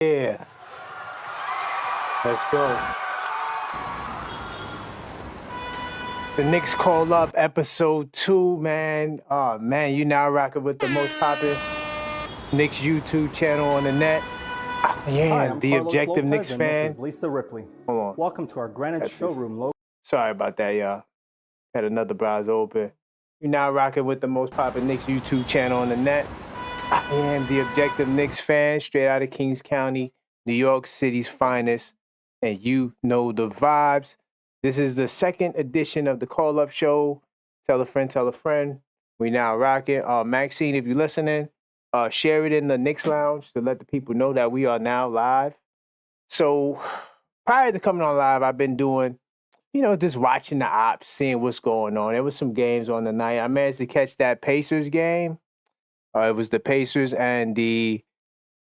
Yeah, let's go. The Knicks Call Up episode 2, man. Oh, man, you now rocking with the most popular Knicks YouTube channel on the net. Hi, I'm the Carlos objective Lopez, Knicks and fan. this is Lisa Ripley. Hold on. Welcome to our Granite Showroom. Sorry about that, y'all. Had another browser open. You now rocking with the most popular Knicks YouTube channel on the net. I am the objective Knicks fan, straight out of Kings County, New York City's finest, and you know the vibes. This is the second edition of the Call Up Show. Tell a friend, tell a friend. We now rocking. Maxine, if you're listening, share it in the Knicks Lounge to let the people know that we are now live. So prior to coming on live, I've been doing, just watching the ops, seeing what's going on. There was some games on the night. I managed to catch that Pacers game. It was the Pacers and the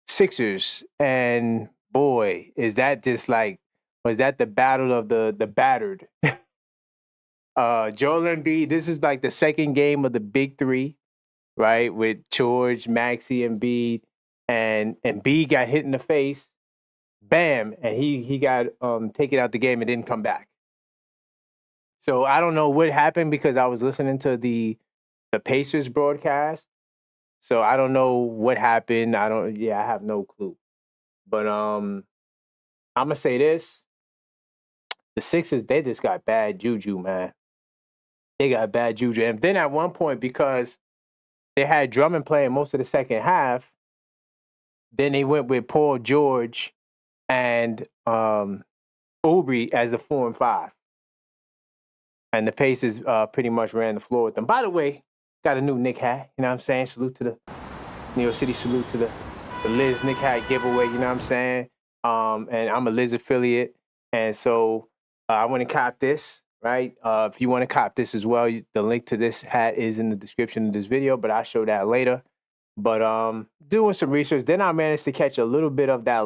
Sixers. And boy, was that the battle of the battered? Joel Embiid, this is like the second game of the big three, right? With George, Maxey, Embiid, and Embiid got hit in the face. Bam, and he got taken out the game and didn't come back. So I don't know what happened because I was listening to the Pacers broadcast. So I don't know what happened. I have no clue. But I'm gonna say this. The Sixers, they just got bad juju, man. They got bad juju. And then at one point, because they had Drummond playing most of the second half, then they went with Paul George and Oubre as the 4 and 5. And the Pacers pretty much ran the floor with them. By the way, got a new Knick hat. You know what I'm saying? Salute to the New York City. Salute to the Liz Knick hat giveaway. You know what I'm saying? And I'm a Liz affiliate. And so I want to cop this, right? If you want to cop this as well, the link to this hat is in the description of this video, but I'll show that later. But doing some research, then I managed to catch a little bit of that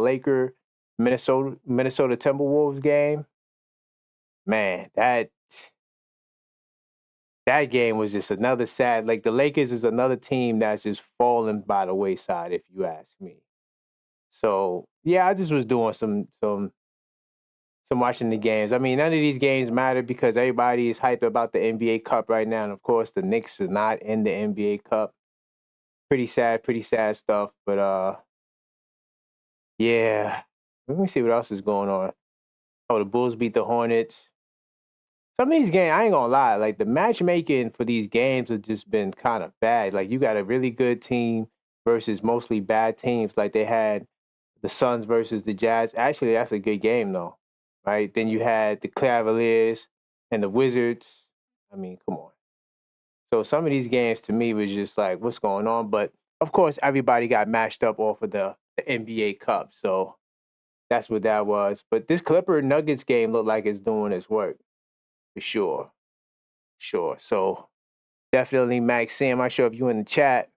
Minnesota Timberwolves game. Man, that game was just another sad. Like, the Lakers is another team that's just falling by the wayside, if you ask me. So yeah, I just was doing some watching the games. I mean, none of these games matter because everybody is hyped about the NBA Cup right now, and of course, the Knicks is not in the NBA Cup. Pretty sad stuff. But yeah. Let me see what else is going on. Oh, the Bulls beat the Hornets. Some of these games, I ain't gonna lie, like the matchmaking for these games has just been kind of bad. Like, you got a really good team versus mostly bad teams. Like, they had the Suns versus the Jazz. Actually, that's a good game though, right? Then you had the Cavaliers and the Wizards. I mean, come on. So some of these games to me was just like, what's going on? But of course, everybody got matched up off of the NBA Cup. So that's what that was. But this Clipper Nuggets game looked like it's doing its work. For sure. So definitely, Maxine, I'm not sure if you in the chat.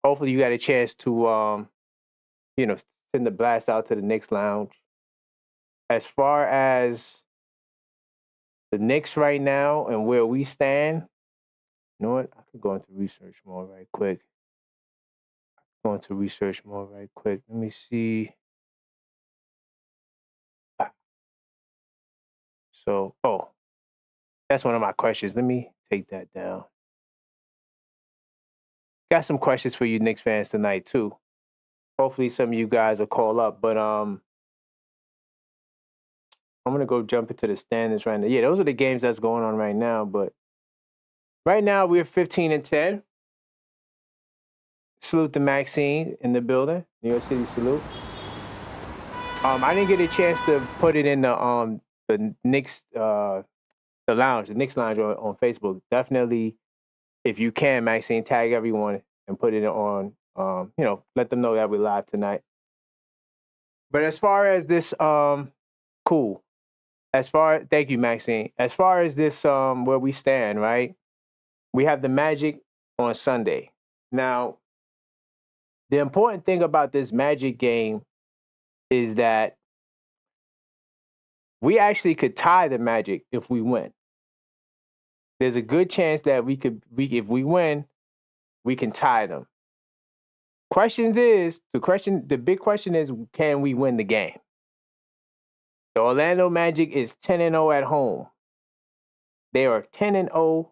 Hopefully you got a chance to send the blast out to the Knicks Lounge. As far as the Knicks right now and where we stand, you know what? I could go into research mode right quick. Let me see. So, that's one of my questions. Let me take that down. Got some questions for you Knicks fans tonight too. Hopefully some of you guys will call up. But I'm gonna go jump into the standings right now. Yeah, those are the games that's going on right now. But right now we're 15-10. Salute to Maxine in the building. New York City salute. I didn't get a chance to put it in the Knicks the lounge, the Knicks Lounge on Facebook. Definitely, if you can, Maxine, tag everyone and put it on. Let them know that we're live tonight. But as far as this, cool. Thank you, Maxine. As far as this, where we stand, right? We have the Magic on Sunday. Now, the important thing about this Magic game is that we actually could tie the Magic if we win. There's a good chance that if we win, we can tie them. the big question is, can we win the game? The Orlando Magic is 10-0 at home. They are 10-0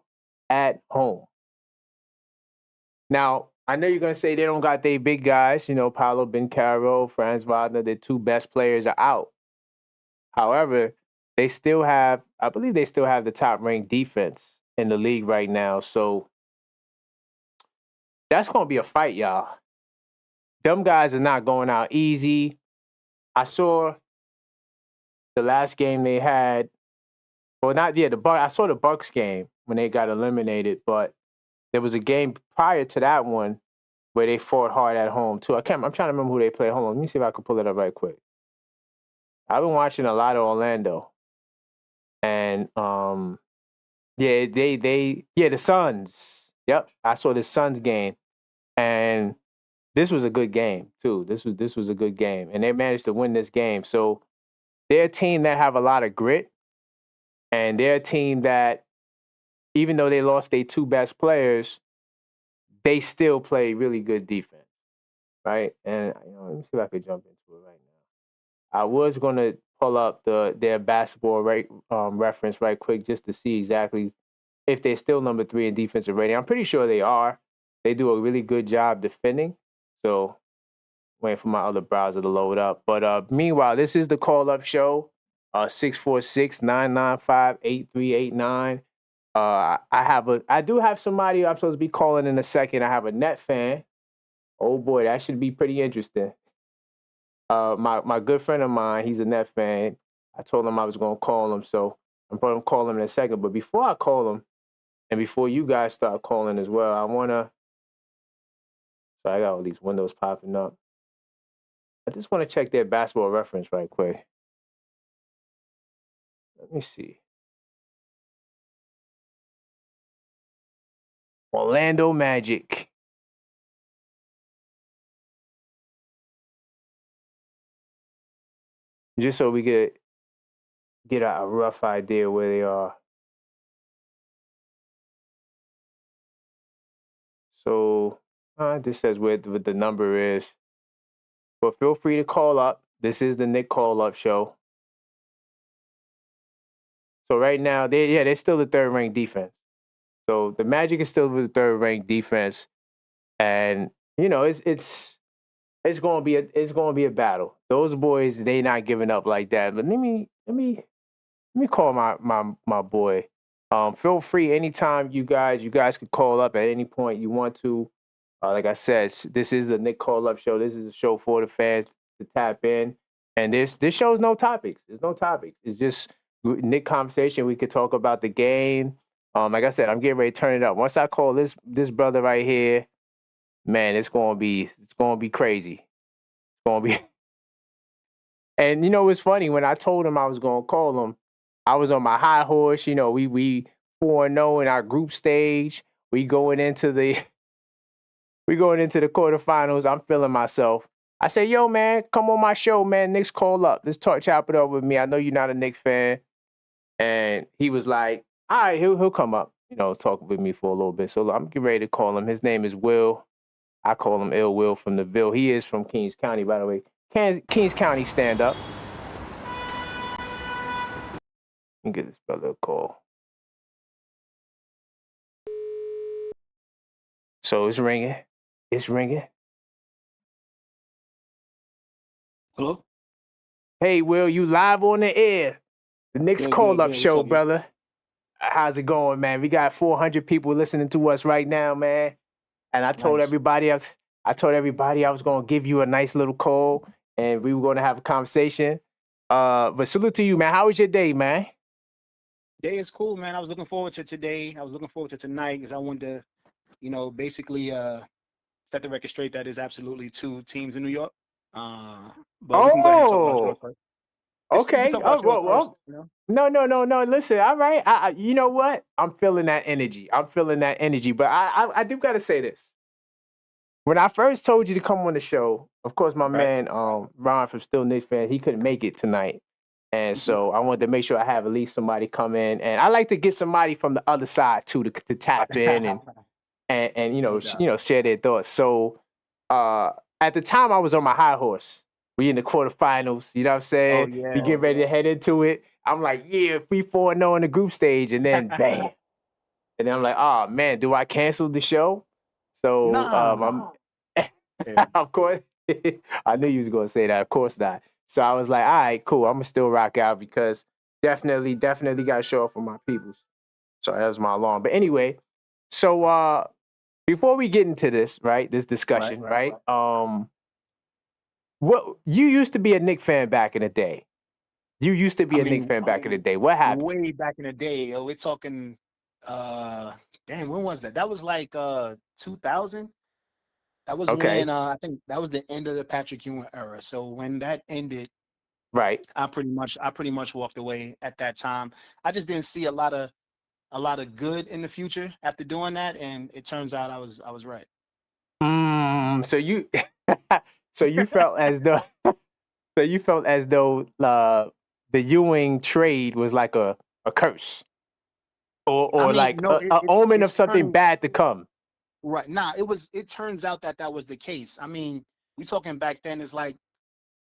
at home. Now, I know you're going to say they don't got their big guys. You know, Paolo Banchero, Franz Wagner, their two best players are out. However, I believe they still have the top-ranked defense in the league right now. So that's going to be a fight, y'all. Them guys are not going out easy. I saw the last game they had. Well, I saw the Bucks game when they got eliminated, but there was a game prior to that one where they fought hard at home too. I'm trying to remember who they played. Hold on, let me see if I can pull it up right quick. I've been watching a lot of Orlando, and the Suns. Yep, I saw the Suns game, and this was a good game too. This was a good game, and they managed to win this game. So they're a team that have a lot of grit, and they're a team that, even though they lost their two best players, they still play really good defense, right? And let me see if I could jump into it right now. I was going to pull up their basketball reference right quick just to see exactly if they're still number 3 in defensive rating. I'm pretty sure they are. They do a really good job defending. So waiting for my other browser to load up. But meanwhile, this is the call-up show, 646-995-8389. I do have somebody I'm supposed to be calling in a second. I have a Net fan. Oh boy, that should be pretty interesting. My good friend of mine, he's a Net fan. I told him I was going to call him, so I'm going to call him in a second. But before I call him, and before you guys start calling as well, so I got all these windows popping up. I just want to check their basketball reference right quick. Let me see. Orlando Magic. Just so we could get a rough idea where they are. So this says where the number is. But feel free to call up. This is the Nick Call-Up Show. So right now, they're still the third-ranked defense. So the Magic is still the third-ranked defense, and it's gonna be a battle. Those boys, they not giving up like that. But let me call my boy. Feel free anytime you guys can call up at any point you want to. Like I said, this is the Nick Call-Up Show. This is a show for the fans to tap in. And this show's no topics. There's no topics. It's just Nick conversation. We could talk about the game. Like I said, I'm getting ready to turn it up. Once I call this brother right here, man, it's gonna be crazy. It's gonna be. And it's funny, when I told him I was gonna call him, I was on my high horse. We 4-0 in our group stage. We going into the quarterfinals. I'm feeling myself. I say, yo, man, come on my show, man. Knicks call up. Let's chop it up with me. I know you're not a Knicks fan. And he was like, all right, he'll come up, talk with me for a little bit. So I'm getting ready to call him. His name is Will. I call him Ill Will from the Ville. He is from Kings County, by the way. Kings County, stand up. Let me give this brother a call. So it's ringing. It's ringing. Hello? Hey, Will, you live on the air. The Knicks Call-Up Show, up, brother. How's it going, man? We got 400 people listening to us right now, man. And I told everybody I was going to give you a nice little call, and we were going to have a conversation. But salute to you, man. How was your day, man? Day is cool, man. I was looking forward to today. I was looking forward to tonight because I wanted to, basically set the record straight that there's absolutely 2 teams in New York. But we can go ahead and talk about yours first. Okay. No. Listen, all right. I you know what? I'm feeling that energy. But I do got to say this. When I first told you to come on the show, of course, my man Ron from Still Knicks fan, he couldn't make it tonight. And so I wanted to make sure I have at least somebody come in. And I like to get somebody from the other side, too, to tap in and share their thoughts. So at the time I was on my high horse. We in the quarterfinals, you know what I'm Oh saying? We yeah. get ready to head into it. I'm like, yeah, we 4-0 in the group stage, and then bam. And then I'm like, oh man, do I cancel the show? So Nah. I'm Yeah. of course I knew you was gonna say that. Of course not. So I was like, all right, cool. I'm gonna still rock out because definitely gotta show up for my peoples. So that was my alarm. But anyway, so before we get into this, right, this discussion, right? What you used to be a Knicks fan back in the day. You used to I be a Knicks mean, fan back in the day. What happened? way back in the day. We're talking. Uh, Damn, when was that? That was like 2000. That was when Okay, I think that was the end of the Patrick Ewing era. So when that ended, right. I pretty much walked away at that time. I just didn't see a lot of good in the future after doing that, and it turns out I was right. So you so you felt as though the Ewing trade was like a curse I or mean, like no, a omen of something bad to come. right. Nah, it turns out that was the case. I mean, we talking back then. It's like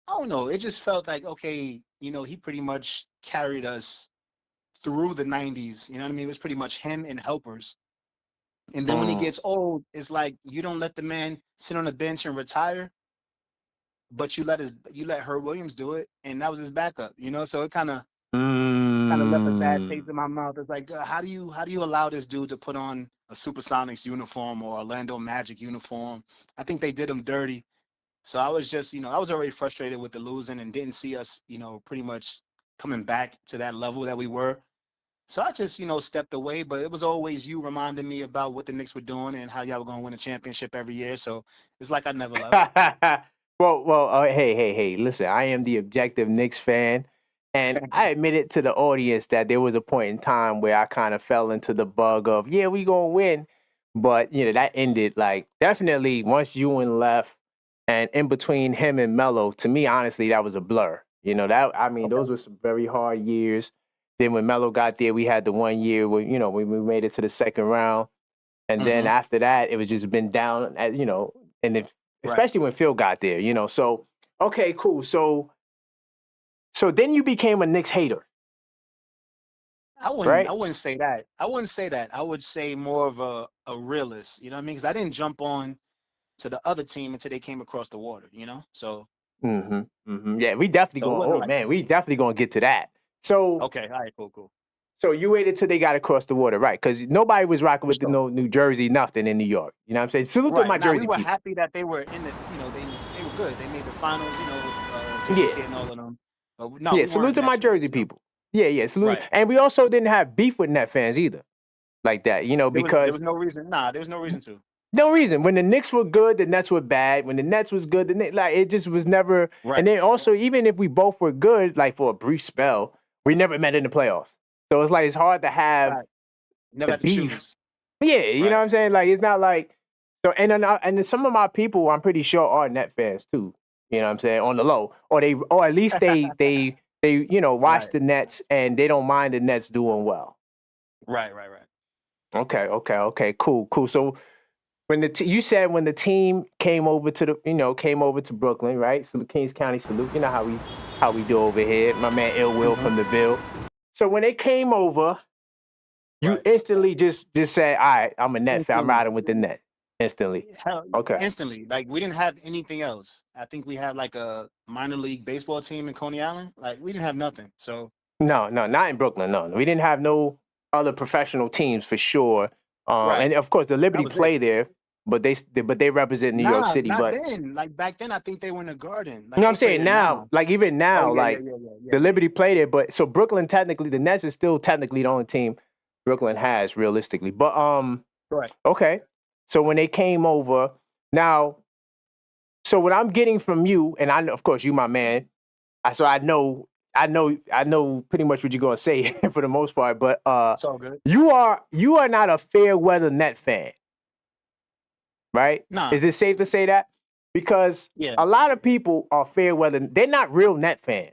I don't know. It just felt like okay, he pretty much carried us through the '90s. You know what I mean? It was pretty much him and helpers. And then when he Mm. gets old, it's like you don't let the man sit on the bench and retire, but you let Herb Williams do it, and that was his backup. So it kind of left a bad Mm. taste in my mouth. It's like, how do you allow this dude to put on a Supersonics uniform or Orlando Magic uniform? I think they did him dirty. So I was just, I was already frustrated with the losing and didn't see us, pretty much coming back to that level that we were. So I just, stepped away. But it was always you reminding me about what the Knicks were doing and how y'all were going to win a championship every year. So it's like I never left. Hey. Listen, I am the objective Knicks fan, and I admitted to the audience that there was a point in time where I kind of fell into the bug of, yeah, we gonna win, but that ended like definitely once Ewan left, and in between him and Melo, to me, honestly, that was a blur. That I mean, Okay. those were some very hard years. Then when Melo got there, we had the one year where we made it to the second round. And then Mm-hmm. after that, it was just been down, and if Right. especially when Phil got there. So okay, cool. So then you became a Knicks hater, I wouldn't I right? wouldn't say that. I wouldn't say that. I would say more of a realist, you know what I mean? Because I didn't jump on to the other team until they came across the water. Yeah, we definitely So it going. wasn't Oh like man, we definitely going to get to that. So okay, all right, cool, cool. so you waited till they got across the water, right? Because nobody was rocking For with the sure. no New Jersey nothing in New York. You know what I'm saying? Salute to Right. my Now we Jersey were people. happy that they were in they were good. They made the finals, Jason Yeah, Kidd and all of them. But no, yeah. we Salute weren't to my Nets Jersey fans. So people. Yeah. Salute. right. And we also didn't have beef with net fans either, like that. There was Because no reason. Nah, there was no reason to. no reason. When the Knicks were good, the Nets were bad. When the Nets was good, the Knicks, like it just was never. And Right. then also, even if we both were good, like for a brief spell, we never met in the playoffs. So it's like it's hard to have Right. Never the had to beef. choose. Yeah, you know what Right. I'm saying? Like it's not like so. And then some of my people, I'm pretty sure, are Net fans too. You know what I'm saying? On the low, or at least they watch Right. the Nets and they don't mind the Nets doing well. Right. Okay, cool. So when you said when the team came over to Brooklyn, right? So the Kings County salute. You know how we do over here. My man Ill Will Mm-hmm. from the Ville. So when they came over, you Right. instantly just said, "All right, I'm a Net fan. I'm Instantly. riding with the Net." Instantly. Hell, Okay. instantly. Like we didn't have anything else. I think we had like a minor league baseball team in Coney Island. Like we didn't have nothing. So No, not in Brooklyn. No, we didn't have no other professional teams for sure. right. And of course, the That Liberty was it. play there, but they represent New York Nah, City. not But then. Like back then, I think they were in the Garden. you Like know what they I'm play saying there now, now. like even Oh now, yeah, yeah, like yeah, yeah, yeah. the Liberty played there, but so Brooklyn technically, the Nets is still technically the only team Brooklyn has realistically. But Correct. okay. So when they came over, now, so what I'm getting from you, and I know, of course, you my man, so I know pretty much what you're gonna say for the most part, but It's all good. you are not a fair weather net fan, right? Nah. Is it safe to say that? Because Yeah. a lot of people are fair weather, they're not real net fans.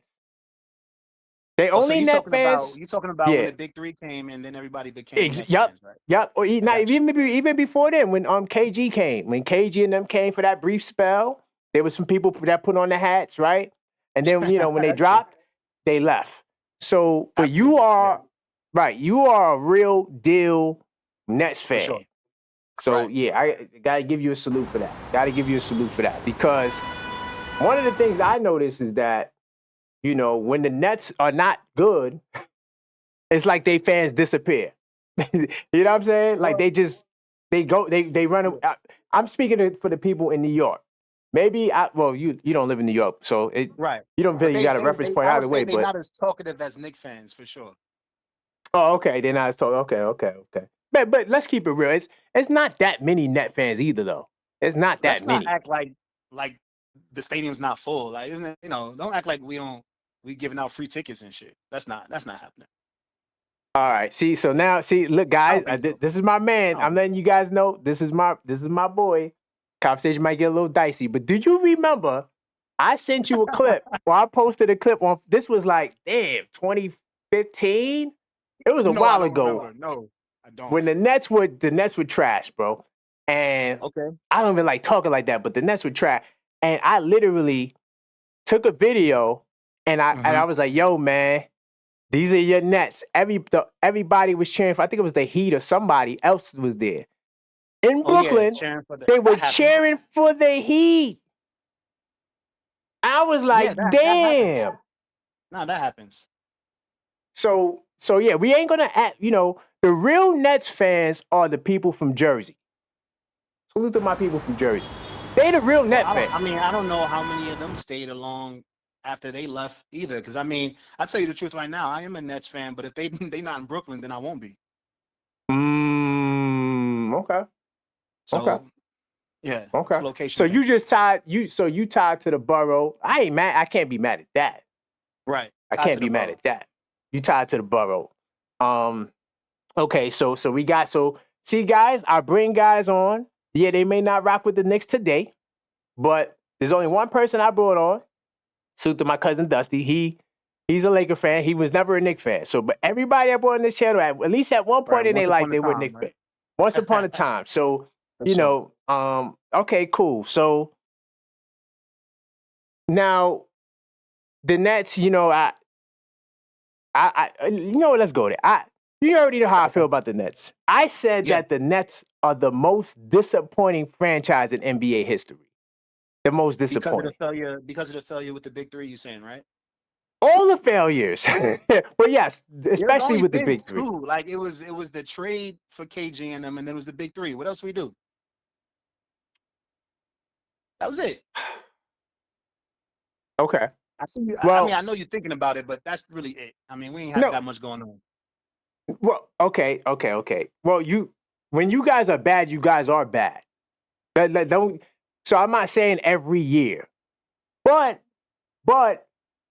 They Oh, so only net fans. you talking about when Yeah. the big three came and then everybody became Nets Yep. fans, right? Yep. Or I got you. even before then, when KG came, when KG and them came for that brief spell, there was some people that put on the hats, right? And then when they That's true. dropped, they left. So, but you Absolutely. Yeah, are right. You are a real deal Nets for fan. sure. So Right. yeah, I gotta give you a salute for that. Gotta give you a salute for that because one of the things I notice is that when the Nets are not good, it's like they fans disappear. You know what I'm saying? Like Well, they run. I'm speaking for the people in New York. Maybe you don't live in New York, so right. you don't But really got a reference point I would either say way. they're But not as talkative as Knicks fans for sure. oh, okay, they're not as tall. Okay. But let's keep it real. It's not that many net fans either, though. It's not Let's that not many. act like the stadium's not full. Like, isn't it, don't act like we giving out free tickets and shit. That's not happening. All right. Look, I guys. don't think so. This is my man. I don't I'm think letting you guys know. This is my boy. Conversation might get a little dicey, but do you remember? I sent you a clip. Well, I posted a clip on. This was like, damn, 2015. It was a No, I while don't ago remember. No, I don't. when the Nets were trash, bro. And Okay. I don't even like talking like that, but the Nets were trash. And I literally took a video and I was like, yo, man, these are your Nets. Everybody was cheering for, I think it was the Heat or somebody else was there. In Oh yeah, Brooklyn, cheering for they were that happens. cheering for the Heat. I was Yeah, like, that happens. damn. Nah, that happens. So yeah, we ain't gonna act, the real Nets fans are the people from Jersey. Salute to my people from Jersey. They the real Well, Net fans. I don't know how many of them stayed along after they left either. Because I tell you the truth right now, I am a Nets fan, but if they not in Brooklyn, then I won't be. Okay. Okay. So yeah, it's Okay. So location thing. you just tied you tied to the borough. I ain't mad. I can't be mad at that. Right. I Tied can't to the be mad borough. at that. You tied to the borough. Okay, so we got see guys, I bring guys on. Yeah, they may not rock with the Knicks today, but there's only one person I brought on. Salute to my cousin Dusty. He's a Laker fan. He was never a Knicks fan. So, but everybody I brought on this channel, at least at one Right. point in their Once life, upon a they were time, Knicks right? fans. Once upon a time. So, For sure. okay, cool. So now the Nets, let's go there. You already know how I feel about the Nets. I said Yeah. that the Nets are the most disappointing franchise in NBA history. The most disappointing. Because of the failure with the big three, you saying, right? All the failures. But yes, There's especially only with the been big three. two. Like it was the trade for KG and them, and then it was the big three. What else we do? That was it. Okay. I see you. Well, I know you're thinking about it, but that's really it. We ain't had no. that much going on. Well, okay. Well, when you guys are bad, you guys are bad. Don't. So I'm not saying every year, but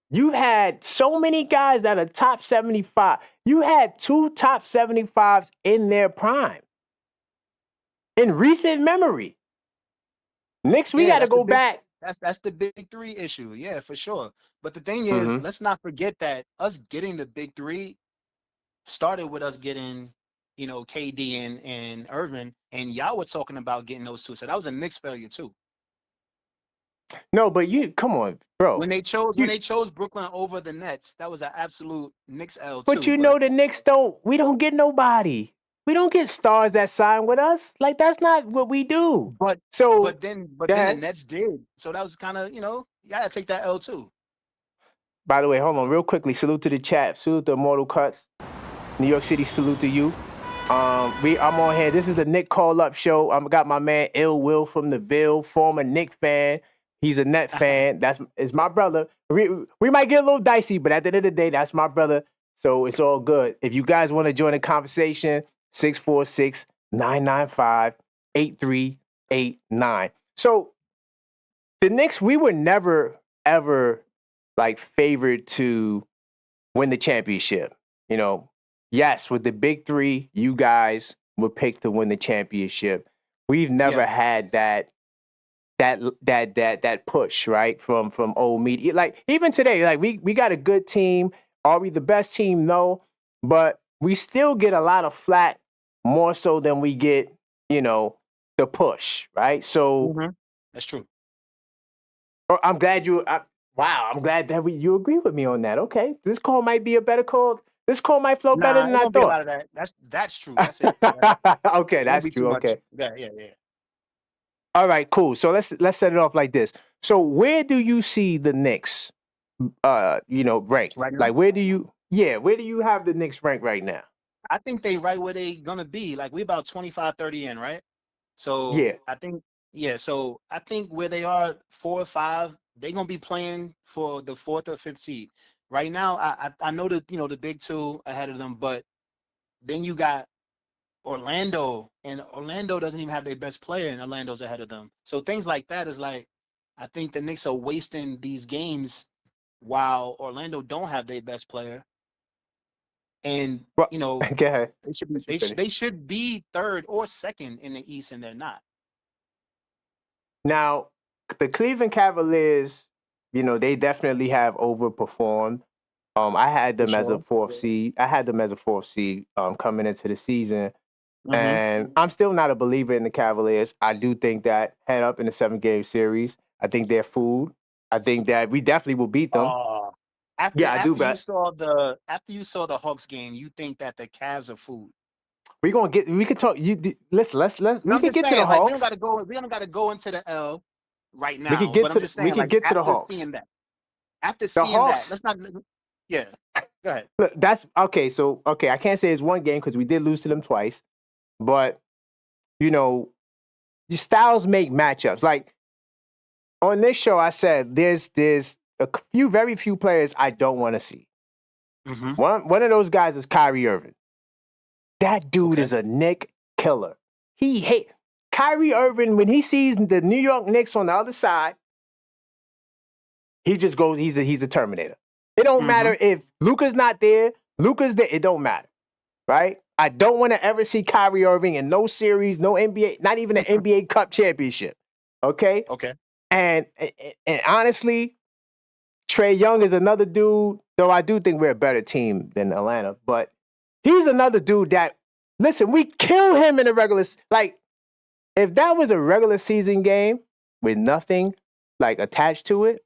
you've had so many guys that are top 75. You had two top 75s in their prime. In recent memory. Knicks, we Yeah, got to go back. that's the big three issue. Yeah, for sure. But the thing is, Mm-hmm. let's not forget that us getting the big three started with us getting, KD and Irvin, and y'all were talking about getting those two. So that was a Knicks failure too. No, but come on, bro. When they chose Brooklyn over the Nets, that was an absolute Knicks L But too. But the Knicks we don't get nobody. We don't get stars that sign with us. Like, that's not what we do. but So, then go the ahead. Nets did. So that was kind of, you gotta take that L too. By the way, hold on real quickly. Salute to the chat. Salute to Immortal Cuts. New York City, salute to you. I'm on here. This is the Nick Call Up Show. I got my man Ill Will from the Ville, former Knick fan. He's a Net fan. It's my brother. We might get a little dicey, but at the end of the day, that's my brother. So it's all good. If you guys want to join the conversation, 646-995-8389. So the Knicks, we were never, ever like favored to win the championship. Yes, with the big three, you guys were picked to win the championship. We've never had that push, right? From old media. Like even today, like we got a good team. Are we the best team? No, but we still get a lot of flack, more so than we get, the push, right? So That's true. I'm glad I'm glad that you agree with me on that. Okay, this call might be a better call. This call might flow better Nah, than it I won't be a lot thought. of that. That's true. That's it. It Okay, won't that's be too true. much. Okay. Yeah. All right, cool. So let's set it off like this. So where do you see the Knicks ranked? Right now, Like where do you have the Knicks ranked right now? I think they right where they gonna be. Like we about 25, 30 in, right? So Yeah. I think, yeah. So I think where they are 4 or 5, they're gonna be playing for the 4th or 5th seed. Right now, I know that the big two ahead of them, but then you got Orlando, and Orlando doesn't even have their best player, and Orlando's ahead of them. So things like that is like, I think the Knicks are wasting these games while Orlando don't have their best player, and Well, go ahead. they should be Let you finish. they should be 3rd or 2nd in the East, and they're not. Now, the Cleveland Cavaliers, they definitely have overperformed. I had For them as a sure. 4th seed. I had them as a 4th seed coming into the season. Mm-hmm. And I'm still not a believer in the Cavaliers. I do think that head up in the 7-game series, I think they're food. I think that we definitely will beat them. After Yeah, I do, after you but saw the Hawks game, you think that the Cavs are food. we could talk. Let's No, we I'm could just get to the saying, like, Hawks. we don't gotta go into the L right We could now. get But I'm to just we saying, could like, get to the after Hawks. seeing that, after The seeing that, Hawks. let's not. Yeah, go ahead. Look, that's okay. So I can't say it's one game because we did lose to them twice, but your styles make matchups. Like on this show, I said there's very few players I don't want to see. Mm-hmm. One of those guys is Kyrie Irving. That dude Okay. is a Knick killer. He hate Kyrie Irving when he sees the New York Knicks on the other side. He just goes. He's a Terminator. It don't matter if Luka's not there. Luka's there. It don't matter, right? I don't want to ever see Kyrie Irving in no series, no NBA, not even an NBA Cup championship. Okay. Okay. And honestly, Trae Young is another dude. Though I do think we're a better team than Atlanta, but he's another dude that, listen, we kill him in a regular, like, if that was a regular season game with nothing, like, attached to it,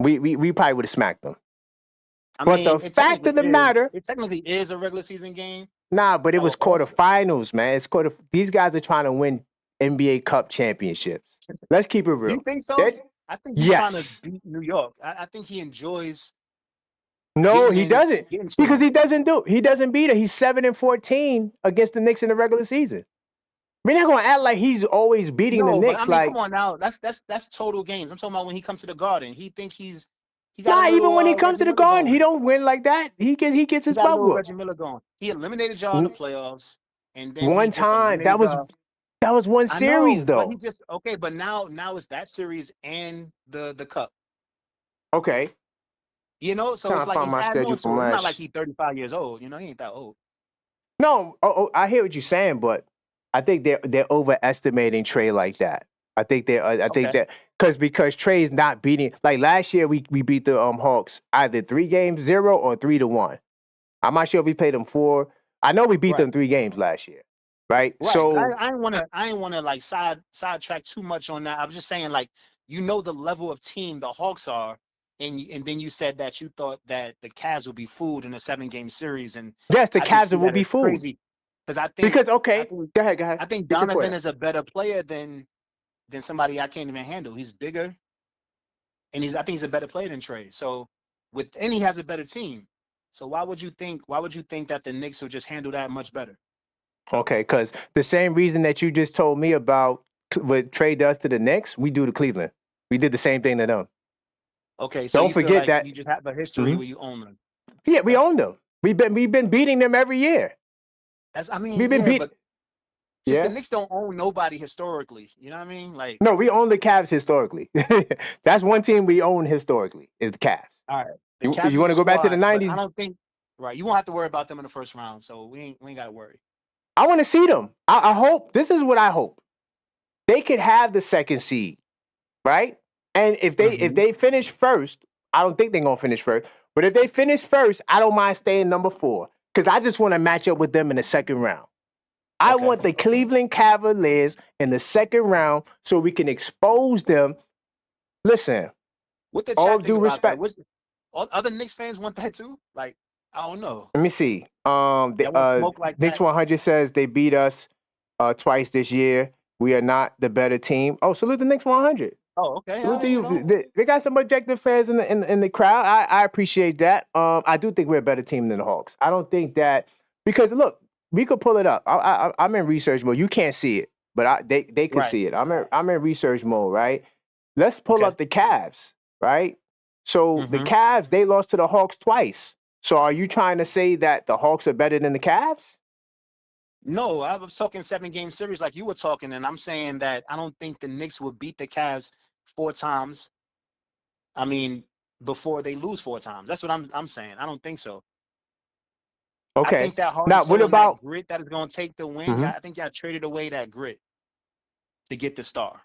we probably would have smacked them. But the fact of the matter, it technically is a regular season game. but it was Also, quarterfinals, man. These guys are trying to win NBA Cup championships. Let's keep it real. you think so? I think he's trying to beat New York. I think he enjoys. No, he doesn't. Because him. He doesn't beat it. He's 7-14 against the Knicks in the regular season. We're not gonna act like he's always beating the Knicks. But, I mean, come on now. That's total games. I'm talking about when he comes to the Garden. He got a little, even when he comes Reggie to the Miller Garden, going. he don't win like that. He gets his He got a butt little whooped. Reggie Miller going. He eliminated y'all in the playoffs, and then One he just time. eliminated That was one series, though. But he just But now it's that series and the cup. Okay. So it's like he's adding on to it. It's not like he's 35 years old. He ain't that old. No, I hear what you're saying, but I think they're overestimating Trae like that. I think think that because Trae's not beating, like last year we beat the Hawks either 3-0 or 3-1. I'm not sure if we played them 4. I know we beat them 3 games last year, right? So I ain't wanna like sidetrack too much on that. I'm just saying, like, the level of team the Hawks are, and then you said that you thought that the Cavs would be fooled in a 7-game series, and yes, the Cavs will be fooled. Crazy because I think go ahead. I think Donovan is a better player than somebody I can't even handle. He's bigger, and I think he's a better player than Trae. So he has a better team. So why would you think that the Knicks will just handle that much better? Okay, because the same reason that you just told me about what Trae does to the Knicks, we do to Cleveland. We did the same thing to them. Okay, so don't forget that you just have a history where you own them. Yeah, we own them. We've been beating them every year. We've been beating. The Knicks don't own nobody historically. You know what I mean? Like, no, we own the Cavs historically. That's one team we own historically is the Cavs. All right. You want to go back to the 90s? I don't think. Right. You won't have to worry about them in the first round, so we ain't got to worry. I want to see them. I hope. This is what I hope. They could have the 2nd seed, right? And if they finish first, I don't think they're gonna finish first. But if they finish first, I don't mind staying number 4 because I just want to match up with them in the second round. I want the Cleveland Cavaliers in the second round so we can expose them. Listen, what the all chat due think about that? respect. All other Knicks fans want that too? Like, I don't know. Let me see. They want smoke like Knicks that. 100 says they beat us twice this year. We are not the better team. Oh, salute the Knicks 100. Oh, okay. Salute to you. They got some objective fans in the crowd. I appreciate that. I do think we're a better team than the Hawks. I don't think that because look, we could pull it up. I'm in research mode. You can't see it, but they could see it. I'm in research mode, right? Let's pull up the Cavs, right? So the Cavs, they lost to the Hawks twice. So are you trying to say that the Hawks are better than the Cavs? No, I was talking 7-game series like you were talking, and I'm saying that I don't think the Knicks will beat the Cavs 4 times. I mean, before they lose 4 times. That's what I'm saying. I don't think so. Okay. I think that heart Now, and soul what about that grit that is going to take the win? I think y'all traded away that grit to get the star.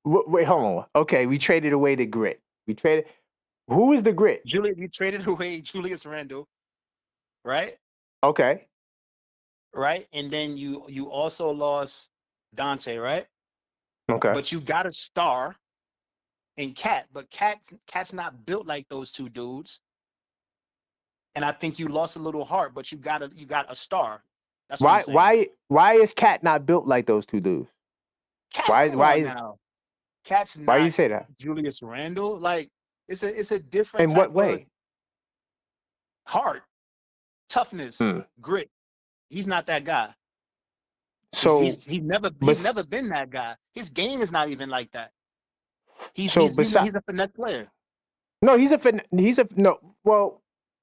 Wait, hold on. Okay, we traded away the grit. Who is the grit? You traded away Julius Randle, right? Okay. Right, and then you also lost Dante, right? Okay. But you got a star in Cat, but Cat's not built like those two dudes. And I think you lost a little heart, but you got a star. That's what I'm saying. Why is Cat not built like those two dudes? Cat, come on now. Cat's not why you say that? Julius Randle. Like it's a different In type what way? of heart, toughness, grit. He's not that guy. So he's never been that guy. His game is not even like that. He's a finesse player. No,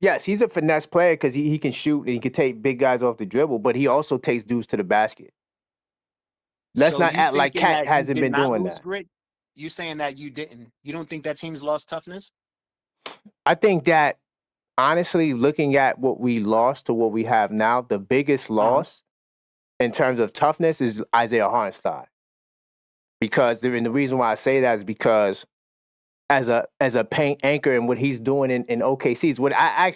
yes, he's a finesse player because he can shoot and he can take big guys off the dribble, but he also takes dudes to the basket. Let's not act like Cat hasn't been doing that. Grit? You saying that you didn't? You don't think that team's lost toughness? I think that honestly, looking at what we lost to what we have now, the biggest loss in terms of toughness is Isaiah Hartenstein. Because the reason why I say that is because as a paint anchor and what he's doing in OKC is what I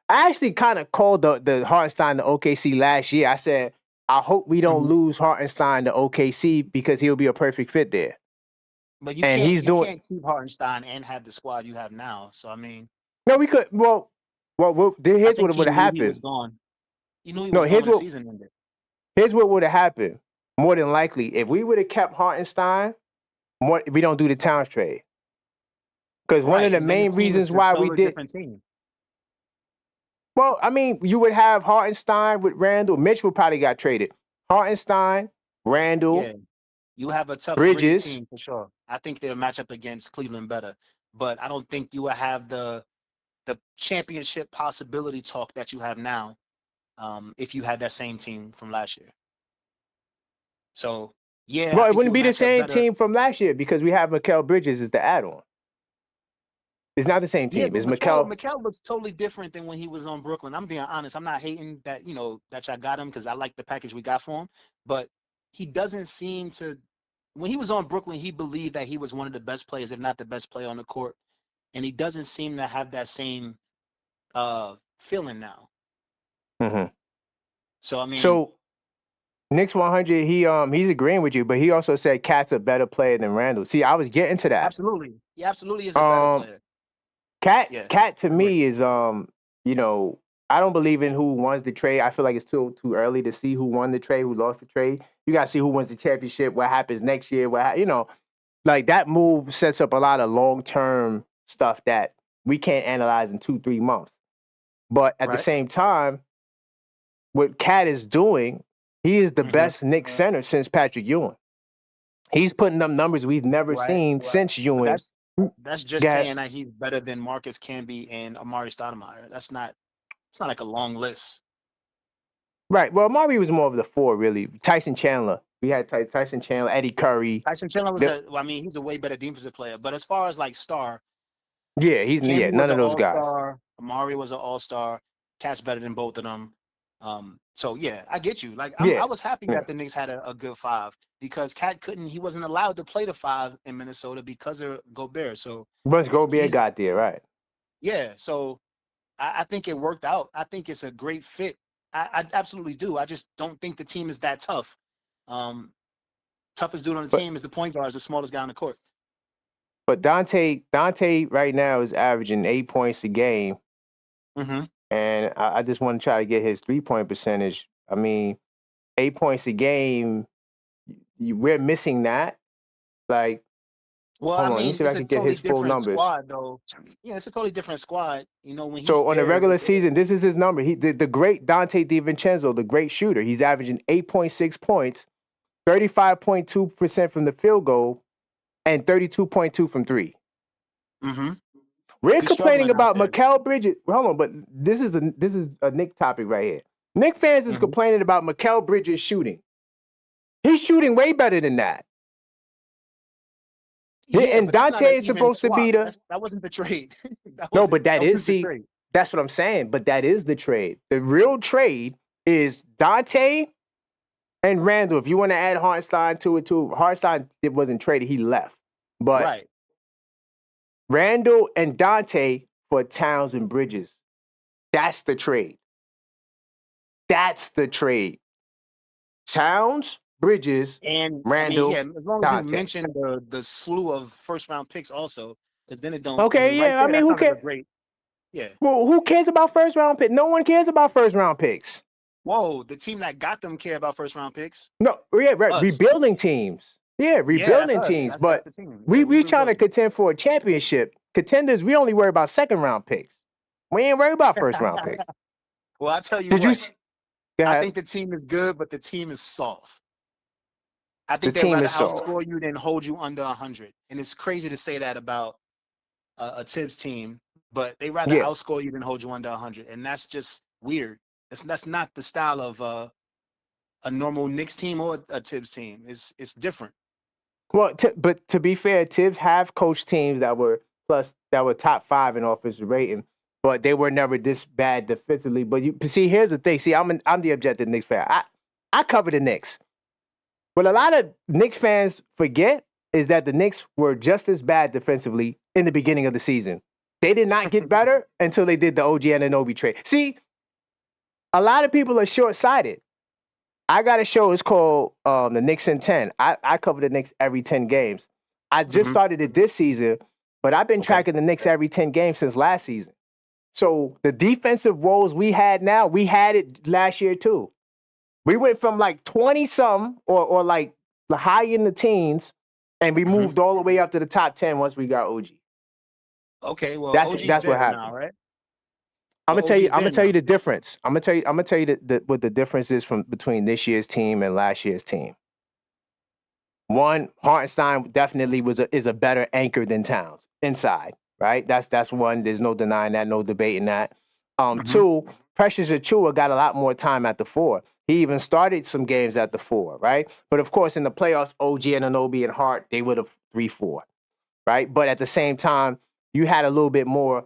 actually kind of called the Hartenstein to OKC last year. I said, I hope we don't lose Hartenstein to OKC because he'll be a perfect fit there. But you can't keep Hartenstein and have the squad you have now. So I mean, no, we could. Well, here's what would have happened. He was gone. You knew he was gone. The season ended. Here's what would have happened. More than likely, if we would have kept Hartenstein, we don't do the Towns trade. Because one of the main reasons why we did. Well, I mean, you would have Hartenstein with Randall. Mitch would probably got traded. Hartenstein, Randall. Yeah. You have a tough Bridges team for sure. I think they'll match up against Cleveland better, but I don't think you will have the championship possibility talk that you have now if you had that same team from last year. So yeah, well, it wouldn't be the same team from last year because we have Mikal Bridges as the add-on. It's not the same team. Yeah, it's Mikal looks totally different than when he was on Brooklyn. I'm being honest. I'm not hating that that y'all got him because I like the package we got for him, but he doesn't seem to. When he was on Brooklyn, he believed that he was one of the best players, if not the best player on the court, and he doesn't seem to have that same feeling now. So I mean, Knicks 100, he's agreeing with you, but he also said Cat's a better player than Randall. See, I was getting to that. Absolutely, he absolutely is a better player. Cat to me is I don't believe in who wins the trade. I feel like it's too early to see who won the trade, who lost the trade. You got to see who wins the championship, what happens next year, like that move sets up a lot of long-term stuff that we can't analyze in 2-3 months. But at the same time, what Cat is doing, he is the best Knicks center since Patrick Ewing. He's putting up numbers we've never seen since Ewing. That's just saying that he's better than Marcus Camby and Amari Stoudemire. It's not like a long list. Right. Well, Amari was more of the 4, really. Tyson Chandler. We had Tyson Chandler, Eddie Curry. Tyson Chandler was he's a way better defensive player. But as far as like star, he's none of those guys. Amari was an all-star. Cat's better than both of them. So yeah, I get you. Like I Yeah. was happy that the Knicks had a good 5 because he wasn't allowed to play the 5 in Minnesota because of Gobert. So Once Gobert he's got there, right? yeah. So I think it worked out. I think it's a great fit. I absolutely do. I just don't think the team is that tough. Toughest dude on the But team is the point guard, is the smallest guy on the court. but Dante right now is averaging 8 points a game, Mm-hmm. and I just want to try to get his 3-point percentage. I mean, 8 points a game, we're missing that. Like, Well, I hold on, let me mean, see if I it's a can get totally his full different numbers. squad, though. Yeah, it's a totally different squad. You know, when he's So on the there, regular season, this is his number. The great Dante DiVincenzo, the great shooter, he's averaging 8.6 points, 35.2% from the field goal, and 32.2 from three. mm-hmm. We're He's complaining struggling out about there. Mikal Bridges. Hold on, but this is a Nick topic right here. Nick fans is Mhm. complaining about Mikal Bridges shooting. He's shooting way better than that. Yeah, And but that's not an Dante is even supposed to be swap. the That wasn't the trade. no, but That wasn't the trade. that's what I'm saying. But that is the trade. The real trade is Dante and Randall. If you want to add Hartenstein to it too, Hartenstein it wasn't traded; he left. But Right. Randall and Dante for Towns and Bridges. That's the trade. That's the trade. Towns, Bridges, And Randall, yeah, as long as you Dante. mention the slew of first round picks also, because then it don't. Okay, right yeah. there, I mean, that who sounds like cares? a great. Yeah. Well, who cares about first round picks? No one cares about first round picks. Whoa, the team that got them care about first round picks. No, yeah, right. Us. Rebuilding teams. Yeah, Yeah, that's rebuilding us. teams. That's But the team. we Yeah, trying to rebuilding. contend for a championship. Contenders, we only worry about second round picks. We ain't worried about first round picks. Well, I tell you Did you what. see? Go ahead. I think the team is good, but the team is soft. I The think they'd team rather is soft. outscore you than hold you under 100. And it's crazy to say that about a Tibbs team, but they rather Yeah. outscore you than hold you under 100. And that's just weird. That's not the style of a normal Knicks team or a Tibbs team. It's different. Well, but to be fair, Tibbs have coached teams that were top 5 in offensive rating, but they were never this bad defensively. But you see, here's the thing. See, I'm the objective Knicks fan. I cover the Knicks. What a lot of Knicks fans forget is that the Knicks were just as bad defensively in the beginning of the season. They did not get better until they did the OG Anunoby trade. See, a lot of people are short-sighted. I got a show. It's called the Knicks in 10. I cover the Knicks every 10 games. I just started it this season, but I've been tracking the Knicks every 10 games since last season. So the defensive woes we had now, we had it last year too. We went from like 20-something or like the high in the teens, and we moved all the way up to the top 10 once we got OG. Okay, well, That's OG's what there happened. now, right? I'm gonna tell you. I'm gonna tell now. you the difference. I'm gonna tell you what the difference is between this year's team and last year's team. One, Hartenstein definitely is a better anchor than Towns inside. Right? That's one. There's no denying that. No debating that. Two, Precious Achiuwa got a lot more time at the 4. He even started some games at the 4. Right? But of course, in the playoffs, OG Anunoby and Hart, they would have 3-4. Right? But at the same time, you had a little bit more,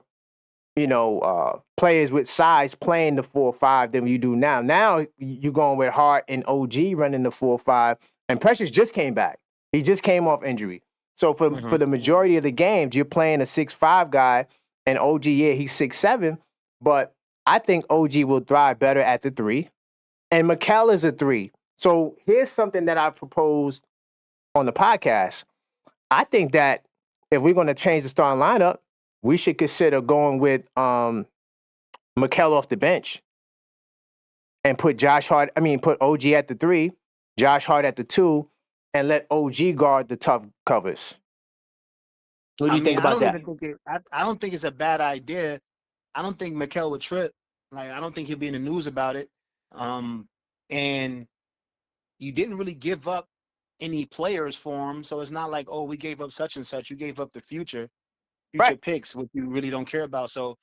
players with size playing the 4-5 than you do now. Now you're going with Hart and OG running the 4-5, and Precious just came back. He just came off injury. So for the majority of the games, you're playing a 6'5 guy, and OG, yeah, he's 6'7, but I think OG will thrive better at the 3, and Mikal is a 3. So here's something that I proposed on the podcast. I think that if we're going to change the starting lineup, we should consider going with Mikal off the bench and put put OG at the 3, Josh Hart at the 2, and let OG guard the tough covers. What do you think about that? I don't think it's a bad idea. I don't think Mikal would trip. Like, I don't think he'll be in the news about it. And you didn't really give up any players for him, so it's not like, oh, we gave up such and such. You gave up the future right. Picks, which you really don't care about. So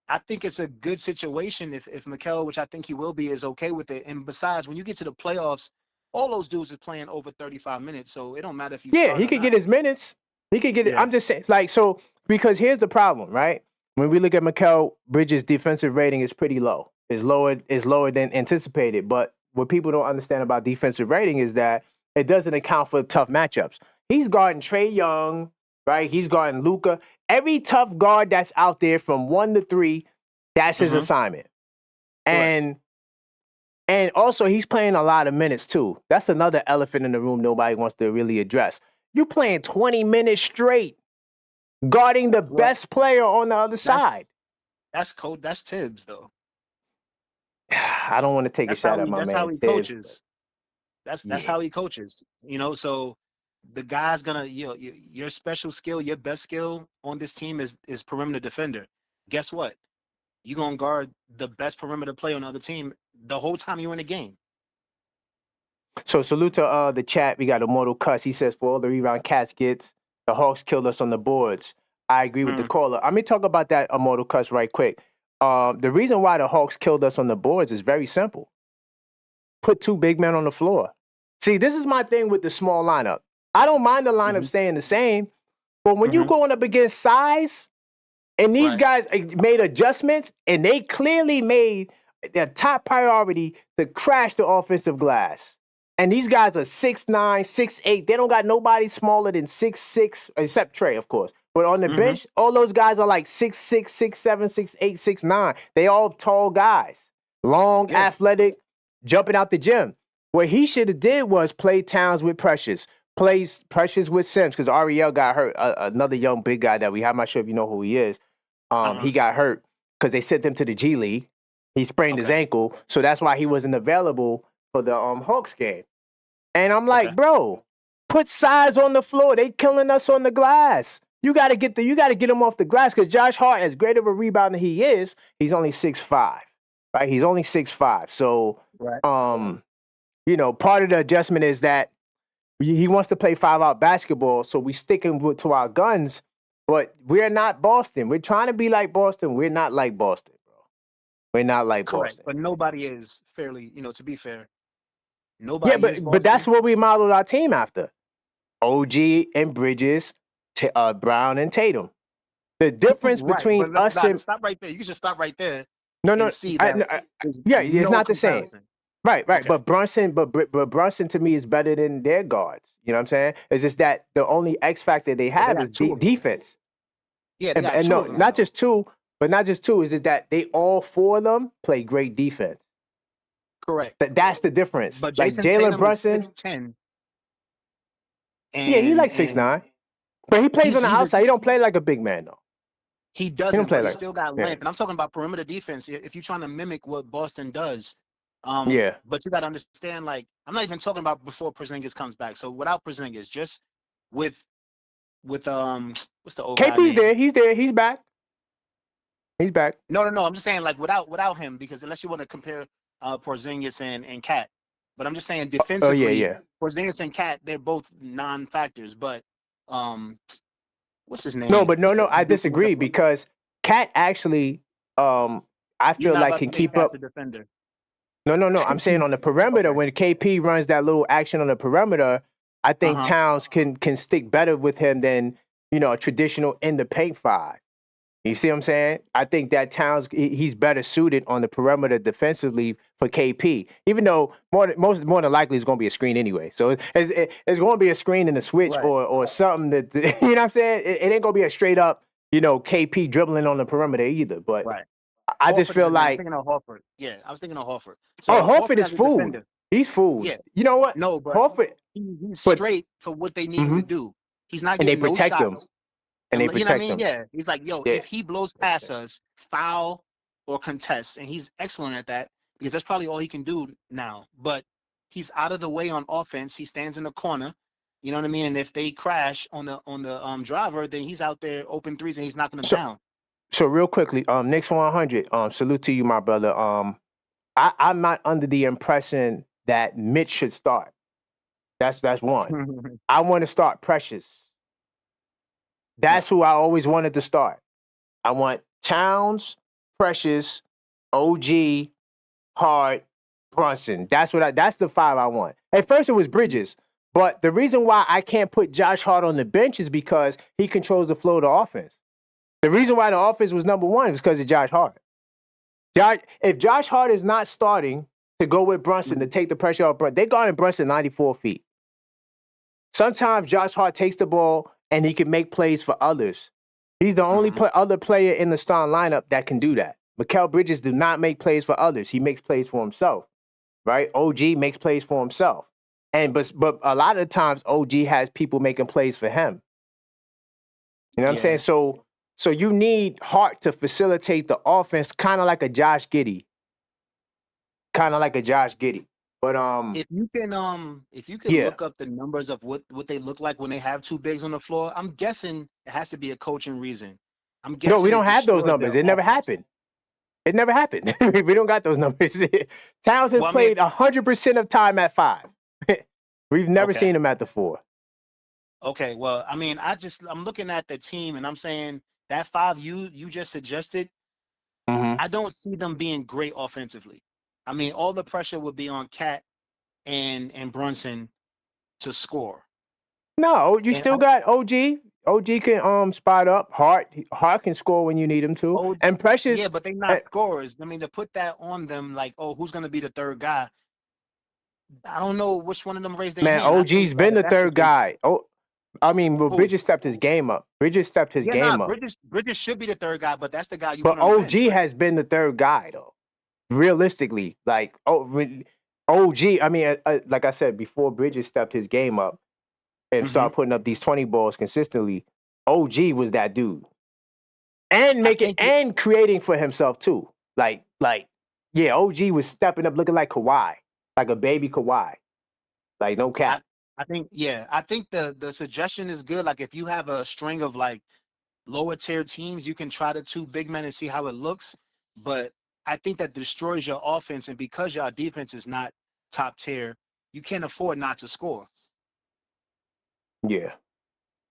I think it's a good situation if Mikal, which I think he will be, is okay with it. And besides, when you get to the playoffs, all those dudes are playing over 35 minutes, so it don't matter if you start he could get his minutes. He could get it. I'm just saying, like, so, because here's the problem, right? When we look at Mikal Bridges' defensive rating is pretty low. is lower than anticipated. But what people don't understand about defensive rating is that it doesn't account for tough matchups. He's guarding Trae Young, right? He's guarding Luka. Every tough guard that's out there from 1 to 3, that's his assignment. And also he's playing a lot of minutes too. That's another elephant in the room nobody wants to really address. You playing 20 minutes straight, guarding the best player on the other side. That's Tibbs though. I don't want to take a shot at my man. That's how he Tibbs, coaches. That's how he coaches. So the guy's gonna your special skill, your best skill on this team is perimeter defender. Guess what? You're gonna guard the best perimeter player on the other team the whole time you're in the game. So salute to the chat. We got Immortal Cuss. He says, for all the rebound Cats gets, the Hawks killed us on the boards. I agree with the caller. Let me talk about that Immortal Cuss right quick. The reason why the Hawks killed us on the boards is very simple. Put 2 big men on the floor. See, this is my thing with the small lineup. I don't mind the lineup staying the same, but when you going up against size, and these guys made adjustments, and they clearly made their top priority to crash the offensive glass. And these guys are 6'9", 6'8". They don't got nobody smaller than 6'6", except Trae, of course. But on the bench, all those guys are like 6'6", 6'7", 6'8", 6'9". They all tall guys, long, athletic, jumping out the gym. What he should have did was play Towns with Precious, plays Precious with Sims, because Ariel got hurt. Another young big guy that I'm not sure if you know who he is. He got hurt because they sent him to the G League. He sprained his ankle, so that's why he wasn't available for the Hawks game. And I'm like, bro, put size on the floor. They killing us on the glass. You gotta get him off the glass, because Josh Hart, as great of a rebounder he is, he's only 6'5", right? He's only 6'5". So part of the adjustment is that he wants to play 5-out basketball, so we sticking to our guns, but we're not Boston. We're trying to be like Boston. We're not like Boston, bro. We're not like Boston. But nobody is fairly, to be fair. Nobody is Boston. But that's what we modeled our team after. OG and Bridges, Brown and Tatum. The difference between us and... Stop right there. You can just stop right there. No. See that it's not the same. Right. Okay. But Brunson to me is better than their guards. You know what I'm saying? It's just that the only X factor they have is defense. Yeah, and no, not just two, is just that they all 4 of them play great defense. Correct. That's the difference. But like Jalen Brunson, 6'10". He like 6'9", but he plays on the outside. He don't play like a big man though. He doesn't. He still got length, and I'm talking about perimeter defense. If you're trying to mimic what Boston does. But you got to understand, like, I'm not even talking about before Porzingis comes back. So without Porzingis, just with what's the old guy KP's name? there. He's there. He's back. He's back. No. I'm just saying, like, without him, because unless you want to compare Porzingis and Cat, but I'm just saying defensively, Porzingis and Cat, they're both non-factors. But what's his name? No. I disagree, because Cat actually, I feel like can keep up. Defender. No. I'm saying on the perimeter, when KP runs that little action on the perimeter, I think Towns can stick better with him than, a traditional in the paint 5. You see what I'm saying? I think that Towns, he's better suited on the perimeter defensively for KP, even though more than likely it's going to be a screen anyway. So it's going to be a screen and a switch or something that, you know what I'm saying? It ain't going to be a straight up, KP dribbling on the perimeter either. But I just feel like... I was thinking of Horford. Yeah, I was thinking of Horford. So Horford is fooled. He's fooled. Yeah. You know what? No, but Horford... He's straight for what they need him to do. He's not getting no shots. And they protect him. And they protect him. Yeah. He's like, if he blows past us, foul or contest, and he's excellent at that, because that's probably all he can do now. But he's out of the way on offense. He stands in the corner. You know what I mean? And if they crash on the driver, then he's out there open threes and he's knocking them down. So real quickly, Knicks 100. Salute to you, my brother. I'm not under the impression that Mitch should start. That's one. I want to start Precious. That's who I always wanted to start. I want Towns, Precious, OG, Hart, Brunson. That's the 5 I want. At first it was Bridges, but the reason why I can't put Josh Hart on the bench is because he controls the flow of the offense. The reason why the offense was number 1 is because of Josh Hart. If Josh Hart is not starting to go with Brunson to take the pressure off Brunson, they guarding Brunson 94 feet. Sometimes Josh Hart takes the ball and he can make plays for others. He's the only other player in the starting lineup that can do that. Mikal Bridges do not make plays for others. He makes plays for himself, right? OG makes plays for himself. But a lot of the times OG has people making plays for him. You know what I'm saying? So you need Hart to facilitate the offense, kind of like a Josh Giddey. But if you can look up the numbers of what they look like when they have two bigs on the floor, I'm guessing it has to be a coaching reason. I'm guessing no, we don't have those numbers. It never happened. It never happened. We don't got those numbers. Towns has played 100% of time at 5. We've never seen him at the 4. Okay, well, I mean, I'm looking at the team and I'm saying that 5 you just suggested, I don't see them being great offensively. I mean, all the pressure would be on Cat and Brunson to score. No, you still got OG. OG can spot up. Hart can score when you need him to. OG, and Precious. Yeah, but they're not scorers. I mean, to put that on them, like, oh, who's gonna be the third guy? I don't know which one of them raised their hand. OG's been the third guy. Bridges stepped his game up. Bridges should be the third guy, but that's the guy you But put on the OG bench, right? has been the third guy, though. Realistically, like, OG, like I said, before Bridges stepped his game up and started putting up these 20 balls consistently, OG was that dude. And creating for himself, too. OG was stepping up looking like Kawhi, like a baby Kawhi. Like, no cap. I think the suggestion is good. Like, if you have a string of, like, lower tier teams, you can try the 2 big men and see how it looks. But I think that destroys your offense. And because your defense is not top tier, you can't afford not to score. Yeah.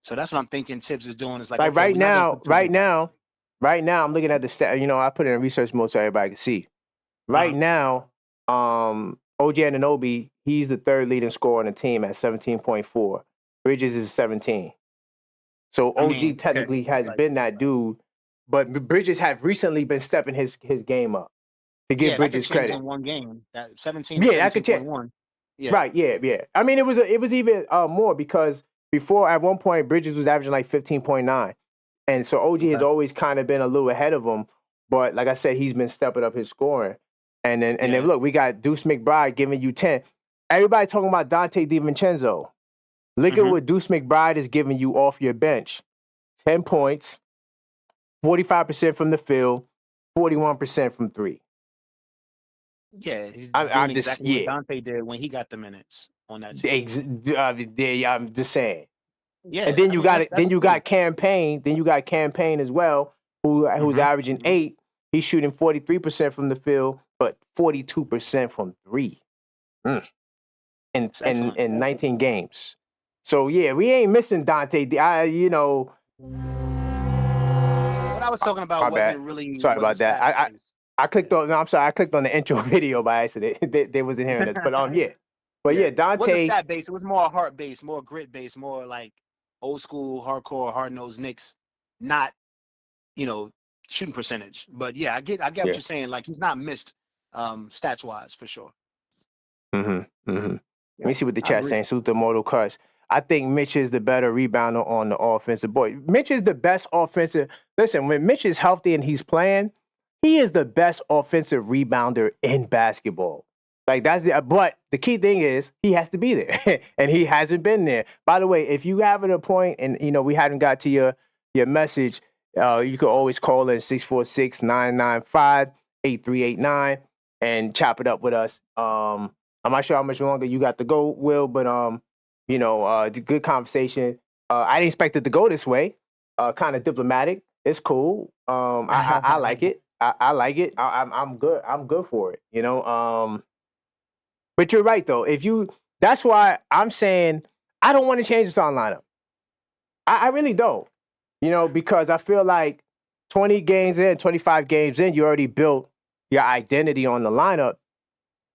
So that's what I'm thinking Tibbs is doing. Is like, right now, I'm looking at the stat. I put it in research mode so everybody can see. Right now, OG Anunoby, he's the third leading scorer on the team at 17.4. Bridges is 17. So OG technically has been that dude, but Bridges have recently been stepping his game up to give Bridges credit. In one game, that 17. That could change. Yeah. Right. Yeah. I mean, it was even more because before at one point Bridges was averaging like 15.9, and so OG has always kind of been a little ahead of him. But like I said, he's been stepping up his scoring. And then look, we got Deuce McBride giving you 10. Everybody talking about Dante DiVincenzo. Look at what Deuce McBride is giving you off your bench. 10 points, 45% from the field, 41% from 3. Yeah, I'm just what Dante did when he got the minutes on that team. I'm just saying. Yeah, and then you got Campaign. Then you got Campaign as well, who's averaging 8. He's shooting 43% from the field, but 42% from 3. In 19 games. So yeah, we ain't missing Dante. What I was talking about wasn't really. Sorry about that. I clicked on. No, I'm sorry. I clicked on the intro video by accident. they wasn't hearing this, but Dante. It wasn't stat based. It was more heart based, more grit based, more like old school, hardcore, hard nosed Knicks. Not, shooting percentage. But yeah, I get what you're saying. Like, he's not missed stats wise for sure. Let me see what the chat's saying. Salute the Mortal Cuts. I think Mitch is the better rebounder on the offensive board. Mitch is the best offensive. Listen, when Mitch is healthy and he's playing, he is the best offensive rebounder in basketball. Like, but the key thing is he has to be there, and he hasn't been there. By the way, if you have a point and we haven't got to your message, you could always call in 646-995-8389 and chop it up with us. I'm not sure how much longer you got to go, Will, but good conversation. I didn't expect it to go this way. Kind of diplomatic. It's cool. I like it. I like it. I'm good. I'm good for it. But you're right though. That's why I'm saying I don't want to change the starting lineup. I really don't. Because I feel like 20 games in, 25 games in, you already built your identity on the lineup.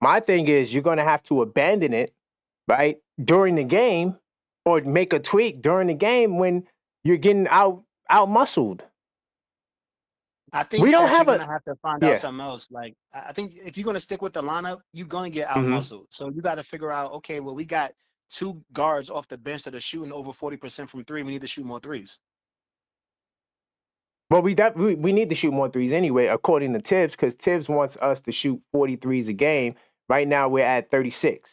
My thing is you're going to have to abandon it, right, during the game, or make a tweak during the game when you're getting out muscled. I We think don't that you're have gonna a have to find out yeah. something else. Like I think if you're gonna stick with the lineup, you're gonna get out Mm-hmm. muscled. So you got to figure out, okay, well we got two guards off the bench that are shooting over 40% from three. We need to shoot more threes. But we need to shoot more threes anyway, according to Tibbs, because Tibbs wants us to shoot 43s a game. Right now we're at 36.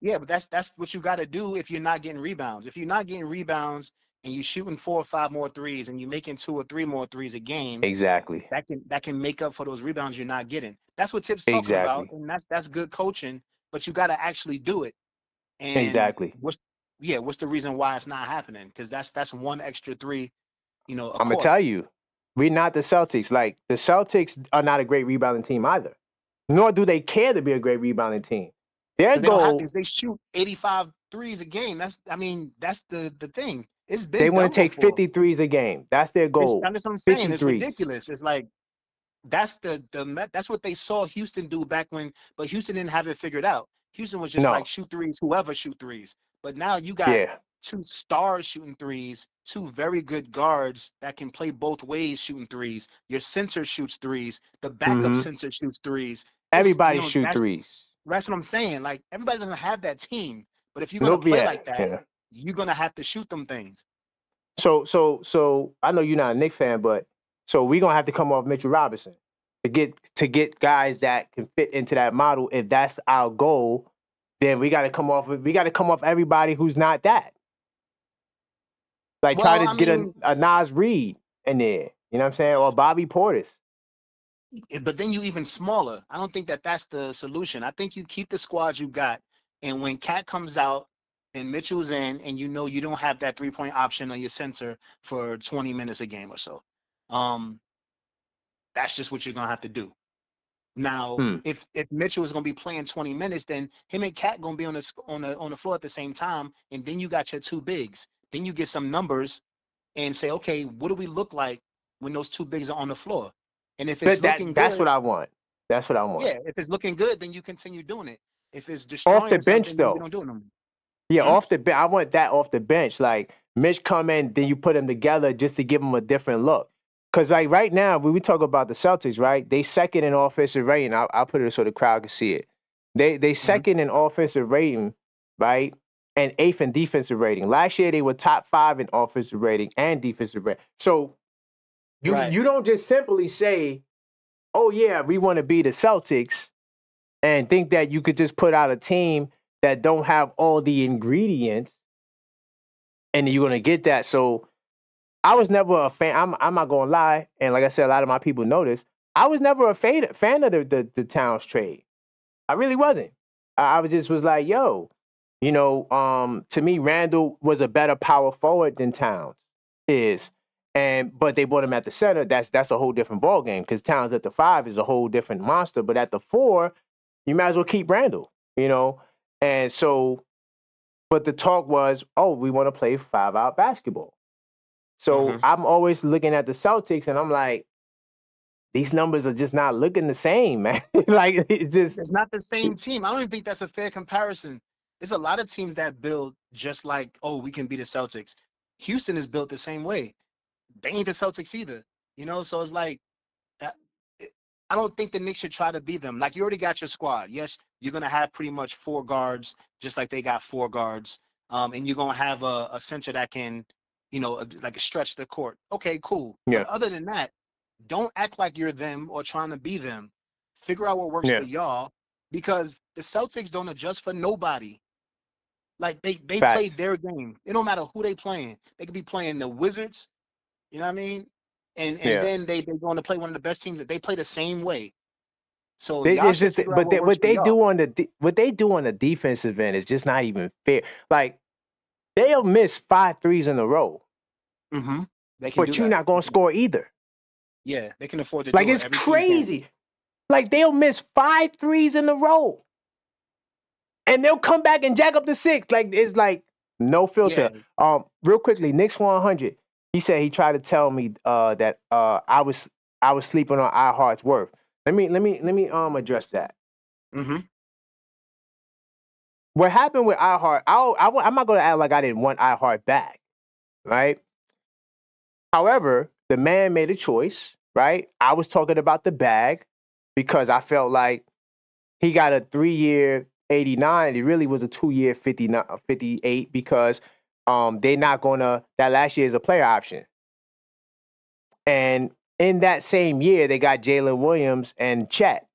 Yeah, but that's what you got to do if you're not getting rebounds. If you're not getting rebounds and you're shooting 4 or 5 more threes and you're making 2 or 3 more threes a game, Exactly. that can make up for those rebounds you're not getting. That's what Tip's talking about, Exactly. and that's good coaching. But you got to actually do it. And Exactly. what's the reason why it's not happening? Because that's one extra three, a I'm gonna quarter. tell you, we're not the Celtics. Like the Celtics are not a great rebounding team either. Nor do they care to be a great rebounding team. Their Because they don't have goal, to. They shoot 85 threes a game. That's the thing. It's they been want done to take before. 53s a game. That's their goal. That's what I'm saying. It's 53s. ridiculous. It's like that's what they saw Houston do back when, but Houston didn't have it figured out. Houston was just like No. shoot threes, whoever shoot threes. But now you got Yeah. two stars shooting threes, two very good guards that can play both ways shooting threes. Your center shoots threes, the backup Mm-hmm. center shoots threes. It's Everybody shoot that's threes. that's what I'm saying. Like everybody doesn't have that team, but if you're gonna Nope. play Yeah. like that, Yeah. you're gonna have to shoot them things. So I know you're not a Knicks fan, but so we're gonna have to come off Mitchell Robinson to get guys that can fit into that model. If that's our goal, then we gotta come off everybody who's not that. Like try Well, to I get mean, a Nas Reed in there. You know what I'm saying? Or Bobby Portis. but then you even smaller. I don't think that's the solution. I think you keep the squad you got, and when Cat comes out and Mitchell's in, and you don't have that 3-point option on your center for 20 minutes a game or so, um, that's just what you're gonna have to do. Now, Hmm. if Mitchell is gonna be playing 20 minutes, then him and Cat gonna be on the floor at the same time, and then you got your two bigs. Then you get some numbers and say, okay, what do we look like when those two bigs are on the floor? And if it's But looking that's what good, I want. That's what I want. yeah, if it's looking good, then you continue doing it. If it's Off the destroying bench something, then you though. don't do it no more. Yeah, Hmm? off the bench. I want that off the bench. Like Mitch come in, then you put them together just to give them a different look. Because like right now, when we talk about the Celtics, right? They second in offensive rating. I'll put it so the crowd can see it. They Hmm. second in offensive rating, right? And eighth in defensive rating. Last year they were top 5 in offensive rating and defensive rating. So Right. you don't just simply say, "Oh yeah, we want to be the Celtics," and think that you could just put out a team that don't have all the ingredients and you're gonna get that. So I was never a fan. I'm not gonna lie, and like I said, a lot of my people know this. I was never a fan of the Towns trade. I really wasn't. I was like, yo, to me, Randall was a better power forward than Towns is. But they bought him at the center. That's a whole different ball game because Towns at the 5 is a whole different monster. But at the 4, you might as well keep Randall, And so, but the talk was, oh, we want to play 5-out basketball. So Hmm. I'm always looking at the Celtics and I'm like, these numbers are just not looking the same, man. Like it just It's not the same team. I don't even think that's a fair comparison. There's a lot of teams that build just like, oh, we can be the Celtics. Houston is built the same way. They ain't the Celtics either. So it's like, uh, I don't think the Knicks should try to beat them. Like you already got your squad. Yes, you're gonna have pretty much 4 guards, just like they got 4 guards. And you're gonna have a center that can, like stretch the court. Okay, cool. But yeah, other than that, don't act like you're them or trying to be them. Figure out what works for yeah, y'all, because the Celtics don't adjust for nobody. Like they play facts. their game. It don't matter who they playing. They could be playing the Wizards. You know what I mean? And Yeah. then they going to play one of the best teams that they play the same way. So They, y'all it's should just, figure out but what works what for they y'all. do on what they do on the defensive end is just not even fair. Like they'll miss 5 threes in a row, Mm-hmm. They can do but you're that. not gonna score either. Yeah, they can afford to Like do it. it's Every team can. crazy. Like they'll miss 5 threes in a row, and they'll come back and jack up the 6. Like it's like no Yeah. filter. Real quickly, Knicks 100. He said he tried to tell me that I was sleeping on iHeart's worth. Let me address that. Mm-hmm. What happened with iHeart? I'm not going to act like I didn't want iHeart back, right? However, the man made a choice, right? I was talking about the bag because I felt like he got a 3-year 89. It really was a 2-year 58 because they're not gonna. That last year is a player option, and in that same year they got Jalen Williams and Chet.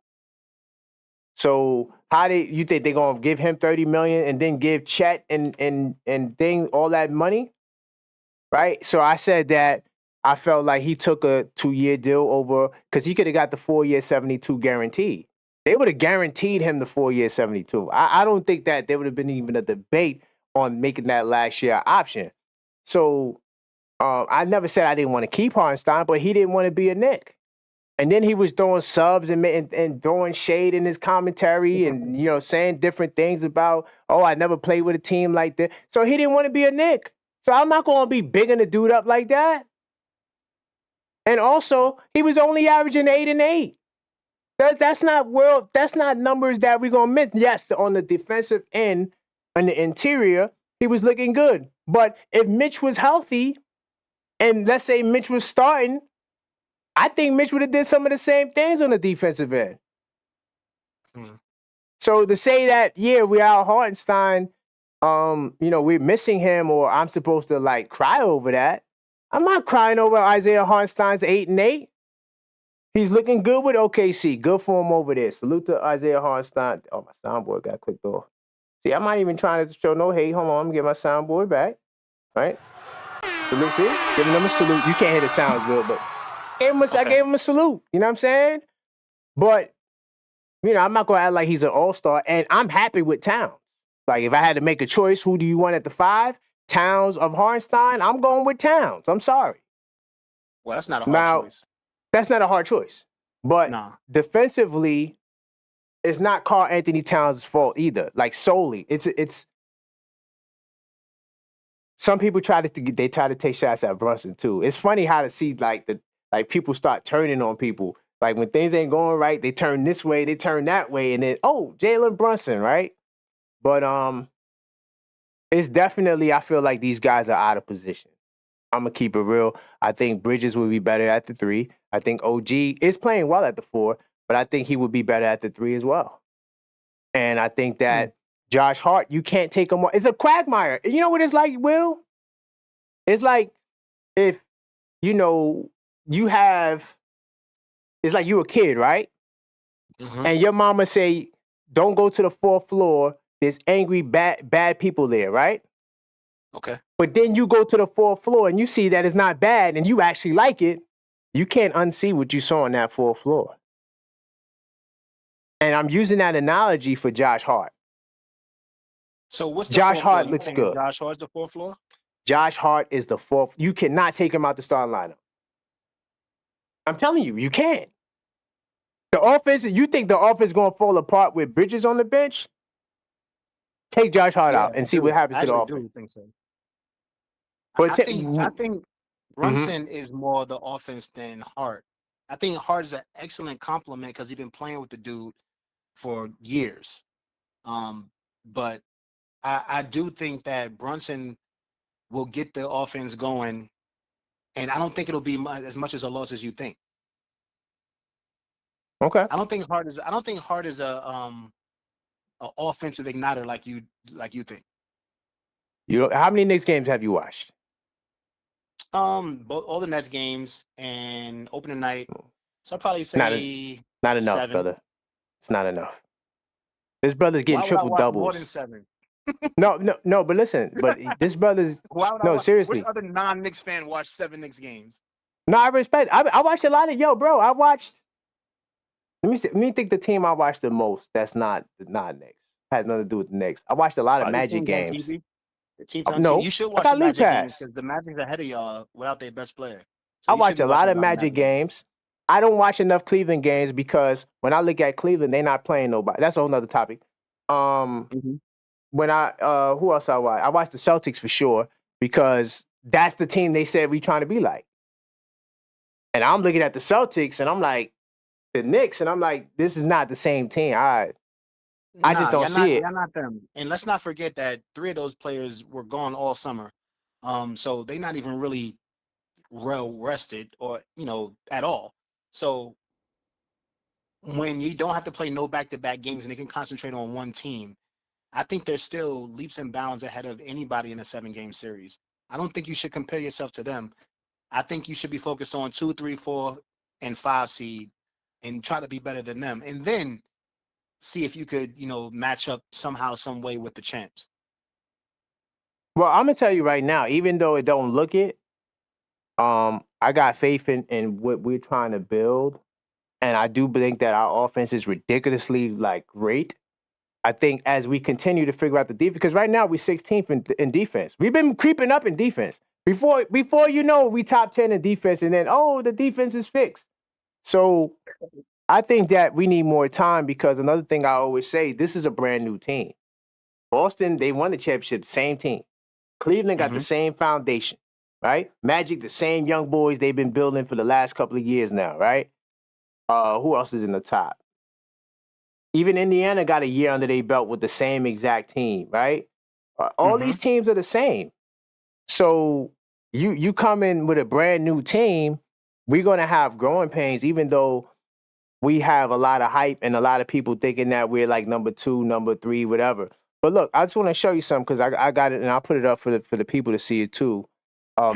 So how do you think they're gonna give him $30 million and then give Chet and thing all that money, right? So I said that I felt like he took a 2-year deal over because he could have got the 4-year 72 guaranteed. They would have guaranteed him the 4-year 72. I don't think that there would have been even a debate on making that last year option. So I never said I didn't want to keep Hartenstein, but he didn't want to be a Knick. And then he was throwing subs and throwing shade in his commentary and, saying different things about, oh, I never played with a team like that. So he didn't want to be a Knick. So I'm not going to be bigging the dude up like that. And also, he was only averaging 8 and 8. That's not numbers that we're going to miss. Yes, on the defensive end, on the interior, he was looking good. But if Mitch was healthy, and let's say Mitch was starting, I think Mitch would have did some of the same things on the defensive end. So to say that, without Hartenstein, we're missing him, or I'm supposed to cry over that. I'm not crying over Isaiah Hartenstein's 8 and 8. He's looking good with OKC. Good for him over there. Salute to Isaiah Hartenstein. Oh, my soundboard got clicked off. See, I'm not even trying to show no hate. Hold on, I'm gonna get my soundboard back. Right? Salute, see? Giving them a salute. You can't hear the sounds good, but I gave him a salute. You know what I'm saying? But, I'm not going to act like he's an all-star. And I'm happy with Towns. Like, if I had to make a choice, who do you want at the 5? Towns of Hartenstein? I'm going with Towns. I'm sorry. Well, that's not a hard choice. That's not a hard choice. But defensively, it's not Karl Anthony Towns' fault either. Like, solely. It's some people try to take shots at Brunson, too. It's funny how to see, people start turning on people. Like, when things ain't going right, they turn this way, they turn that way, and then, Jalen Brunson, right? But it's definitely, I feel like these guys are out of position. I'm going to keep it real. I think Bridges would be better at the 3. I think OG is playing well at the 4, but I think he would be better at the 3 as well. And I think that Josh Hart, you can't take him off. It's a quagmire. You know what it's like, Will? It's like if, you have... It's like you a kid, right? Mm-hmm. And your mama say, don't go to the 4th floor. There's angry, bad people there, right? Okay. But then you go to the 4th floor and you see that it's not bad and you actually like it. You can't unsee what you saw on that 4th floor. And I'm using that analogy for Josh Hart. So what's the Josh 4th Hart floor? looks good. Josh Hart's the 4th floor? Josh Hart is the 4th. You cannot take him out the starting lineup. I'm telling you, you can't. The offense, you think the offense is going to fall apart with Bridges on the bench? Take Josh Hart out and see what happens to the offense. I do think so. But I think Brunson is more the offense than Hart. I think Hart is an excellent compliment because he's been playing with the dude for years. But I do think that Brunson will get the offense going, and I don't think it'll be as much as a loss as you think. Okay. I don't think Hart is a offensive igniter like you think. How many Knicks games have you watched? All the Nets games and opening night. So I'll probably say not enough, 7. brother. It's not enough. This brother's getting triple doubles. More than 7. No, but listen, this brother's seriously. Which other non-Knicks fan watched 7 Knicks games? No, I respect. I watched a lot of bro. I watched. Let me think the team I watched the most. That's not Knicks. Has nothing to do with the Knicks. I watched a lot of Magic games. The team's on TV. You should watch the Magic games because the Magic's ahead of y'all without their best player. So I watch a lot of Magic games. I don't watch enough Cleveland games because when I look at Cleveland, they're not playing nobody. That's a whole nother topic. When who else I watch? I watch the Celtics for sure because that's the team they said we trying to be like. And I'm looking at the Celtics and I'm like, the Knicks, and I'm like, this is not the same team. I just don't see it. You're not them. And let's not forget that 3 of those players were gone all summer. So they're not even really well rested or, at all. So when you don't have to play no back-to-back games and they can concentrate on one team, I think they're still leaps and bounds ahead of anybody in a 7-game series. I don't think you should compare yourself to them. I think you should be focused on 2, 3, 4, and 5 seed and try to be better than them. And then see if you could, match up somehow, some way with the champs. Well, I'm gonna tell you right now, even though it don't look it, I got faith in what we're trying to build, and I do think that our offense is ridiculously great. I think as we continue to figure out the defense, because right now we're 16th in defense. We've been creeping up in defense. Before we top 10 in defense, and then the defense is fixed. So I think that we need more time, because another thing I always say, this is a brand new team. Boston, they won the championship, same team. Cleveland got the same foundation, right? Magic, the same young boys they've been building for the last couple of years now, right? Who else is in the top? Even Indiana got a year under their belt with the same exact team, right? All these teams are the same. So you come in with a brand new team, we're going to have growing pains, even though we have a lot of hype and a lot of people thinking that we're like number 2, number 3, whatever. But look, I just want to show you something, because I got it, and I'll put it up for the people to see it too.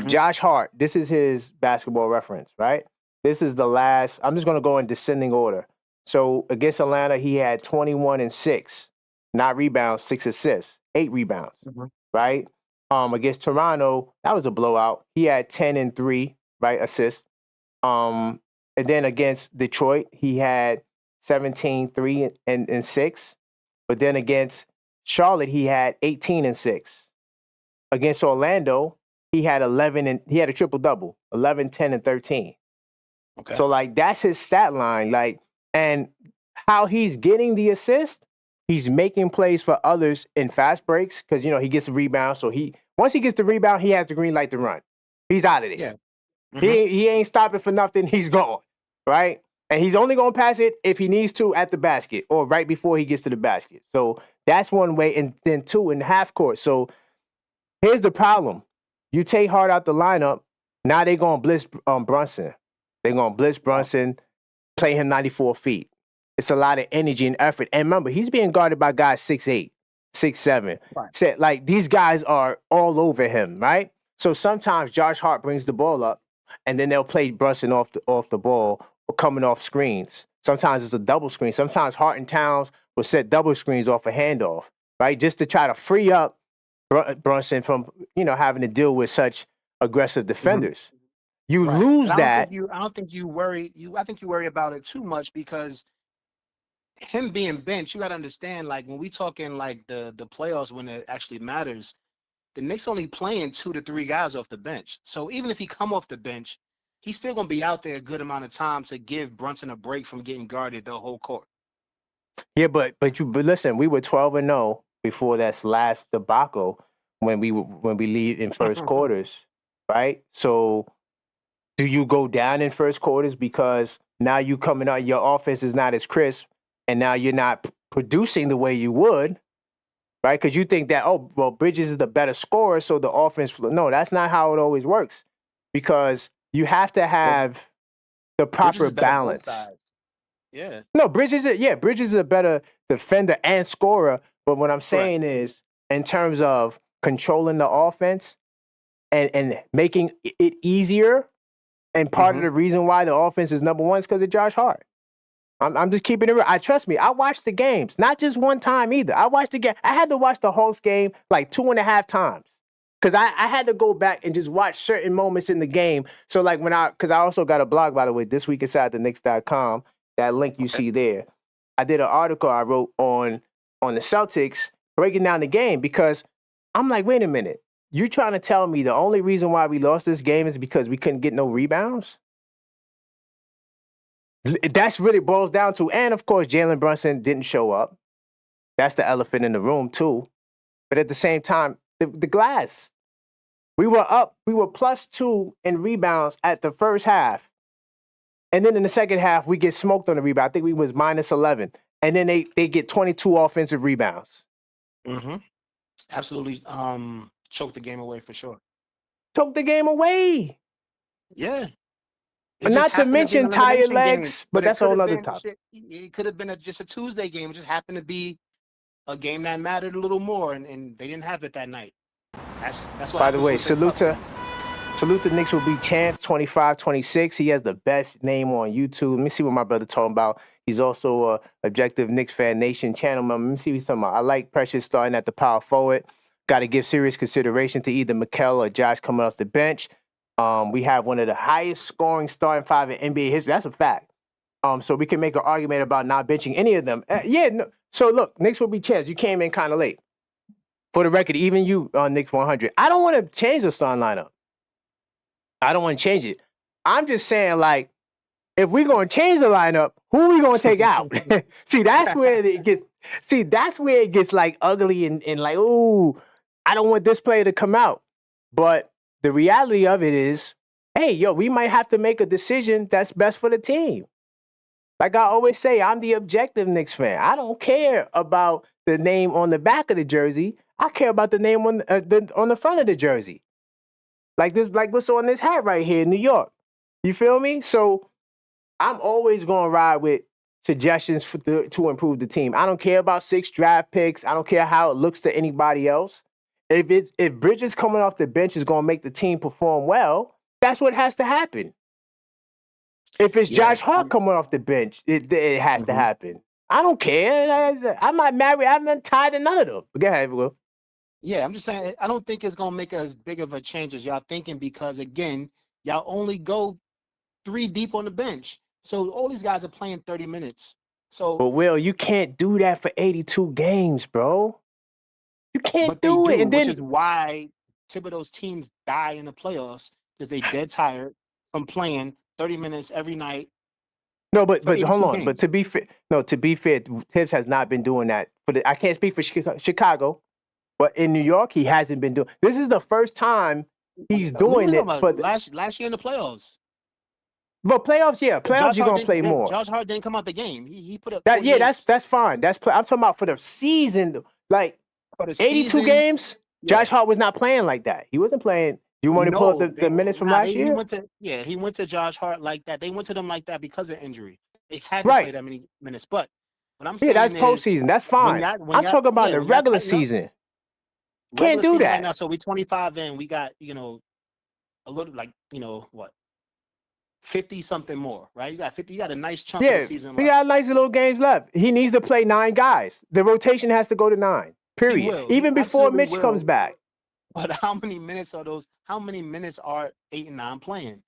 Josh Hart, this is his basketball reference, right? This is the last. I'm just going to go in descending order. So against Atlanta, he had 21 and 6, not rebounds, 6 assists, 8 rebounds, right? Against Toronto, that was a blowout. He had 10 and 3, right, assists. And then against Detroit, he had 17, 3 and 6. But then against Charlotte, he had 18 and 6. Against Orlando, he had 11 and he had a triple double, 11, 10, and 13. Okay. So that's his stat line. And how he's getting the assist, he's making plays for others in fast breaks, because he gets the rebound. So once he gets the rebound, he has the green light to run. He's out of there. Yeah. He ain't stopping for nothing. He's gone, right? And he's only going to pass it if he needs to at the basket or right before he gets to the basket. So that's one way. And then 2 in half court. So here's the problem. You take Hart out the lineup, now they're going to blitz Brunson. They're going to blitz Brunson, play him 94 feet. It's a lot of energy and effort. And remember, he's being guarded by guys 6'8", 6'7". Right. So, these guys are all over him, right? So sometimes Josh Hart brings the ball up, and then they'll play Brunson off the ball or coming off screens. Sometimes it's a double screen. Sometimes Hart and Towns will set double screens off a handoff, right? Just to try to free up Brunson from, having to deal with such aggressive defenders. You lose that. I don't think you worry. I think you worry about it too much, because him being benched, you got to understand, when we talking the playoffs, when it actually matters, the Knicks only playing 2 to 3 guys off the bench. So even if he come off the bench, he's still going to be out there a good amount of time to give Brunson a break from getting guarded the whole court. Yeah, but listen, we were 12-0 before that last debacle when we lead in first quarters, right? So do you go down in first quarters because now you coming out, your offense is not as crisp, and now you're not producing the way you would, right? Because you think that, Bridges is the better scorer, so the offense. No, that's not how it always works, because you have to have the proper balance. Yeah. No, Bridges is a better defender and scorer. But what I'm saying is, in terms of controlling the offense and making it easier, and part of the reason why the offense is number 1 is because of Josh Hart. I'm just keeping it real. Trust me, I watched the games, not just one time either. I watched the game. I had to watch the Hawks game 2.5 times, because I had to go back and just watch certain moments in the game. So because I also got a blog, by the way, this week inside the Knicks.com. That link you see there. I did an article I wrote on the Celtics breaking down the game, because I'm like, wait a minute. You trying to tell me the only reason why we lost this game is because we couldn't get no rebounds? That's really boils down to. And of course, Jalen Brunson didn't show up. That's the elephant in the room too. But at the same time, the glass. We were up. We were +2 in rebounds at the first half. And then in the second half, we get smoked on the rebound. I think we was -11. And then they get 22 offensive rebounds. Absolutely choked the game away for sure. Choked the game away. Yeah. It just Not to happened to be an mention tired elimination game, legs, but but it that's a could whole have other been topic. shit. It could have been just a Tuesday game. It just happened to be a game that mattered a little more, and they didn't have it that night. That's what By the happens way, with the Cup games. salute the Knicks will be champs 25-26. He has the best name on YouTube. Let me see what my brother talking about. He's also a objective Knicks fan nation channel member. Let me see what he's talking about. I like Precious starting at the power forward. Got to give serious consideration to either Mikel or Josh coming off the bench. We have one of the highest scoring starting five in NBA history. That's a fact. So we can make an argument about not benching any of them. No. So look, Knicks will be champs. You came in kind of late. For the record, even you on Knicks 100, I don't want to change the starting lineup. I don't want to change it. I'm just saying, like, if we're going to change the lineup, who are we going to take out? See, that's where it gets. See, that's where it gets like ugly and like, ooh, I don't want this player to come out. But the reality of it is, hey, yo, we might have to make a decision that's best for the team. Like I always say, I'm the objective Knicks fan. I don't care about the name on the back of the jersey. I care about the name on the front of the jersey. Like what's on this hat right here in New York. You feel me? So I'm always going to ride with suggestions to improve the team. I don't care about 6 draft picks. I don't care how it looks to anybody else. If Bridges coming off the bench is going to make the team perform well, that's what has to happen. If it's Josh Hart coming off the bench, it has to happen. I don't care. I'm not married. I'm not tied to none of them. But go ahead, Will. Yeah, I'm just saying, I don't think it's going to make as big of a change as y'all thinking because, again, y'all only go 3 deep on the bench. So all these guys are playing 30 minutes. So, but Will, you can't do that for 82 games, bro. You can't do it. And then, which is why Thibodeau's teams die in the playoffs because they dead tired from playing 30 minutes every night. No, but hold on. Games. But to be fair, Tibbs has not been doing that. I can't speak for Chicago, but in New York, he hasn't been doing. This is the first time he's doing it. But last year in the playoffs. But playoffs, yeah, playoffs you're gonna play more. Josh Hart didn't come out the game. He put up. That, yeah, that's fine. I'm talking about for the season, like 82 games. Yeah. Josh Hart was not playing like that. He wasn't playing. You want to pull up the minutes from last year? He went to Josh Hart like that. They went to them like that because of injury. They had to play that many minutes. But what I'm saying that's postseason. That's fine. I'm talking about the regular season. Can't do that. Right now, so we 25 in. We got a little like what 50 something more, right? You got 50. You got a nice chunk of the season left. We got nice little games left. He needs to play 9 guys. The rotation has to go to 9. Period. Even before Mitch comes back. But how many minutes are those? How many minutes are 8 and 9 playing?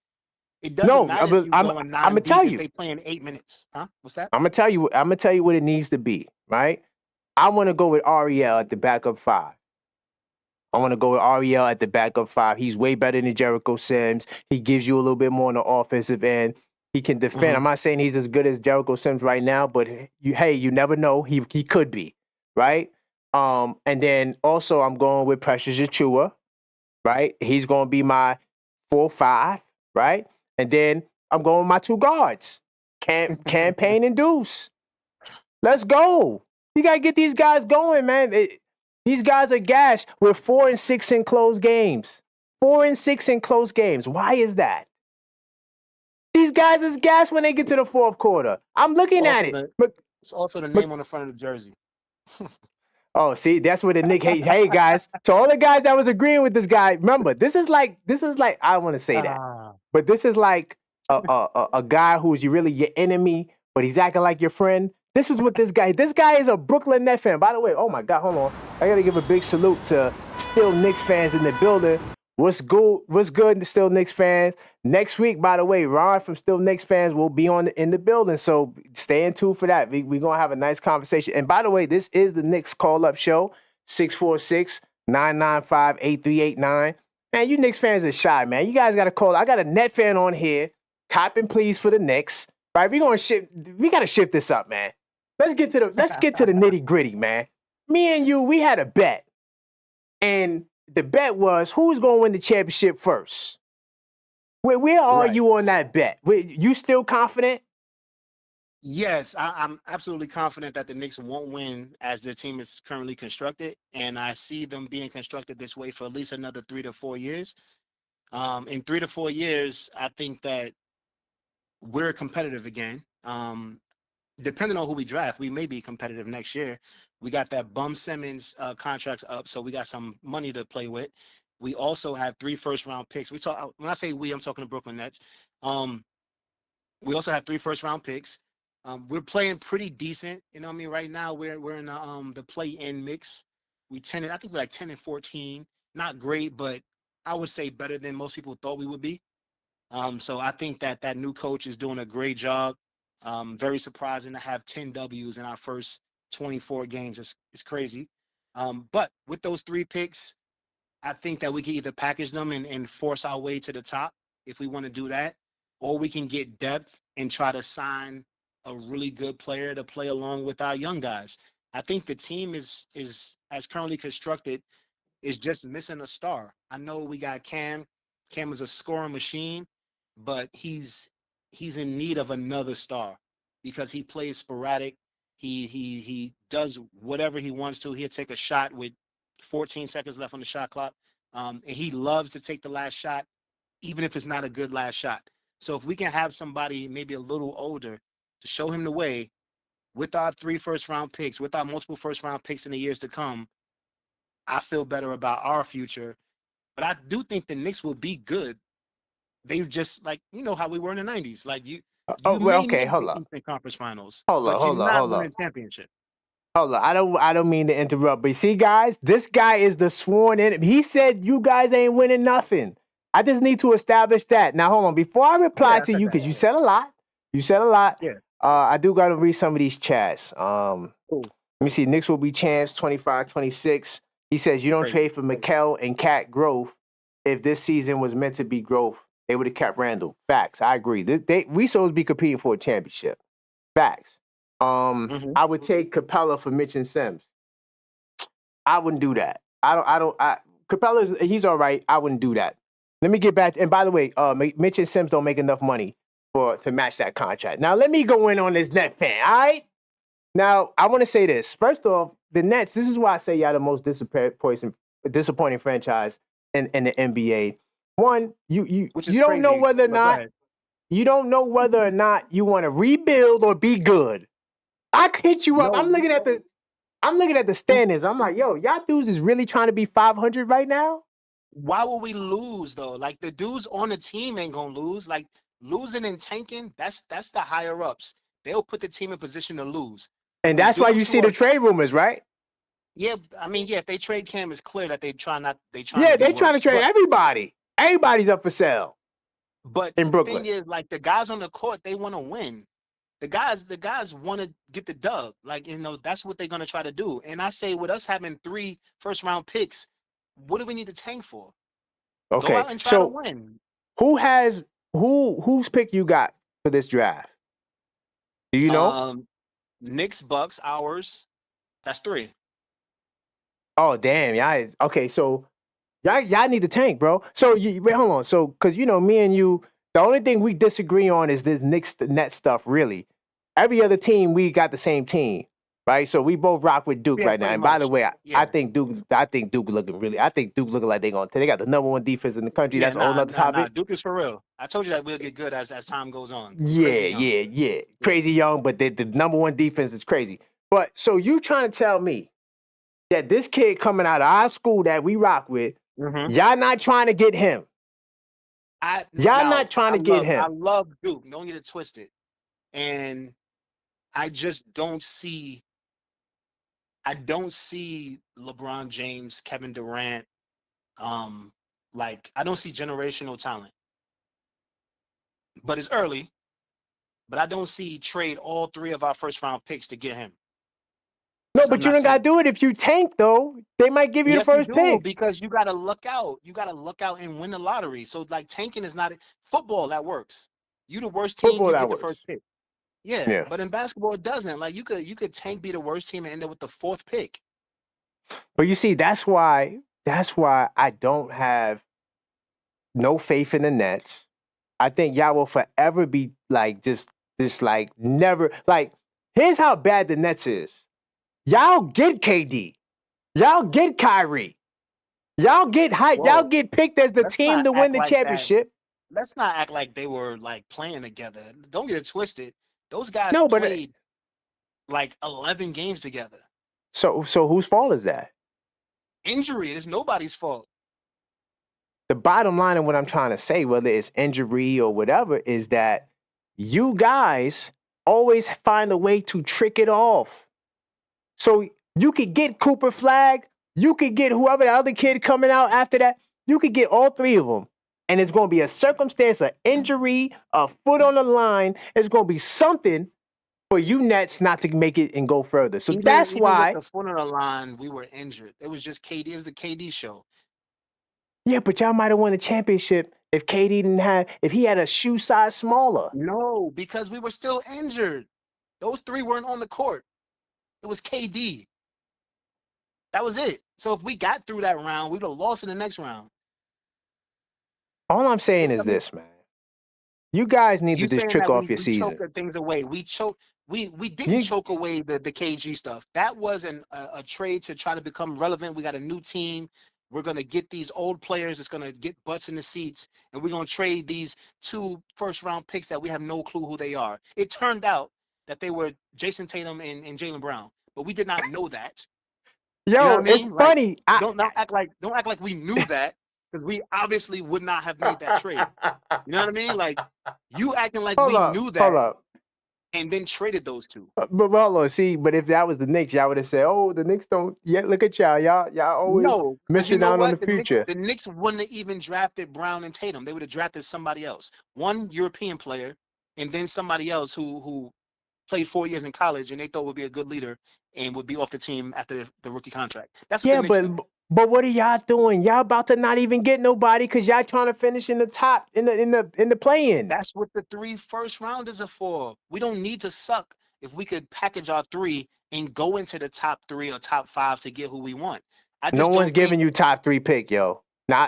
It doesn't matter if I'm gonna tell you. If they playing 8 minutes, huh? What's that? I'm gonna tell you what it needs to be. Right? I want to go with Ariel at the backup 5. I want to go with Ariel at the backup 5. He's way better than Jericho Sims. He gives you a little bit more on the offensive end. He can defend. Mm-hmm. I'm not saying he's as good as Jericho Sims right now, but you never know. He could be, right? And then also I'm going with Precious Achiuwa, right? He's going to be my 4-5, right? And then I'm going with my 2 guards, Campaign and Deuce. Let's go. You got to get these guys going, man. These guys are gassed. We're 4 and 6 in close games. 4 and 6 in close games. Why is that? These guys is gassed when they get to the fourth quarter. I'm looking at it. It's also the name on the front of the jersey. Oh, see, that's what the Nick hates. Hey, guys, to all the guys that was agreeing with this guy, remember, this is like, I don't want to say that, but this is like a guy who's really your enemy, but he's acting like your friend. This is what this guy is a Brooklyn Nets fan. By the way, oh my God, hold on. I got to give a big salute to still Knicks fans in the building. What's good, Still Knicks fans? Next week, by the way, Ron from Still Knicks fans will be in the building, so stay tuned for that. We're going to have a nice conversation. And by the way, this is the Knicks call-up show, 646-995-8389. Man, you Knicks fans are shy, man. You guys got to call. I got a Net fan on here, copping please for the Knicks. Right, we got to shift this up, man. Let's get to the nitty-gritty, man. Me and you, we had a bet. And the bet was who's going to win the championship first. Where are you on that bet? You still confident? Yes, I'm absolutely confident that the Knicks won't win as their team is currently constructed, and I see them being constructed this way for at least another 3 to 4 years. In 3 to 4 years, I think that we're competitive again. Depending on who we draft, we may be competitive next year. We got that Bum Simmons contracts up, so we got some money to play with. We also have 3 first-round picks. When I say we, I'm talking to Brooklyn Nets. We also have 3 first-round picks. We're playing pretty decent. You know what I mean? Right now, we're in the play-in mix. I think we're like 10-14. Not great, but I would say better than most people thought we would be. So I think that new coach is doing a great job. Very surprising to have 10 W's in our first 24 games. It's crazy. But with those 3 picks, I think that we can either package them and force our way to the top if we want to do that, or we can get depth and try to sign a really good player to play along with our young guys. I think the team is as currently constructed is just missing a star. I know we got Cam. Cam is a scoring machine, but he's in need of another star because he plays sporadic. He does whatever he wants to. He'll take a shot with 14 seconds left on the shot clock. And he loves to take the last shot, even if it's not a good last shot. So if we can have somebody maybe a little older to show him the way with our 3 first-round picks, with our multiple first-round picks in the years to come, I feel better about our future. But I do think the Knicks will be good. They just like how we were in the 90s. Like you Well, may okay, make the hold up. Eastern Conference Finals, Hold up, but you're hold up, not hold winning up. a championship. Hold on, I don't mean to interrupt, but see, guys, this guy is the sworn enemy. He said you guys ain't winning nothing. I just need to establish that. Now, hold on. Before I reply Yeah, I to said you, that. because you said a lot. You said a lot. Yeah. I do got to read some of these chats. Cool. Let me see. Knicks will be champs 25-26. He says you don't Crazy. trade for Mikal and Cat growth. If this season was meant to be growth, they would have kept Randall. Facts. I agree. We supposed to be competing for a championship. Facts. I would take Capella for Mitch and Sims. I wouldn't do that. Capella's he's all right. I wouldn't do that. Let me get back. And by the way, Mitch and Sims don't make enough money to match that contract. Now let me go in on this net fan. All right. Now I want to say this. First off, the Nets. This is why I say y'all the most disappointing franchise in the NBA. One, you don't know whether or not you don't know whether or not you want to rebuild or be good. I could hit you up. I'm looking at the standings. I'm like, yo, y'all dudes is really trying to be 500 right now? Why would we lose though? Like the dudes on the team ain't gonna lose. Like losing and tanking, that's the higher ups. They'll put the team in position to lose. And that's why you see the trade rumors, right? Yeah, I mean, yeah, if they trade Cam, it's clear that they trying to do they're trying to worse. trade everybody. Everybody's up for sale. But in Brooklyn. The thing is, like the guys on the court, they want to win. The guys want to get the dub. Like, that's what they're going to try to do. And I say with us having 3 first-round picks, what do we need to tank for? Okay. Go out and try to win. Whose pick you got for this draft? Do you know? Knicks, Bucks, ours. That's 3. Oh, damn. Y'all okay, so y'all need to tank, bro. So wait, hold on. So because me and you, the only thing we disagree on is this Knicks net stuff, really. Every other team, we got the same team, right? So we both rock with Duke right now. And by the way, I think Duke looking like they got the number 1 defense in the country. That's a whole other topic. Nah, Duke is for real. I told you that we'll get good as time goes on. Yeah. Crazy young, but the number 1 defense is crazy. But so you trying to tell me that this kid coming out of our school that we rock with, y'all not trying to get him? Not trying to get him. I love Duke. Don't get it twisted. And I just don't see LeBron James, Kevin Durant. I don't see generational talent. But it's early. But I don't see trade all 3 of our first-round picks to get him. No, but you don't got to do it if you tank, though. They might give you the first pick. Because you got to look out. You got to look out and win the lottery. So, tanking is not football. That works. You the worst team, you get the first pick. Yeah, but in basketball, it doesn't. Like, you could tank, be the worst team, and end up with the 4th pick. But you see, that's why I don't have no faith in the Nets. I think y'all will forever be, just never. Here's how bad the Nets is. Y'all get KD. Y'all get Kyrie. Y'all get hype. Y'all get picked as the team to win the championship. let's not act like they were like playing together. Don't get it twisted. Those guys No, but played like 11 games together. so whose fault is that? Injury, it is nobody's fault. The bottom line of what I'm trying to say, whether it's injury or whatever, is that you guys always find a way to trick it off. So you could get Cooper Flag, you could get whoever the other kid coming out after that, you could get all three of them. And it's going to be a circumstance, an injury, a foot on the line. It's going to be something for you Nets not to make it and go further. So that's Even why. with the foot on the line, we were injured. It was just KD. It was the KD show. Yeah, but y'all might have won the championship if if he had a shoe size smaller. No, because we were still injured. Those three weren't on the court. It was KD. That was it. So if we got through that round, we would have lost in the next round. All I'm saying is this, man. You guys need to just trick off your season. We choked things away. We didn't choke away the KG stuff. That was a trade to try to become relevant. We got a new team. We're going to get these old players. It's going to get butts in the seats. And we're going to trade these 2 first-round picks that we have no clue who they are. It turned out that they were Jason Tatum and Jaylen Brown. But we did not know that. Yo, you know what I mean? It's funny. Don't act like we knew that, because we obviously would not have made that trade. You know what I mean? Like, you acting like we knew that and then traded those two. But see, but if that was the Knicks, y'all would have said, "Oh, the Knicks don't yet. Look at y'all. Y'all always missing out on the future." The Knicks wouldn't have even drafted Brown and Tatum. They would have drafted somebody else, one European player, and then somebody else who played 4 years in college and they thought would be a good leader and would be off the team after the rookie contract. That's what but what are y'all doing? Y'all about to not even get nobody because y'all trying to finish in the top in the play-in. That's what the 3 first-rounders are for. We don't need to suck if we could package our 3 and go into the top 3 or top 5 to get who we want. No one's giving you top 3 pick, yo.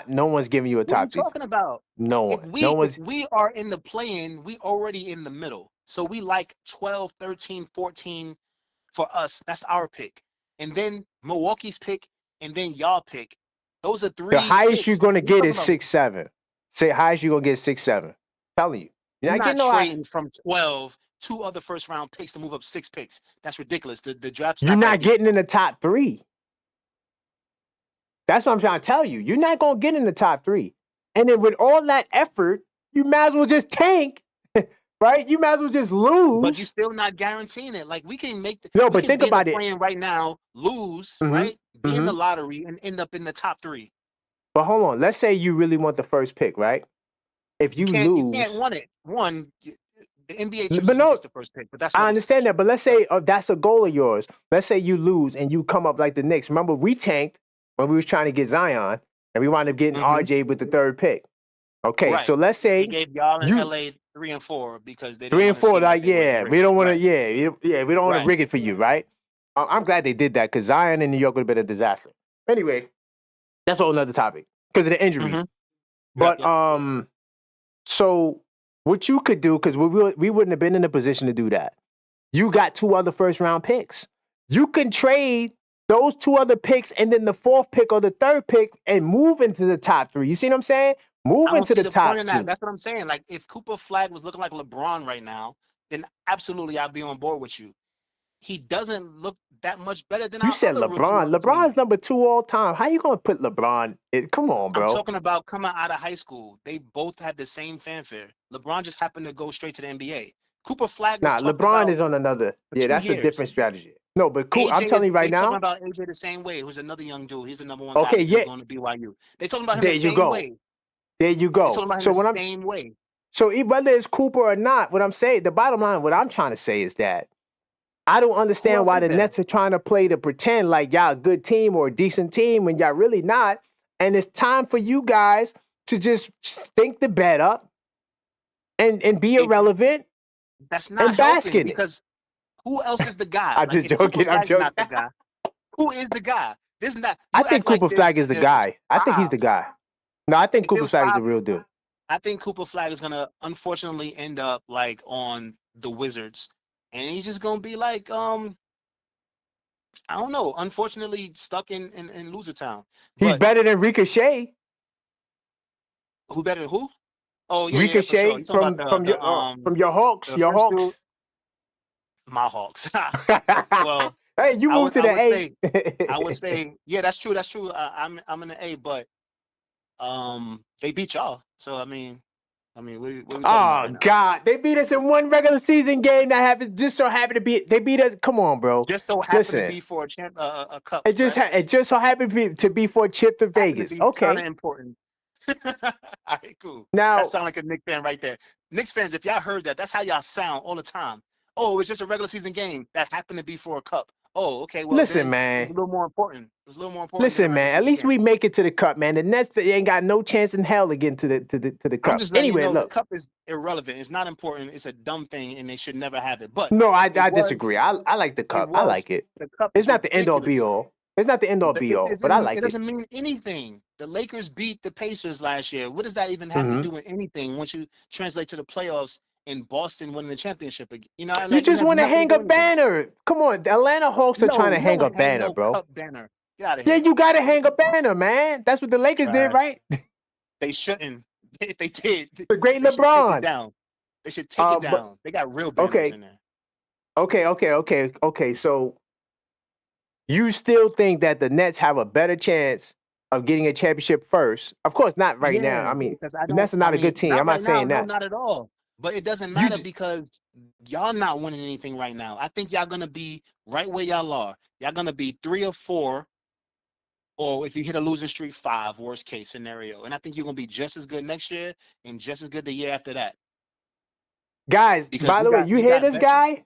No one's giving you a top 3. What are you talking about? No one. If we are in the play-in, we already in the middle. So we like 12, 13, 14 for us. That's our pick. And then Milwaukee's pick, and then y'all pick. Those are 3. The highest you're going to get is 6-7. Say highest you're going to get 6-7. Telling you. You're not trading from 12, 2 other first-round picks to move up 6 picks. That's ridiculous. The draft's You're not getting in the top 3. That's what I'm trying to tell you. You're not going to get in the top 3. And then with all that effort, you might as well just tank, right? You might as well just lose. But you're still not guaranteeing it. Like, we can make the no, but think about it. Playing right now, lose, right? Be in the lottery and end up in the top 3. But hold on. Let's say you really want the first pick, right? If you lose, you can't want it. The NBA chooses the first pick, but that's I understand that. But let's say that's a goal of yours. Let's say you lose and you come up like the Knicks. Remember, we tanked when we was trying to get Zion, and we wound up getting RJ with the 3rd pick. Okay, so let's say he gave y'all in LA 3 and 4 because they didn't 3 and 4. Like, we don't want to. We don't want to rig it for you, right? I'm glad they did that because Zion in New York would have been a disaster. Anyway, that's a whole other topic because of the injuries. But so what you could do, because we wouldn't have been in a position to do that. You got 2 other first-round picks. You can trade those 2 other picks and then the 4th pick or the 3rd pick and move into the top 3. You see what I'm saying? Move into the top 2. That's what I'm saying. Like, if Cooper Flag was looking like LeBron right now, then absolutely I'd be on board with you. He doesn't look that much better than you said LeBron. LeBron's number 2 all time. How you gonna put LeBron? Come on, bro. I'm talking about coming out of high school. They both had the same fanfare. LeBron just happened to go straight to the NBA. Cooper Flag. LeBron is on another. Yeah, that's a different strategy. No, but cool. I'm telling you right now. Talking about AJ the same way. Who's another young dude. He's the number 1 guy going to BYU. They talking about him the same way. There you go. They talking about him the same way. So whether it's Cooper or not, what I'm saying, the bottom line, what I'm trying to say is that I don't understand why the Nets are trying to play to pretend like y'all a good team or a decent team when y'all really not. And it's time for you guys to just stink the bed up and be irrelevant. That's not helping because who else is the guy? I'm just joking. I'm joking. Not the guy. Who is the guy? This is not. I think Cooper Flag is the guy. I think he's the guy. No, I think Cooper Flag is the real dude. I think Cooper Flag is gonna unfortunately end up like on the Wizards. And he's just gonna be like, I don't know. Unfortunately, stuck in Loser Town. He's better than Ricochet. Who better than who? Oh yeah, for sure. Ricochet You talking about from your Hawks, the your first dude, Hawks. my Hawks. Well, Hey, you moved to I the would A. say yeah, that's true. That's true. I'm in the A, but they beat y'all. So what are we talking about Oh right now? God, they beat us in one regular season game that happens just so happened to be. They beat us. Come on, bro. Just so happened to Listen, be for a cup, right? it just so happened to be for a trip to Happened to Vegas. be kind Okay, of important. All right, cool. That now sound like a Knicks fan right there. Knicks fans, if y'all heard that, that's how y'all sound all the time. Oh, it's just a regular season game that happened to be for a cup. Oh, okay. Well, listen, then it's man. a little more important. It's a little more important than a Listen, regular man. At season least game. we make it to the cup, man. The Nets they ain't got no chance in hell to get into the I'm cup. just letting you Anyway, know the look. cup is irrelevant. It's not important. It's a dumb thing, and they should never have it. But No, it I was, disagree. I like the it cup. I was. like it. The cup It's is not the end all be ridiculous. all. It's not the end all be all, but I It like it. doesn't mean anything. The Lakers beat the Pacers last year. What does that even have to Hmm. do with anything once you translate to the playoffs in Boston winning the championship? You know, You like it just has want to nothing to hang do a with anything. banner. Come on, the Atlanta Hawks are trying No, to you hang don't a hang banner, no bro. cup banner. Get out of Yeah, here. you got to hang a banner, man. That's what the Lakers did, Trash. right? They shouldn't. If they did, The great they should take it LeBron. down. They should take it But down. They got real banners okay, in there. okay. So you still think that the Nets have a better chance of getting a championship first? Of course, not right now. Yeah, I mean, because the Nets are not a good team. not I'm not right now. saying No, that. not at all. But it doesn't You matter just, because y'all not winning anything right now. I think y'all gonna be right where y'all are. Y'all gonna be 3 or 4, or if you hit a losing streak, 5, worst case scenario. And I think you're gonna be just as good next year and just as good the year after that. guys. Because By the way, you you hear got this veterans. guy?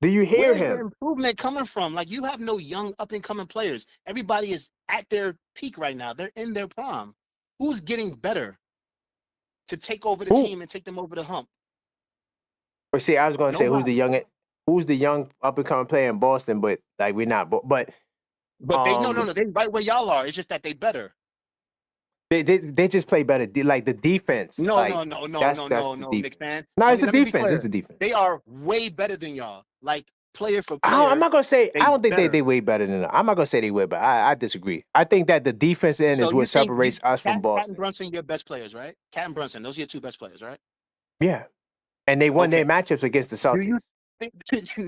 Do you hear Where's the him? improvement coming from? Like you have no young up and coming players. Everybody is at their peak right now. They're in their prime. Who's getting better to take over the Who? team and take them over the hump? Or see, I was gonna say Nobody. who's the young up and coming player in Boston, but like we're not. But But they no, they right where y'all are. It's just that they better. they just play better. Like the defense, No, like no, no, no, that's no, that's no, the no, Nick defense. fan. No, it's the Let me be defense. It's clear. the defense. They are way better than y'all. Like player for I'm player, not gonna say I they don't think they better. way better than. I'm not gonna say they way, but I disagree. I think that the defense end So is you what think separates us from Cat and Boston. Brunson your best players, right? Cat and Brunson, those are your 2 best players, right? Yeah, and they won their Okay. matchups against the Do Celtics. you think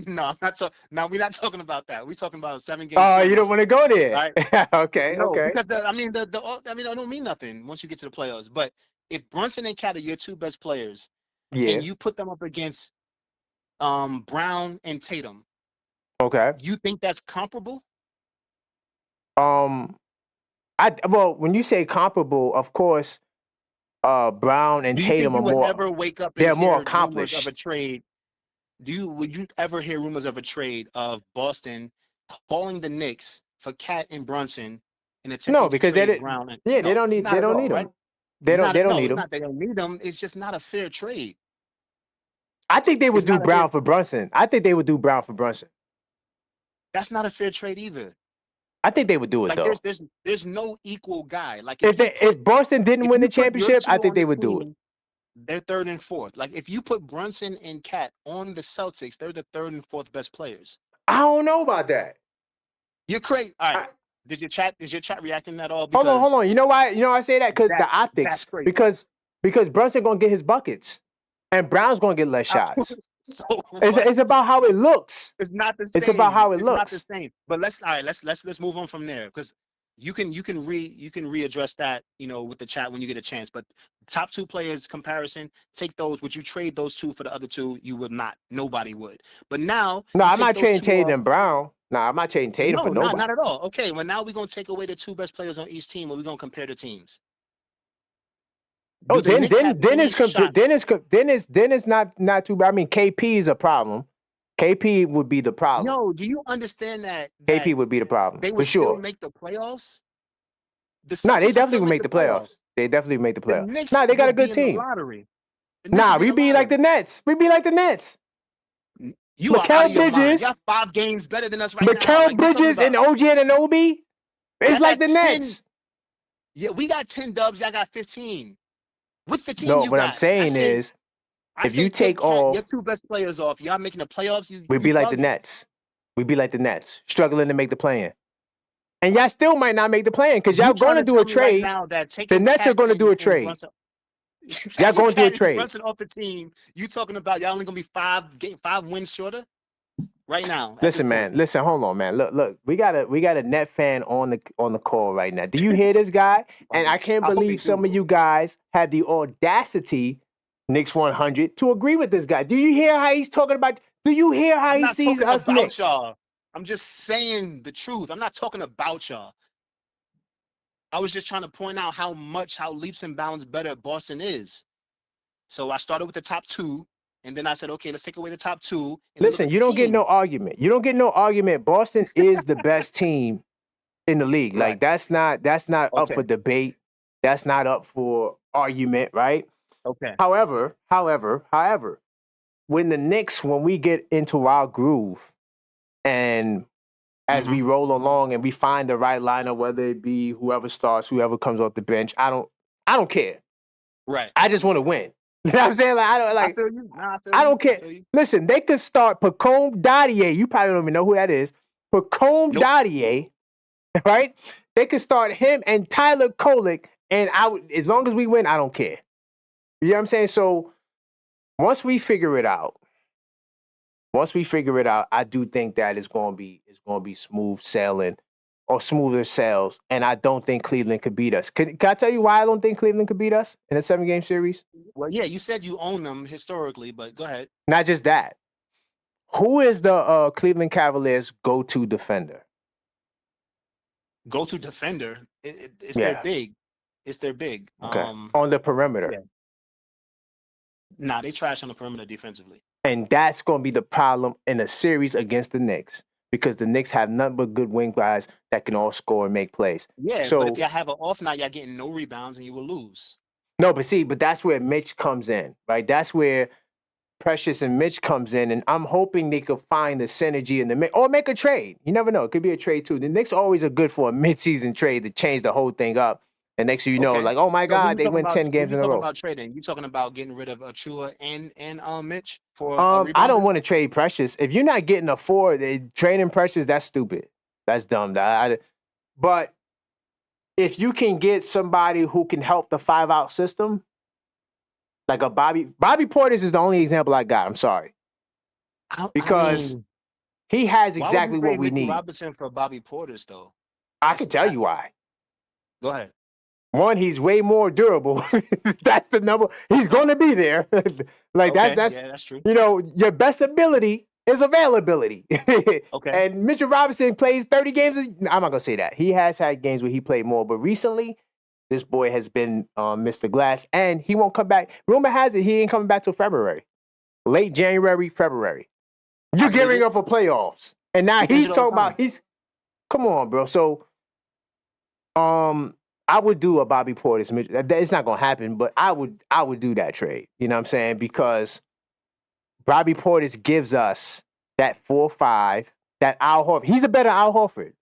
no, I'm not now we're not talking about that. We're talking about a 7-game Oh, you don't series. want to go there? Right? Okay, No, okay. because I don't mean nothing once you get to the playoffs. But if Brunson and Cat are your 2 best players and Yeah. you put them up against Brown and Tatum, Okay. you think that's comparable? Um, when you say comparable, of course, Brown and Do you think Tatum are you would more. ever wake up and They're more hear rumors of a accomplished. trade? Would you ever hear rumors of a trade of Boston calling the Knicks for Cat and Brunson and No, attempting to because they trade did. Brown? And Yeah, no, they not at don't all, need right? them. They don't No, need it's them. not they don't need them. It's just not a fair trade. I think they would It's do not a fair. Brown for Brunson. I think they would do Brown for Brunson. That's not a fair trade either. I think they would do it Like though. there's no equal guy. Like If Boston didn't win the your championship, I 2 think on they the would do it. team, they're 3rd and 4th. Like if you put Brunson and Cat on the Celtics, they're the 3rd and 4th best players. I don't know about that. You're crazy. All right. Is your chat reacting at all? Hold Because on. You know why? You know I say that because the that's optics. crazy. Because Brunson gonna get his buckets, and Brown's gonna get less shots. So It's about how it looks. it's not the same. It's about how it It's not the looks. same. But let's move on from there because you can readdress that with the chat when you get a chance. But top 2 players comparison, take those. Would you trade those 2 for the other 2? You would not. Nobody would. But now No, you I'm take not those trading 2 Tatum off. and Brown. No, I'm not trading Tatum for No, not nobody. at all. Okay, well now we're gonna take away the 2 best players on each team, and we're gonna compare the teams. Oh, Do the Knicks have any shot? Dennis not too bad. I mean, KP is a problem. KP would be the problem. No, do you understand that KP would be the problem they for would still sure. make the playoffs? The No, they Celtics would definitely still would make make the playoffs. They definitely make the The playoffs. Knicks Nah, they got a would be good in the team. lottery. Nah, we be like the Nets. We be like the Nets. You are out of Mikal your mind. Bridges, Y'all 5 games better than us right now. Mikal Like you talking Bridges and about? OG Anunoby. It's Y'all like got the 10. Nets. Yeah, we got 10 dubs. Y'all got 15. With the team No, you what I'm got, saying is, I if you say take take Cat, your off, 2 best players off. Y'all making the playoffs. we'd You be like the bugging. Nets. We'd be like the Nets, struggling to make the play-in. And y'all still might not make the play-in because y'all You trying going to to do a tell me right trade. now that The taking Nets are Cat going to do a and trade. Brunson, Y'all You going through a carried trade. Brunson off the team. You talking about y'all only gonna be 5 wins shorter right now? Listen, man. Listen, hold on, man. Look. We got a net fan on the call right now. Do you hear this guy? And I can't I hope they believe some do. of you guys had the audacity, Knicks 100, to agree with this guy. Do you hear how he's talking about? Do you hear how I'm he not sees talking us about Knicks? y'all. I'm just saying the truth. I'm not talking about y'all. I was just trying to point out how leaps and bounds better Boston is. So I started with the top 2, and then I said, okay, let's take away the top 2 and look Listen, at the you don't get no teams. argument. You don't get no argument. Boston is the best team in the league. Right. Like that's not up for Okay. debate. That's not up for argument, right? Okay. However, when we get into our groove and as we roll along and we find the right lineup, whether it be whoever starts, whoever comes off the bench, I don't care. Right. I just want to win. You know what I'm saying? Like I feel you. Nah, I don't care. I feel you. Listen, they could start Pacome Dadier. You probably don't even know who that is. Pacome Nope. Dadier, right? They could start him and Tyler Kolek, and as long as we win, I don't care. You know what I'm saying? So once we figure it out, I do think that it's going to be smooth sailing or smoother sails, and I don't think Cleveland could beat us. Can I tell you why I don't think Cleveland could beat us in a 7-game series? Well, yeah, you said you own them historically, but go ahead. Not just that. Who is the Cleveland Cavaliers' go-to defender? Go-to defender. It's Yeah. their big. It's their big. Okay. On the perimeter. Yeah. Nah, they trash on the perimeter defensively. And that's going to be the problem in a series against the Knicks because the Knicks have nothing but good wing guys that can all score and make plays. Yeah, so, but if y'all have an off night, y'all getting no rebounds and you will lose. No, but that's where Mitch comes in, right? That's where Precious and Mitch comes in, and I'm hoping they could find the synergy in the mid or make a trade. You never know; it could be a trade too. The Knicks always are good for a mid-season trade to change the whole thing up. And next thing you know, like, oh my God, they win 10 games in a row. You talking about trading? You talking about getting rid of Achua and Mitch for I don't want to trade Precious. If you're not getting a 4, trading Precious, that's stupid. That's dumb. But if you can get somebody who can help the 5-out system, like a Bobby Portis is the only example I got. I'm sorry. Because he has exactly what we need. Robinson for Bobby Portis, though. I can tell you why. Go ahead. One, he's way more durable. That's the number. He's going to be there. That's true. You know, your best ability is availability. Okay. And Mitchell Robinson plays 30 games. I'm not going to say that. He has had games where he played more, but recently, this boy has been Mr. Glass, and he won't come back. Rumor has it he ain't coming back till February. Late January, February. You're gearing up for playoffs. And now he's talking about come on, bro. So I would do a Bobby Portis. It's not gonna happen, but I would do that trade. You know what I'm saying? Because Bobby Portis gives us that 4-5, that Al Horford. He's a better Al Horford.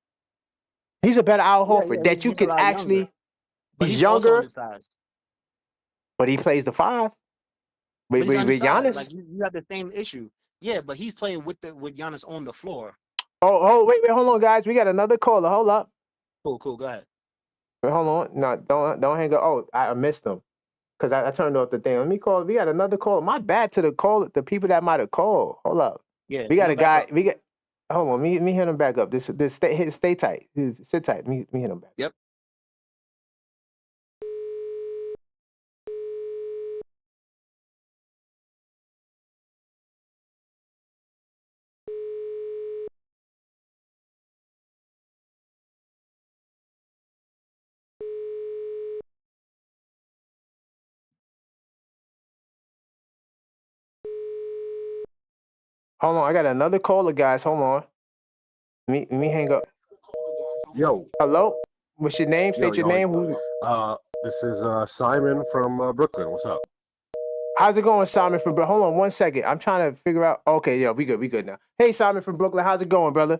He's a better Al Horford that you can actually. Younger. He's younger, but he plays the 5. With Giannis, like you have the same issue. Yeah, but he's playing with Giannis on the floor. Oh, wait, hold on, guys. We got another caller. Hold up. Cool. Go ahead. Wait, hold on. No, don't hang up. Oh, I missed them because I turned off the thing. Let me call. We got another caller. My bad to the people that might have called. Hold up. Yeah, we got a guy. Hold on. Me hit him back up. This stay tight. Sit tight. Me hit him back. Yep. Hold on. I got another caller, guys. Hold on. Me hang up. Yo. Hello. What's your name? State your name. This is Simon from Brooklyn. What's up? How's it going, Simon from Brooklyn? Hold on 1 second. I'm trying to figure out. Okay, yeah, we good now. Hey, Simon from Brooklyn. How's it going, brother?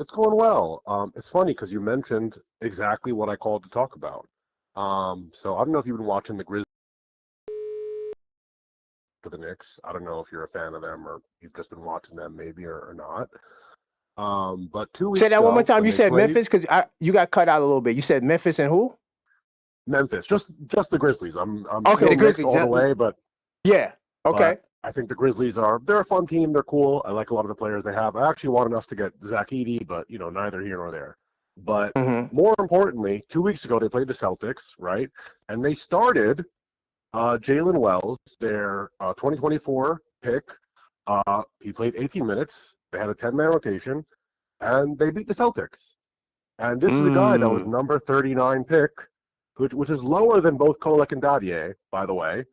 It's going well. It's funny because you mentioned exactly what I called to talk about. So I don't know if you've been watching the Grizzlies to the Knicks. I don't know if you're a fan of them or you've just been watching them maybe or not. But 2 weeks ago. Say that one more time. You said played, Memphis because you got cut out a little bit. You said Memphis and who? Memphis, just the Grizzlies. I'm Okay, still the Knicks Grizzlies. all the way, but Yeah. Okay. I think the Grizzlies they're a fun team. They're cool. I like a lot of the players they have. I actually wanted us to get Zach Edey, but neither here nor there. But Mm-hmm. more importantly, 2 weeks ago they played the Celtics, right? And they started Jalen Wells, their 2024 pick. He played 18 minutes. They had a 10-man rotation, and they beat the Celtics. And this is a guy that was number 39 pick, which is lower than both Kolek and Dadier, by the way.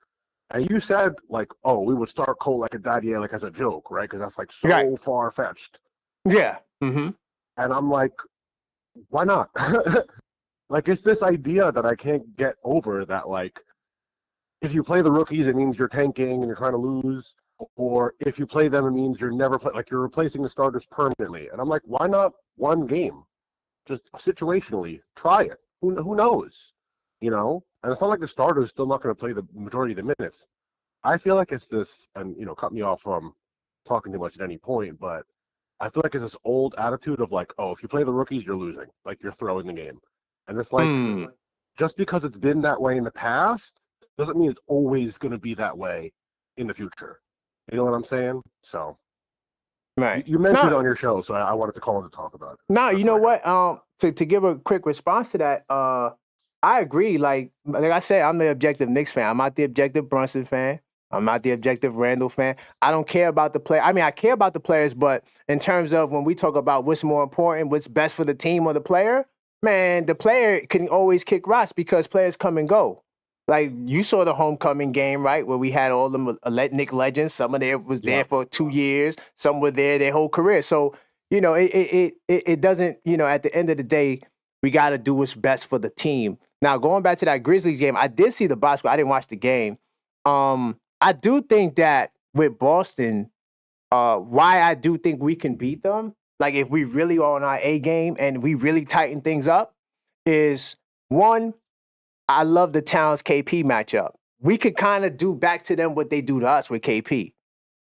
And you said, like, oh, we would start Kolek and Dadier, like, as a joke, right? Because that's, like, so far-fetched. Yeah. Mm-hmm. And I'm like, why not? Like, it's this idea that I can't get over that, like, if you play the rookies, it means you're tanking and you're trying to lose. Or if you play them, it means you're never like you're replacing the starters permanently. And I'm like, why not one game? Just situationally, try it. Who knows? And it's not like the starter's still not going to play the majority of the minutes. I feel like it's this, and cut me off from talking too much at any point, but I feel like it's this old attitude of like, oh, if you play the rookies, you're losing, like you're throwing the game, and it's like just because it's been that way in the past doesn't mean it's always going to be that way in the future. You know what I'm saying? So, right. You mentioned it on your show, so I wanted to call in to talk about it. No, you know what? To give a quick response to that, I agree. Like I said, I'm the objective Knicks fan. I'm not the objective Brunson fan. I'm not the objective Randall fan. I don't care about the play. I mean, I care about the players, but in terms of when we talk about what's more important, what's best for the team or the player, man, the player can always kick rocks because players come and go. Like you saw the homecoming game, right, where we had all the Knicks legends. Some of them was there for 2 years. Some were there their whole career. So it doesn't. At the end of the day, we got to do what's best for the team. Now going back to that Grizzlies game, I did see the box score. I didn't watch the game. I do think that with Boston, why I do think we can beat them, like if we really are on our A game and we really tighten things up, is one. I love the Towns KP matchup. We could kind of do back to them what they do to us with KP,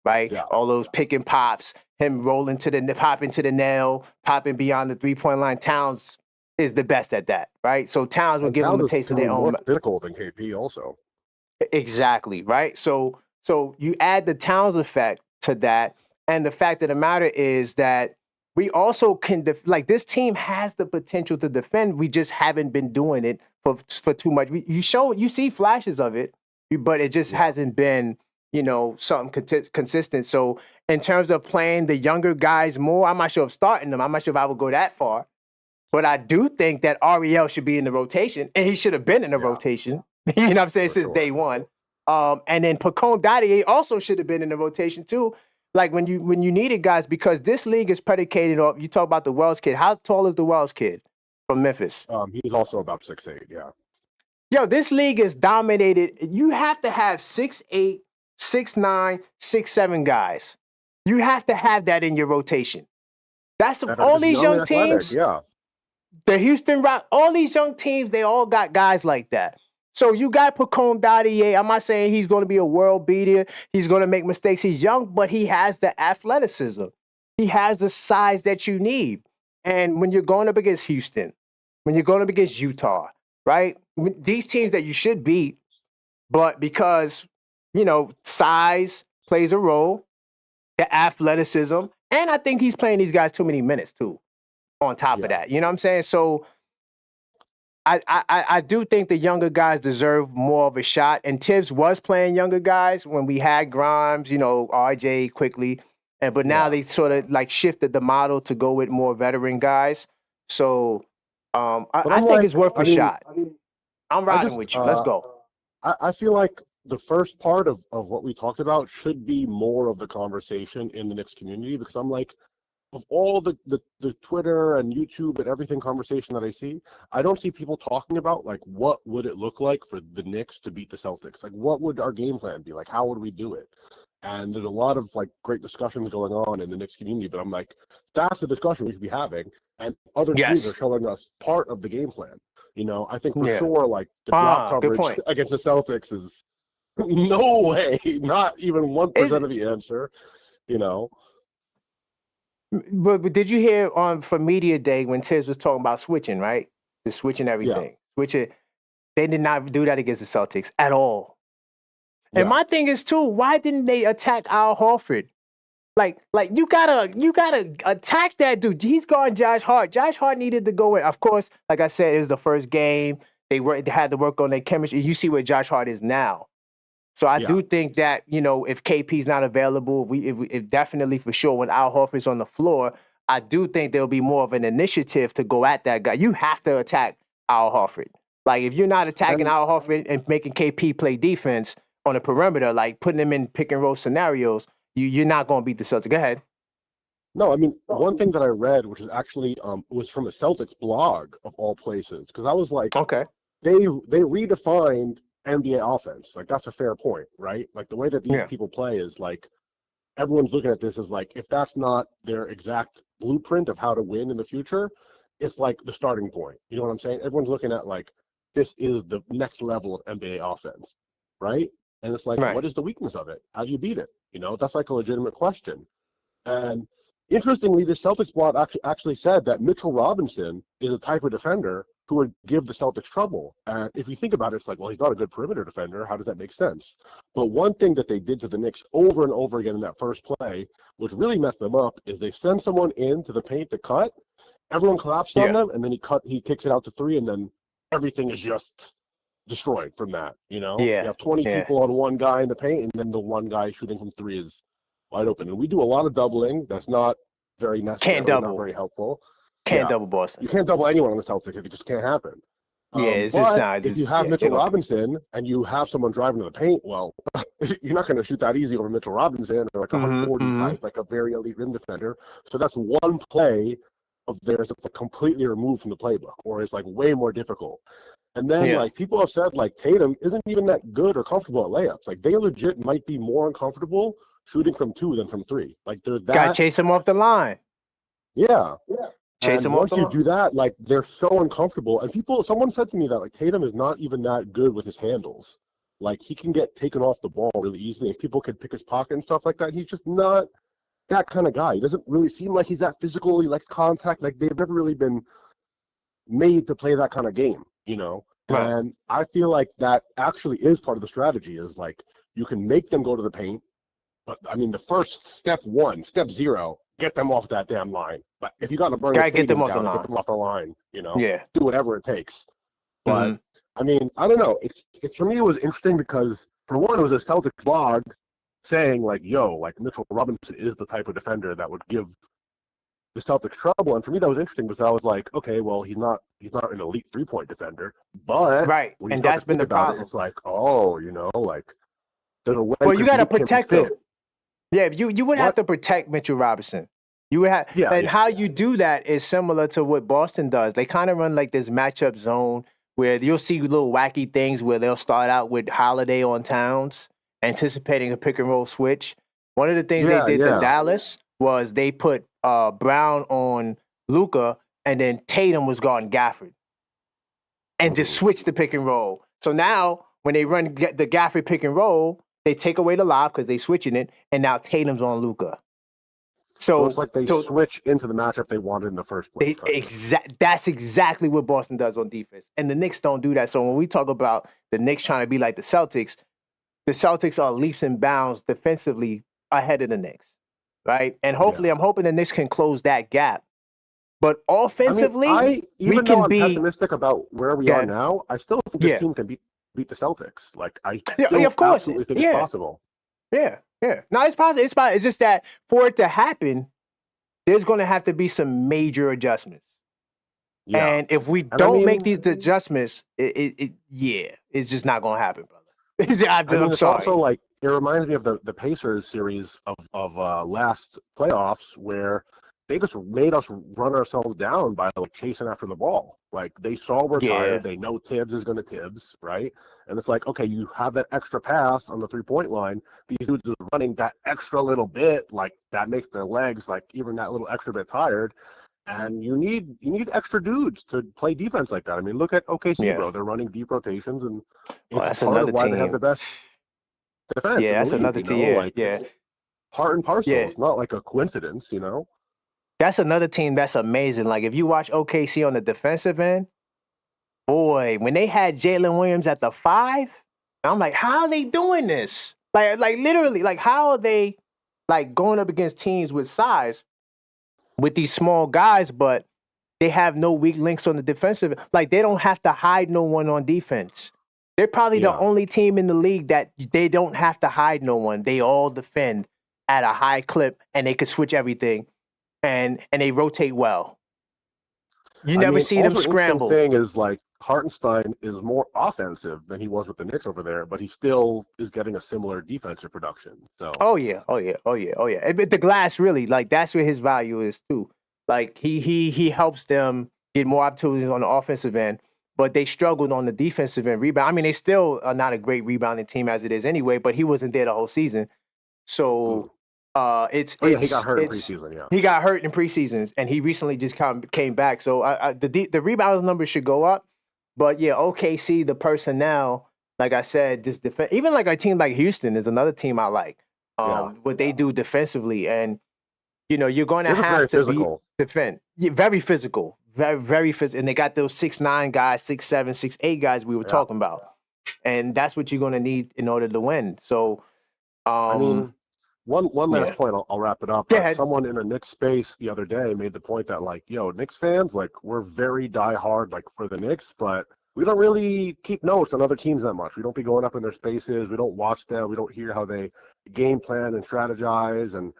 right? Yeah. All those pick and pops, him rolling popping to the nail, popping beyond the 3-point line. Towns is the best at that, right? So Towns will give them a taste of their own. More physical than KP also. Exactly, right? So you add the Towns effect to that, and the fact of the matter is that we also can this team has the potential to defend. We just haven't been doing it for too much. You see flashes of it, but it just hasn't been something consistent. So in terms of playing the younger guys more, I'm not sure of starting them. I'm not sure if I would go that far, but I do think that Ariel should be in the rotation, and he should have been in the rotation. You know what I'm saying, since day one. And then Pacone Dadier also should have been in the rotation too. Like when you needed guys, because this league is predicated off. You talk about the Wells kid. How tall is the Wells kid from Memphis? He's also about 6'8". Yeah. Yo, this league is dominated. You have to have 6'8", 6'9", 6'7" guys. You have to have that in your rotation. That's all these young teams. Yeah. The Houston Rock, all these young teams, they all got guys like that. So you got Pacone Dadier. I'm not saying he's going to be a world beater. He's going to make mistakes. He's young, but he has the athleticism. He has the size that you need. And when you're going up against Houston, when you're going up against Utah, right? These teams that you should beat, but because, size plays a role, the athleticism, and I think he's playing these guys too many minutes too, on top of that. You know what I'm saying? So I do think the younger guys deserve more of a shot. And Tibbs was playing younger guys when we had Grimes, RJ quickly. But now they sort of like shifted the model to go with more veteran guys. So I think it's worth a shot. I'm riding with you. Let's go. I feel like the first part of what we talked about should be more of the conversation in the Knicks community, because I'm like, of all the Twitter and YouTube and everything conversation that I see, I don't see people talking about, like, what would it look like for the Knicks to beat the Celtics? Like, what would our game plan be? Like, how would we do it? And there's a lot of, like, great discussions going on in the Knicks community, but I'm like, that's a discussion we should be having, and other teams are showing us part of the game plan. I think for sure, like, the drop coverage against the Celtics is no way, not even 1% of the answer, But did you hear for Media Day when Tibbs was talking about switching, right? Just switching everything. Switch it. They did not do that against the Celtics at all. And Yeah. my thing is too, why didn't they attack Al Horford? Like you gotta attack that dude. He's guarding Josh Hart. Josh Hart needed to go in. Of course, like I said, it was the first game. They had to work on their chemistry. You see where Josh Hart is now. So I do think that, if KP's not available, if definitely for sure when Al Horford's on the floor, I do think there'll be more of an initiative to go at that guy. You have to attack Al Horford. Like if you're not attacking Al Horford and making KP play defense on the perimeter, like putting him in pick and roll scenarios, you're not going to beat the Celtics. Go ahead. No, I mean, one thing that I read, which is actually was from a Celtics blog of all places, because I was like, okay, they redefined NBA offense. Like that's a fair point, right? Like the way that these people play is like everyone's looking at this as like if that's not their exact blueprint of how to win in the future, it's like the starting point. You know what I'm saying? Everyone's looking at like this is the next level of NBA offense, right? And it's like, what is the weakness of it? How do you beat it? That's like a legitimate question. And interestingly, the Celtics blog actually said that Mitchell Robinson is a type of defender who would give the Celtics trouble. And if you think about it, it's like, well, he's not a good perimeter defender. How does that make sense? But one thing that they did to the Knicks over and over again in that first play, which really messed them up, is they send someone into the paint to cut. Everyone collapsed on them, and then he kicks it out to three, and then everything is just destroyed from that. You have 20 people on one guy in the paint, and then the one guy shooting from three is wide open. And we do a lot of doubling. That's not very necessary. Not very helpful. Can't double Boston. You can't double anyone on the Celtics. It just can't happen. It's just not. If you have Mitchell Robinson and you have someone driving to the paint, well, you're not going to shoot that easy over Mitchell Robinson or like a 140 type, like a very elite rim defender. So that's one play of theirs that's like completely removed from the playbook, or it's like way more difficult. And then like people have said like Tatum isn't even that good or comfortable at layups. Like they legit might be more uncomfortable shooting from two than from three. Like they're that. Gotta chase him off the line. Yeah. Chase him once off the you line. do that, like they're so uncomfortable. And someone said to me that like Tatum is not even that good with his handles. Like he can get taken off the ball really easily, and people can pick his pocket and stuff like that. He's just not that kind of guy. He doesn't really seem like he's that physical. He likes contact. Like they've never really been made to play that kind of game, Right. And I feel like that actually is part of the strategy. Is like you can make them go to the paint, but I mean the first step 0, get them off that damn line. But if you got to burn get them off down, the line. get them off the line. Yeah. Do whatever it takes. But I mean, I don't know. It's for me, it was interesting because for one, it was a Celtics blog saying like, "Yo, like Mitchell Robinson is the type of defender that would give the Celtics trouble." And for me, that was interesting because I was like, okay, well, he's not an elite 3-point defender, but when you and start that's to been think the about problem. it, it's like, oh, like there's a way. Well, you got to protect him. fit. Yeah, you would have to protect Mitchell Robinson. You would have, how you do that is similar to what Boston does. They kind of run like this matchup zone where you'll see little wacky things where they'll start out with Holiday on Towns, anticipating a pick and roll switch. One of the things they did to Dallas was they put Brown on Luka, and then Tatum was guarding Gafford, and just switched the pick and roll. So now when they run the Gafford pick and roll, they take away the lob because they switching it, and now Tatum's on Luka. So it's like they switch into the matchup they wanted in the first place. That's exactly what Boston does on defense. And the Knicks don't do that. So when we talk about the Knicks trying to be like the Celtics are leaps and bounds defensively ahead of the Knicks, right? And hopefully, I'm hoping the Knicks can close that gap. But offensively, even though I'm pessimistic about where we are now, I still think this team can beat the Celtics. Like I still absolutely think it's possible. Yeah. No, it's possible. It's just that for it to happen, there's going to have to be some major adjustments. Yeah. And if we don't make these adjustments, it's just not going to happen, brother. I'm sorry. Also like it reminds me of the Pacers series of last playoffs where they just made us run ourselves down by like chasing after the ball. Like they saw we're tired. They know Tibbs is going to Tibbs, right? And it's like, okay, you have that extra pass on the 3-point line. These dudes are running that extra little bit, like that makes their legs like even that little extra bit tired. And you need extra dudes to play defense like that. I mean, look at OKC, bro. They're running deep rotations, and it's part of why they have the best defense. Yeah, that's another team. It's part and parcel. It's not like a coincidence, That's another team that's amazing. Like if you watch OKC on the defensive end, boy, when they had Jalen Williams at the 5, I'm like, how are they doing this? Like literally, like how are they like going up against teams with size with these small guys, but they have no weak links on the defensive. Like they don't have to hide no one on defense. They're probably the Yeah. only team in the league that they don't have to hide no one. They all defend at a high clip and they can switch everything and they rotate well. You never see them Also an interesting scramble. thing is like Hartenstein is more offensive than he was with the Knicks over there, but he still is getting a similar defensive production. So Oh yeah. But the glass really, like that's where his value is too. Like he helps them get more opportunities on the offensive end, but they struggled on the defensive end rebound. I mean, they still are not a great rebounding team as it is anyway, but he wasn't there the whole season. So he got hurt in preseason. Yeah, he got hurt in preseasons, and he recently just came back. So the rebounds numbers should go up, but yeah, OKC the personnel, like I said, just defend. Even like a team like Houston is another team I like. What they do defensively, and you're going to have to defend. Yeah, very physical, very physical, and they got those 6'9" guys, 6'7", 6'8" guys we were talking about, and that's what you're going to need in order to win. So, one last point, I'll wrap it up. Someone in a Knicks space the other day made the point that like, Knicks fans, like we're very diehard like for the Knicks, but we don't really keep notes on other teams that much. We don't be going up in their spaces. We don't watch them. We don't hear how they game plan and strategize. And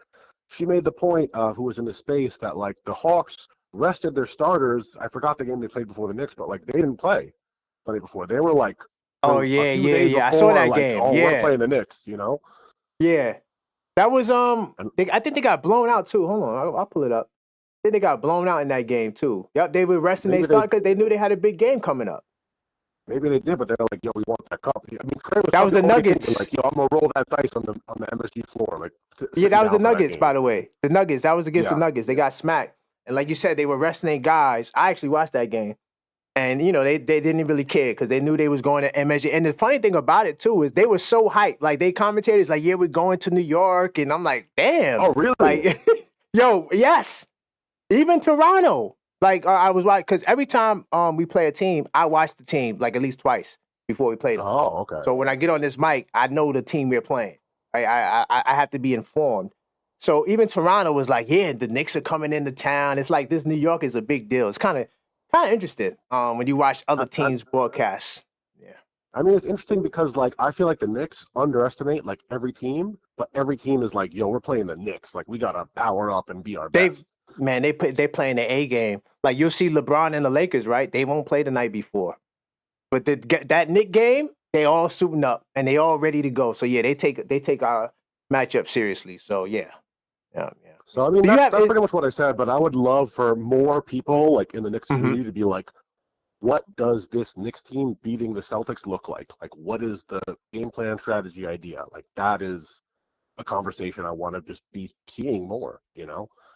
she made the point, who was in the space, that like the Hawks rested their starters. I forgot the game they played before the Knicks, but like they didn't play the night before. They were like, a few days before, I saw that like, game. We're playing the Knicks, Yeah. That was I think they got blown out too. Hold on, I'll pull it up. I think they got blown out in that game too. Yep, they were resting their start because they knew they had a big game coming up. Maybe they did, but they're like, we want that cup. I mean, that was the Nuggets. Like, I'm gonna roll that dice on the MSG floor. Like, that was the Nuggets, by the way. The Nuggets. That was against the Nuggets. They got smacked, and like you said, they were resting their guys. I actually watched that game. And, they didn't really care because they knew they was going to MSG. And the funny thing about it, too, is they were so hyped. Like, they commentators like, yeah, we're going to New York. And I'm like, damn. Oh, really? Like, yes. Even Toronto. Like, I was watching, because every time we play a team, I watch the team, like, at least twice before we play them. Oh, okay. So when I get on this mic, I know the team we're playing. Right? I have to be informed. So even Toronto was like, yeah, the Knicks are coming into town. It's like this New York is a big deal. It's kind of interesting when you watch other teams' broadcasts. Yeah. I mean, it's interesting because, like, I feel like the Knicks underestimate, like, every team, but every team is like, we're playing the Knicks. Like, we got to power up and be our best. Man, they playing the A game. Like, you'll see LeBron and the Lakers, right? They won't play the night before. But that Knicks game, they all suiting up, and they all ready to go. So, yeah, they take our matchup seriously. So, yeah. So, I mean, that's pretty much what I said, but I would love for more people, like, in the Knicks community to be like, what does this Knicks team beating the Celtics look like? Like, what is the game plan, strategy, idea? Like, that is a conversation I want to just be seeing more,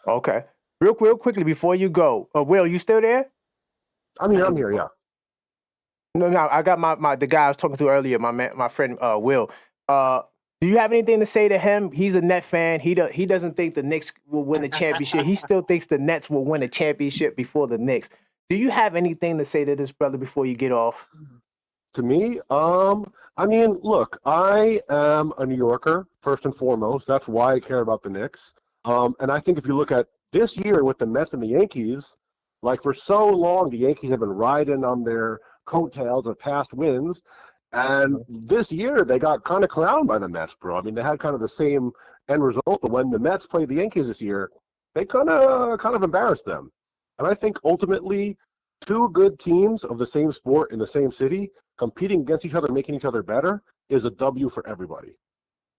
Okay. Real quickly, before you go, Will, you still there? I'm here, yeah. No, I got the guy I was talking to earlier, my friend Will. Do you have anything to say to him? He's a Net fan. He doesn't think the Knicks will win the championship. He still thinks the Nets will win a championship before the Knicks. Do you have anything to say to this brother before you get off? To me, I mean, look, I am a New Yorker first and foremost. That's why I care about the Knicks. And I think if you look at this year with the Mets and the Yankees, like for so long, the Yankees have been riding on their coattails of past wins. And this year, they got kind of clowned by the Mets, bro. I mean, they had kind of the same end result. But when the Mets played the Yankees this year, they kind of embarrassed them. And I think ultimately, two good teams of the same sport in the same city competing against each other, making each other better, is a W for everybody.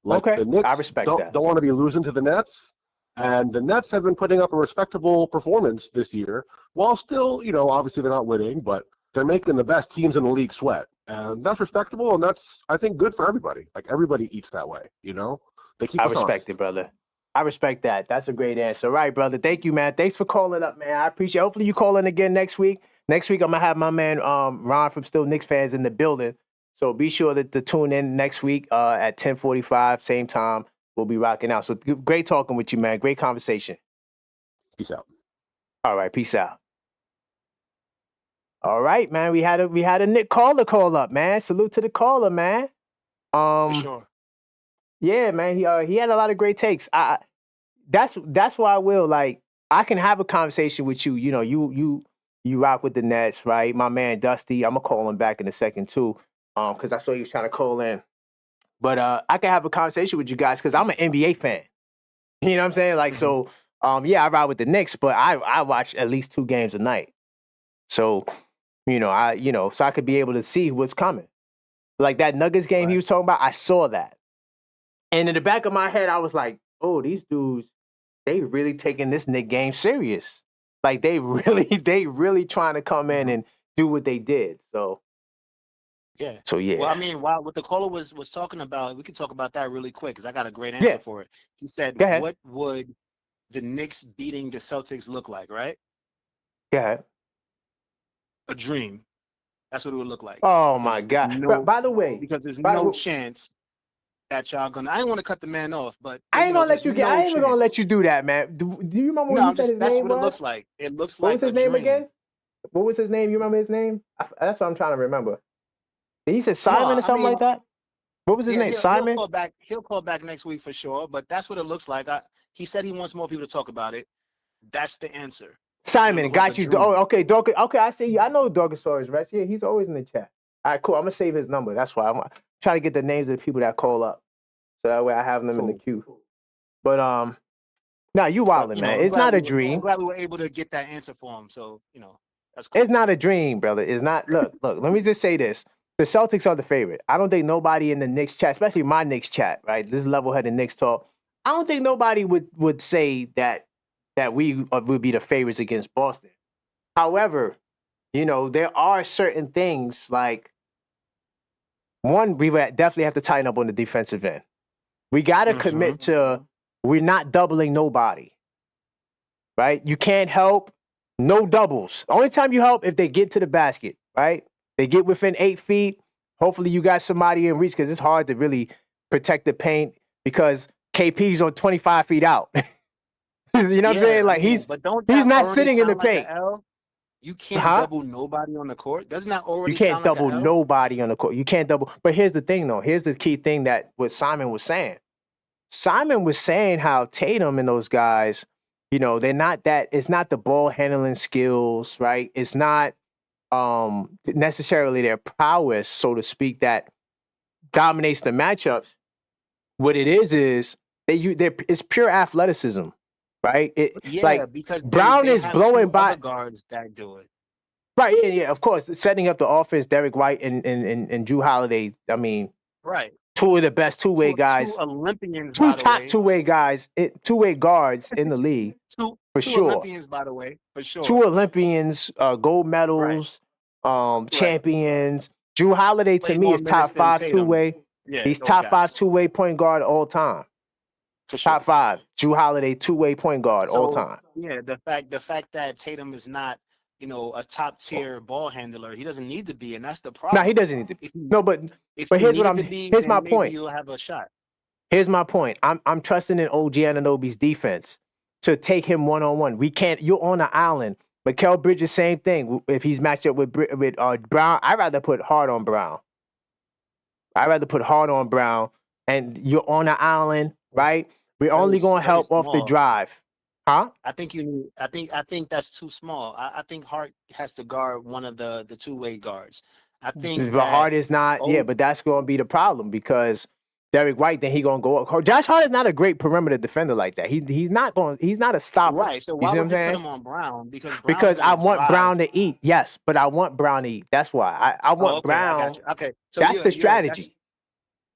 Like, okay, the Knicks I respect that. Don't want to be losing to the Nets. And the Nets have been putting up a respectable performance this year, while still, obviously they're not winning, but they're making the best teams in the league sweat. And that's respectable, and that's, I think, good for everybody. Like, everybody eats that way, They keep us honest. It, brother. I respect that. That's a great answer. All right, brother. Thank you, man. Thanks for calling up, man. I appreciate it. Hopefully you call in again next week. Next week, I'm going to have my man Ron from Still Knicks Fans in the building. So be sure to tune in next week at 10:45, same time. We'll be rocking out. So great talking with you, man. Great conversation. Peace out. All right. Peace out. All right, man. We had a Nick caller call up, man. Salute to the caller, man. For sure. Yeah, man. He had a lot of great takes. That's why I will like I can have a conversation with you. You know, you rock with the Nets, right? My man Dusty. I'm gonna call him back in a second too. Because I saw he was trying to call in. But I can have a conversation with you guys because I'm an NBA fan. You know what I'm saying? Like so. Yeah, I ride with the Knicks, but I watch at least 2 games a night. So, so I could be able to see what's coming. Like that Nuggets game he was talking about, I saw that. And in the back of my head, I was like, oh, these dudes, they really taking this Knicks game serious. Like they really trying to come in and do what they did. So yeah. So yeah. Well, I mean, what the caller was talking about, we can talk about that really quick because I got a great answer for it. He said, what would the Knicks beating the Celtics look like, right? Go ahead. A dream. That's what it would look like. Oh my God. By the way, because there's no chance that y'all gonna. I didn't want to cut the man off, but I ain't gonna let you I ain't even gonna let you do that, man. Do you remember what you said his that's name what was? It looks like. It looks what like was his name again? What was his name? You remember his name? That's what I'm trying to remember. He said Simon or something like that. What was his name? Simon? He'll call back next week for sure, but that's what it looks like. He said he wants more people to talk about it. That's the answer. Simon, got you. Oh, okay, Dorcas. Okay, I see you. I know Dorcas Rex. Yeah, he's always in the chat. All right, cool. I'm gonna save his number. That's why I'm trying to get the names of the people that call up, so that way I have them in the queue. But nah, you wildin', man. It's not a dream. I'm glad we were able to get that answer for him. So that's cool. It's not a dream, brother. It's not. Look. Let me just say this: the Celtics are the favorite. I don't think nobody in the Knicks chat, especially my Knicks chat, right? This level-headed Knicks talk. I don't think nobody would say that we would be the favorites against Boston. However, there are certain things like one, we would definitely have to tighten up on the defensive end. We got to commit to we're not doubling nobody, right? You can't help, no doubles. The only time you help if they get to the basket, right? They get within 8 feet. Hopefully you got somebody in reach because it's hard to really protect the paint because KP's on 25 feet out. You know what I'm saying? Like he's not sitting in the paint. You can't double nobody on the court. Doesn't that already? You can't double nobody on the court. You can't double. But here's the thing, though. Here's the key thing that what Simon was saying. Simon was saying how Tatum and those guys, they're not that. It's not the ball handling skills, right? It's not necessarily their prowess, so to speak, that dominates the matchups. What it is it's pure athleticism. Right? Because Brown is blowing by guards that do it. Right, yeah, of course. Setting up the offense, Derek White and Drew Holiday. I mean, right. 2 of the best two-way guys. 2 Olympians, 2 top two-way guys, 2-way guards in the league. Two sure. Olympians, by the way, for sure. 2 Olympians, gold medals, champions. Drew Holiday to me is top 5 two-way. Yeah, he's top 5 two-way point guard all time. Top 5. Drew Holiday, 2-way point guard all time. Yeah, the fact that Tatum is not, a top tier ball handler, he doesn't need to be, and that's the problem. No, he doesn't need to be. But here's what here's my point. You'll have a shot. Here's my point. I'm trusting in OG Anunoby's defense to take him one-on-one. We can't. You're on an island. Mikal Bridges, same thing. If he's matched up with Brown, I'd rather put hard on Brown. And you're on an island, right? We're only going to help off the drive. Huh? I think that's too small. I think Hart has to guard one of the two-way guards. I think but Hart is not, but that's going to be the problem because Derek White, then he going to go up. Josh Hart is not a great perimeter defender like that. He's not a stopper. Right, so why would you put him on Brown? Because I want Brown to eat. Yes, but I want Brown to eat. That's why. I want Brown. Okay. So that's the strategy.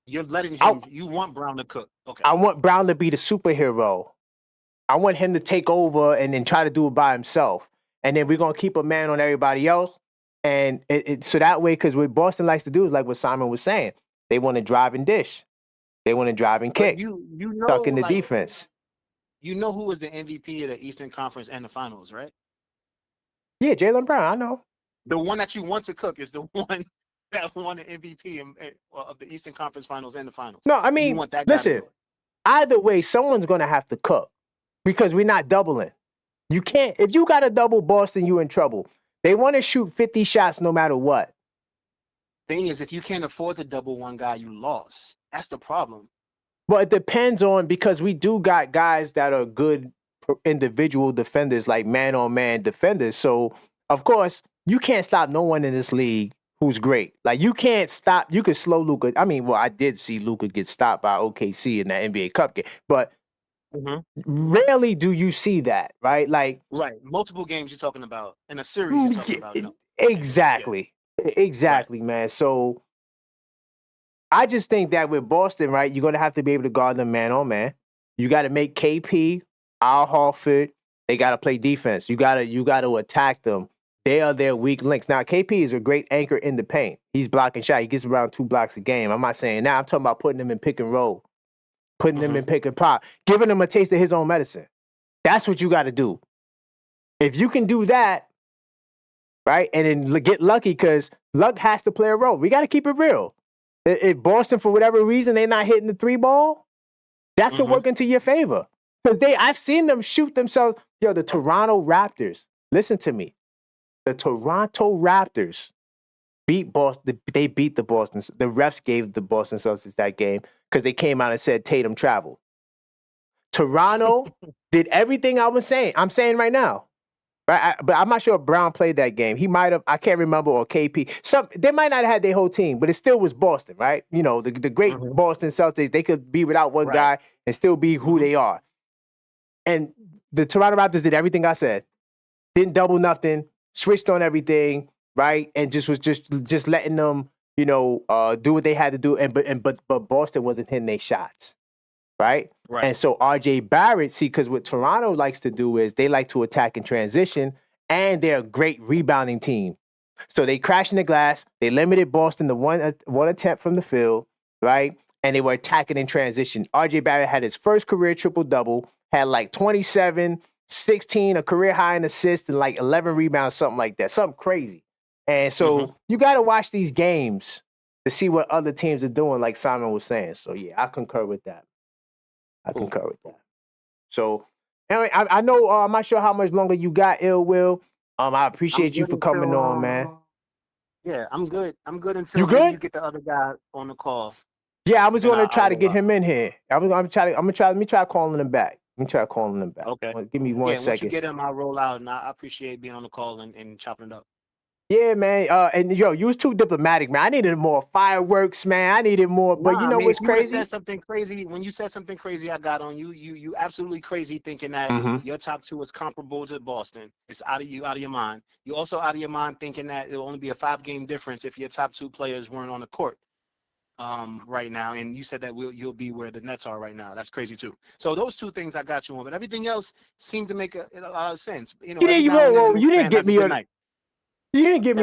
You're letting him, you want Brown to cook. Okay. I want Brown to be the superhero. I want him to take over and then try to do it by himself. And then we're going to keep a man on everybody else. And so that way, because what Boston likes to do is like what Simon was saying. They want to drive and dish. They want to drive and kick. Stuck in the defense. You know who was the MVP of the Eastern Conference and the Finals, right? Yeah, Jaylen Brown, I know. The one that you want to cook is the one that won the MVP of the Eastern Conference Finals and the Finals. No, I mean, listen, either way, someone's going to have to cook because we're not doubling. You can't. If you got to double Boston, you're in trouble. They want to shoot 50 shots no matter what. Thing is, if you can't afford to double one guy, you lost. That's the problem. Well, it depends on, because we do got guys that are good individual defenders, like man-on-man defenders. So, of course, you can't stop no one in this league who's great. Like, you can't stop. You could slow Luka. I mean, well, I did see Luka get stopped by OKC in that NBA Cup game, but rarely do you see that, right? Like, right, multiple games you're talking about in a series you're talking about. No. Exactly, exactly, right. Man. So I just think that with Boston, right, you're gonna have to be able to guard them man on man. You got to make KP, Al Horford. They got to play defense. You gotta attack them. They are their weak links. Now, KP is a great anchor in the paint. He's blocking shot. He gets around 2 blocks a game. I'm not saying now. I'm talking about putting them in pick and roll, putting them in pick and pop, giving them a taste of his own medicine. That's what you got to do. If you can do that, right, and then get lucky, because luck has to play a role. We got to keep it real. If Boston, for whatever reason, they're not hitting the 3-ball, that could work into your favor. Because I've seen them shoot themselves. Yo, the Toronto Raptors, listen to me. The Toronto Raptors beat Boston. They beat the Boston. The refs gave the Boston Celtics that game because they came out and said Tatum traveled. Toronto did everything I was saying. I'm saying right now. Right? But I'm not sure if Brown played that game. He might have. I can't remember, or KP. They might not have had their whole team, but it still was Boston, right? You know, the great Boston Celtics, they could be without one guy and still be who they are. And the Toronto Raptors did everything I said. Didn't double nothing, switched on everything, right? And just was just letting them, you know, do what they had to do. But Boston wasn't hitting their shots. Right? And so RJ Barrett, see, because what Toronto likes to do is they like to attack in transition, and they're a great rebounding team. So they crashed in the glass. They limited Boston to one attempt from the field, right? And they were attacking in transition. RJ Barrett had his first career triple-double, had like 27, 16, a career high in assists, and like 11 rebounds, something like that. Something crazy. And so you got to watch these games to see what other teams are doing, like Simon was saying. So, yeah, I concur with that. I concur with that. So, anyway, I know I'm not sure how much longer you got, Ill Will. I appreciate you for coming on, man. Yeah, I'm good. I'm good until you get the other guy on the call. Yeah, I was going to try to get him in here. Let me try calling him back. Okay. Give me one second. Once you get him, I'll roll out, and I appreciate being on the call and chopping it up. Yeah, man. And yo, you was too diplomatic, man. I needed more fireworks, man. I needed more. But you know what's crazy? You said something crazy. When you said something crazy, I got on you. You absolutely crazy thinking that your top 2 is comparable to Boston. It's out of your mind. You also out of your mind thinking that it'll only be a 5-game difference if your top 2 players weren't on the court right now. And you said that you'll be where the Nets are right now. That's crazy too. So those 2 things I got you on, but everything else seemed to make a lot of sense. You know, you didn't get me on. You didn't get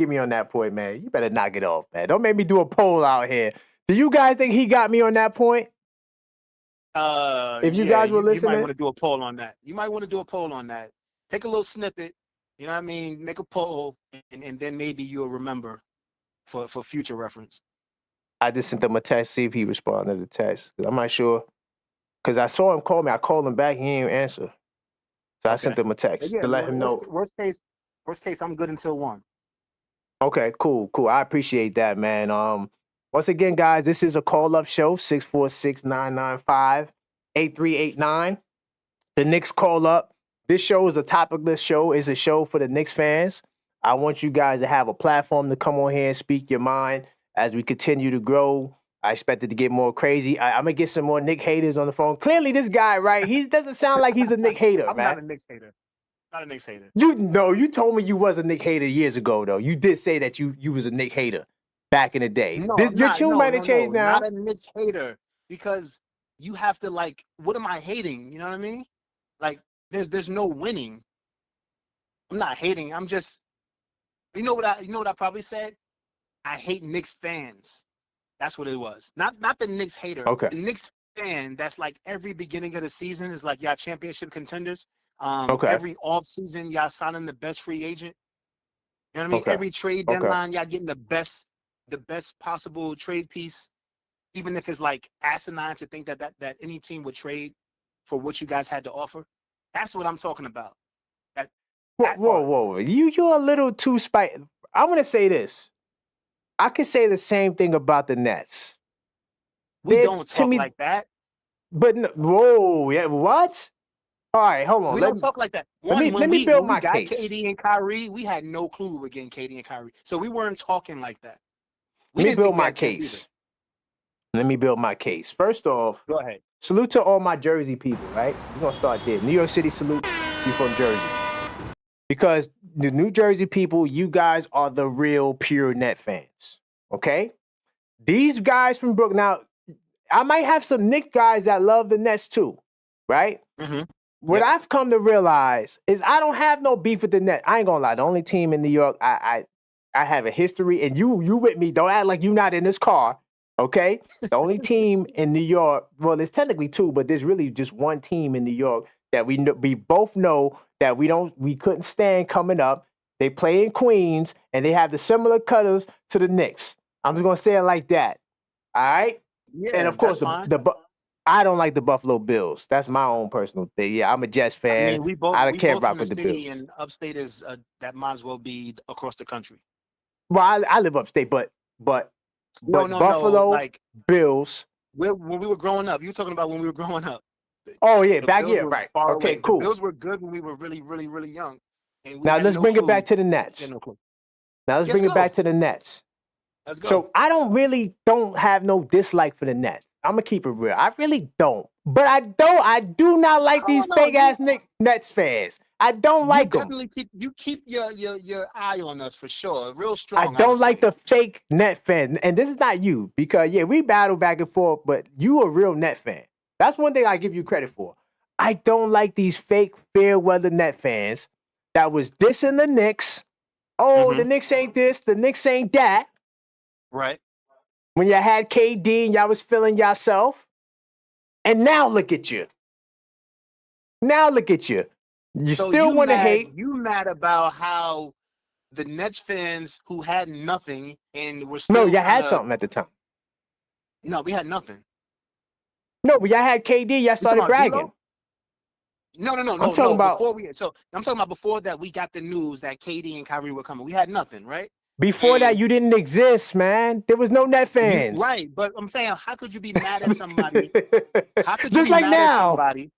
me on that point, man. You better knock it off, man. Don't make me do a poll out here. Do you guys think he got me on that point? If you guys were listening, you might want to do a poll on that. Take a little snippet, you know what I mean? Make a poll, and then maybe you'll remember for future reference. I just sent him a text, see if he responded to the text. I'm not sure. Because I saw him call me. I called him back. He didn't even answer. So I sent him a text to let him know. Worst case, I'm good until 1. Okay, cool. I appreciate that, man. Once again, guys, this is a call-up show, 646-995-8389. The Knicks call up. This show is a topicless show. It's a show for the Knicks fans. I want you guys to have a platform to come on here and speak your mind as we continue to grow. I expect it to get more crazy. I'm going to get some more Knicks haters on the phone. Clearly, this guy, right, he doesn't sound like he's a Knicks hater, I'm man. not a Knicks hater. Not a Knicks hater. You told me you was a Knicks hater years ago, though. You did say that you was a Knicks hater back in the day. No, your tune might have changed now. Not a Knicks hater, because you have to, like, what am I hating? You know what I mean? Like, there's no winning. I'm not hating. I'm just, you know what I probably said? I hate Knicks fans. That's what it was. Not the Knicks hater. Okay. The Knicks fan that's like every beginning of the season is like y'all championship contenders. Every off season, y'all signing the best free agent. You know what I mean? Every trade deadline, y'all getting the best possible trade piece, even if it's like asinine to think that any team would trade for what you guys had to offer. That's what I'm talking about. That part. Whoa. You're a little too spicy. I'm gonna say this. I could say the same thing about the Nets. We They're, don't to talk me, like that. but yeah, what? All right, hold on. We don't talk like that. let One, me build when we my got case. KD and Kyrie, we had no clue we were getting KD and Kyrie, so we weren't talking like that. We Let me didn't build think we my had a chance either. case. Let me build my case. First off, Go ahead. salute to all my Jersey people, right? We're going to start there. New York City, salute you from Jersey. Because the New Jersey people, you guys are the real pure net fans, okay? These guys from Brooklyn, now, I might have some Knicks guys that love the Nets too, right? Mm-hmm. What I've come to realize is I don't have no beef with the Nets. I ain't gonna lie. The only team in New York, I have a history, and you with me. Don't act like you're not in this car, okay? The only team in New York, well, there's technically two, but there's really just one team in New York that we both know that we couldn't stand coming up. They play in Queens, and they have the similar colors to the Knicks. I'm just gonna say it like that. All right? Yeah, And of course, that's I don't like the Buffalo Bills. That's my own personal thing. Yeah, I'm a Jets fan. I mean, we both can't rock from the with the city, Bills. and upstate is that might as well be across the country. Well, I live upstate, but No, Buffalo like Bills. when we were growing up, you were talking about when we were growing up. Oh yeah, The back Bills here, were right? far Okay, away. cool. The Bills were good when we were really, really, really young, and we Now had let's no bring clue. it back to the We Nets. had no clue. Now let's Yes, bring it go. back to the Nets. Let's go. So I don't have no dislike for the Nets. I'm gonna keep it real. I really don't. But I do not like these fake ass Nets fans. I don't like them. You keep your eye on us for sure. Real strong. I don't like the fake Net fans. And this is not you, because yeah, we battle back and forth, but you a real Net fan. That's one thing I give you credit for. I don't like these fake fair weather Net fans that was dissing the Knicks. Oh, the Knicks ain't this, the Knicks ain't that. Right. When you had KD and y'all was feeling yourself. And now look at you. You So still want to hate. You mad about how the Nets fans who had nothing and were still No, you had something at the time. No, we had nothing. No, but y'all had KD, y'all started bragging. D-Lo? No. I'm talking about I'm talking about before that we got the news that KD and Kyrie were coming. We had nothing, right? Before that, you didn't exist, man. There was no Net fans. Right, but I'm saying, how could you be mad at somebody? How could you just be like mad now. at somebody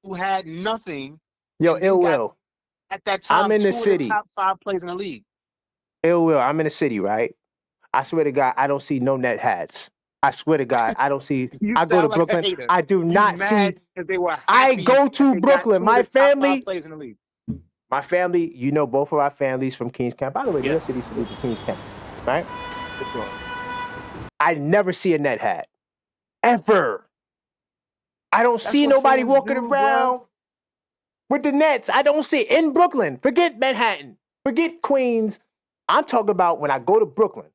who had nothing? Yo, ill will. At that time, I'm in the two city. of the top 5 players in the league. Ill will. I'm in the city, right? I swear to God, I don't see no Net hats. I swear to God, I don't see. I go to Brooklyn. I do not see. They were I go to Brooklyn. My family. Players in the league. My family, you know, both of our families from Kings Camp. By the way, New York City salute to Kings Camp, right? Let's go. I never see a Net hat. Ever. I don't see nobody walking around with the Nets. I don't see it in Brooklyn. Forget Manhattan. Forget Queens. I'm talking about when I go to Brooklyn.